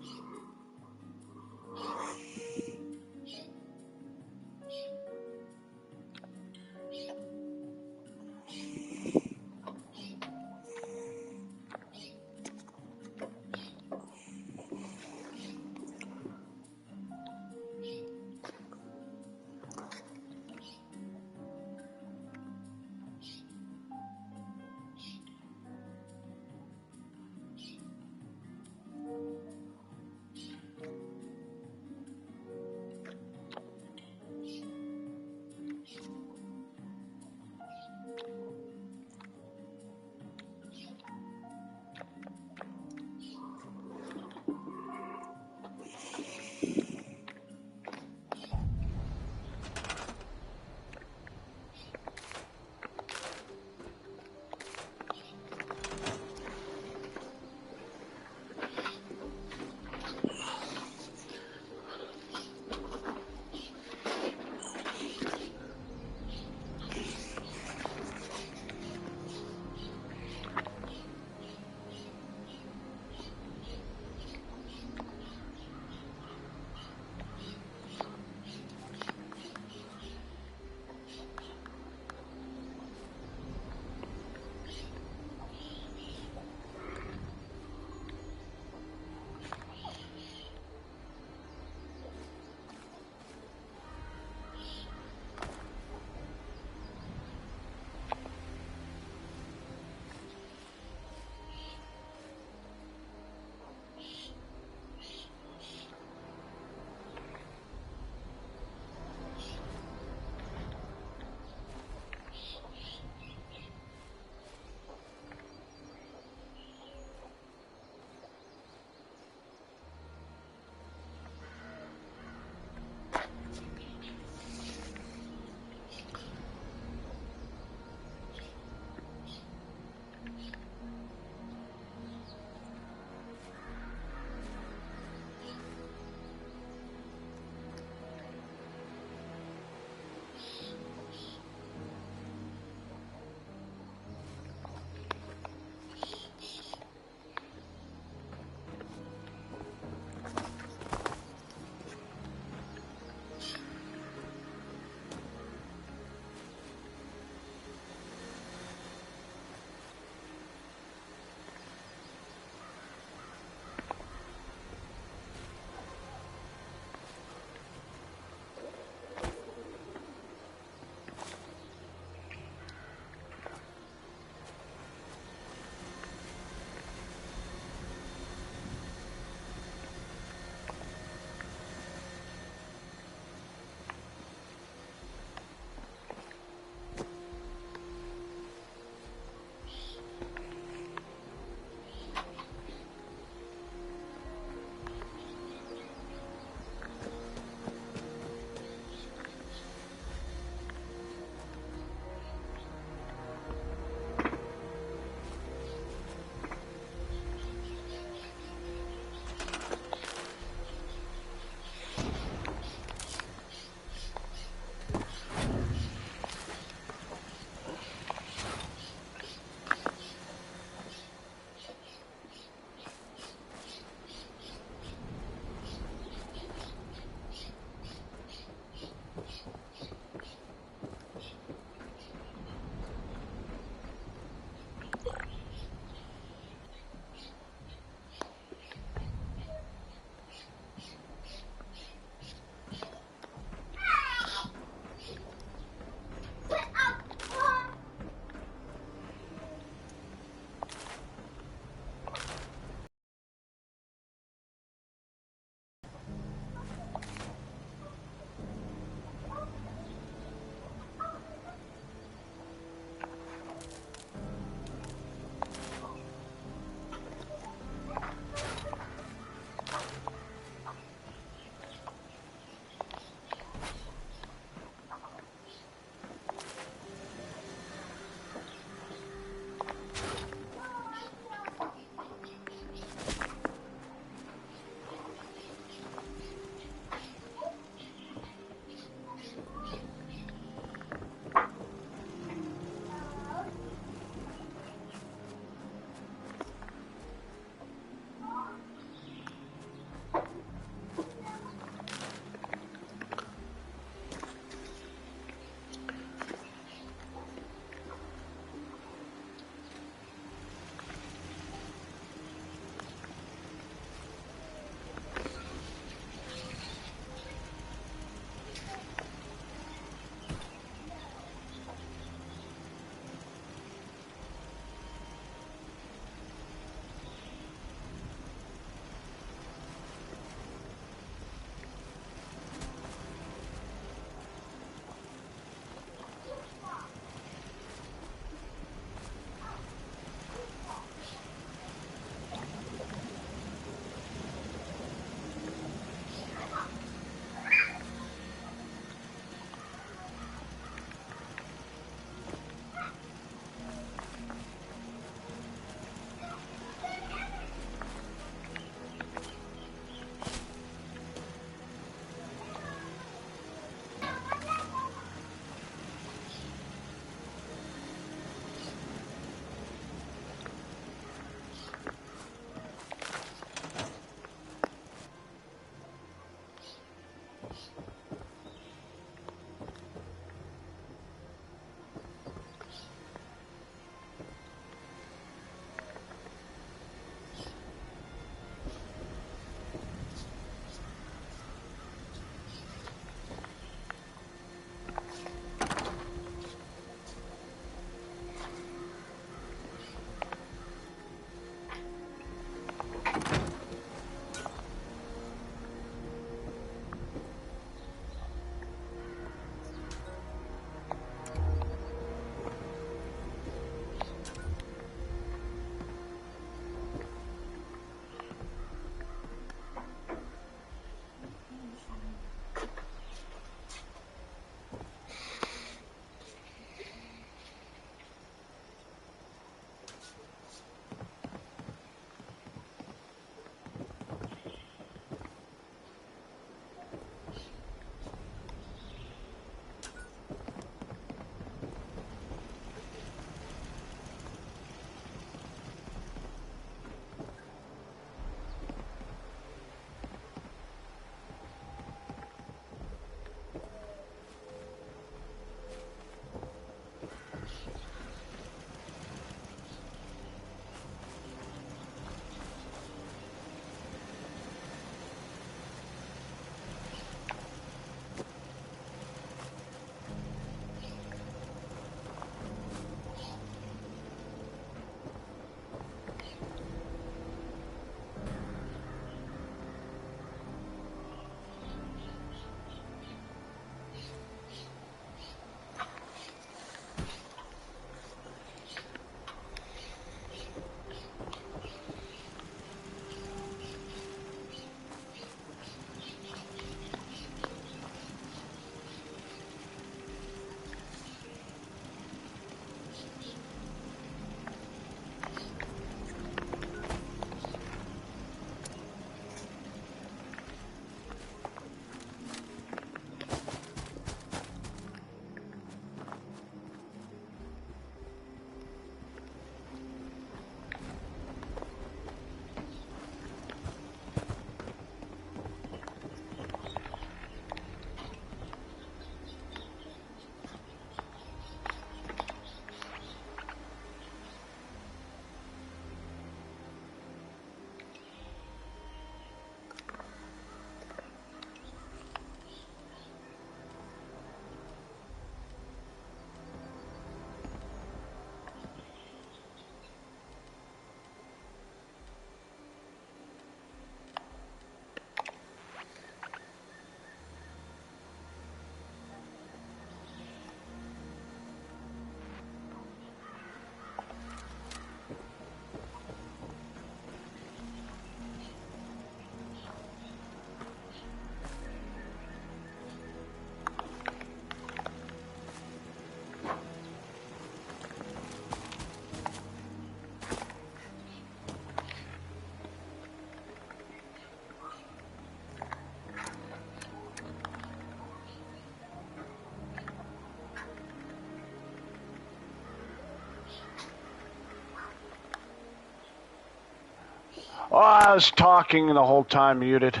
Oh, I was talking the whole time, muted.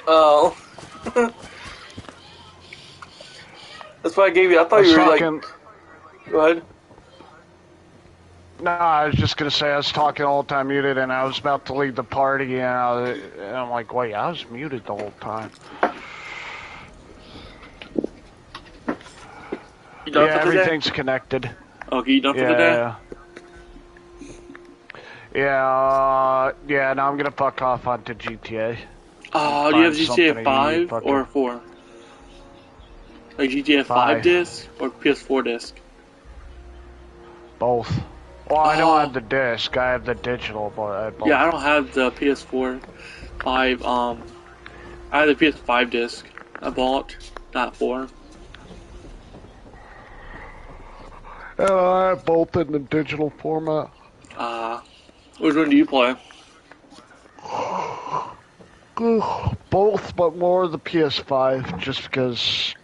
Oh. That's why I gave you. I thought you were talking... like. Go ahead. No, I was just gonna say I was talking the whole time muted, and I was about to leave the party, and I'm like, wait, I was muted the whole time. You done yeah, for today? Everything's connected. Okay, you done for today? Yeah, now I'm gonna fuck off onto GTA. Do you have GTA 5 or 4? Like GTA 5 disc or PS4 disc? Both. Well, I don't have the disc. I have the digital, but I have both. Yeah, I don't have the PS4 5. I have the PS5 disc. I bought, not 4. I have both in the digital format. Which one do you play? Both, but more the PS5, just because.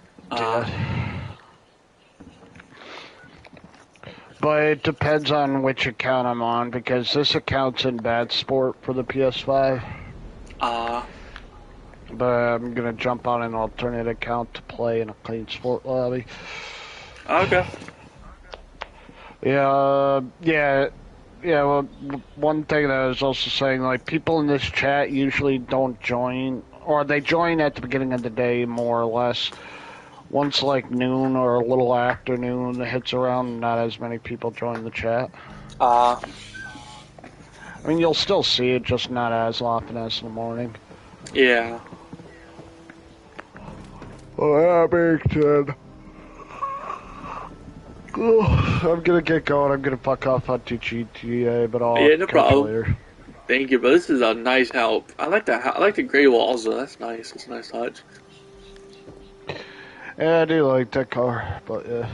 But it depends on which account I'm on, because this account's in bad sport for the PS5. But I'm gonna jump on an alternate account to play in a clean sport lobby. Okay. Yeah, well, one thing that I was also saying, like, people in this chat usually don't join, or they join at the beginning of the day, more or less. Once, like, noon or a little after noon hits around, not as many people join the chat. I mean, you'll still see it, just not as often as in the morning. Yeah. Well, that being said, I'm gonna get going. I'm gonna fuck off onto GTA, but I'll catch you later. Thank you, bro. This is a nice help. I like that. I like the gray walls, though. That's nice. It's a nice touch. Yeah, I do like that car, but yeah.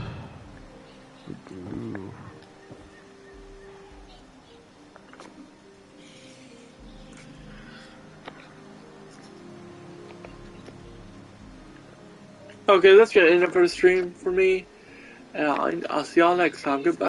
Okay, that's gonna end it for the stream for me. And I'll see y'all next time. Goodbye.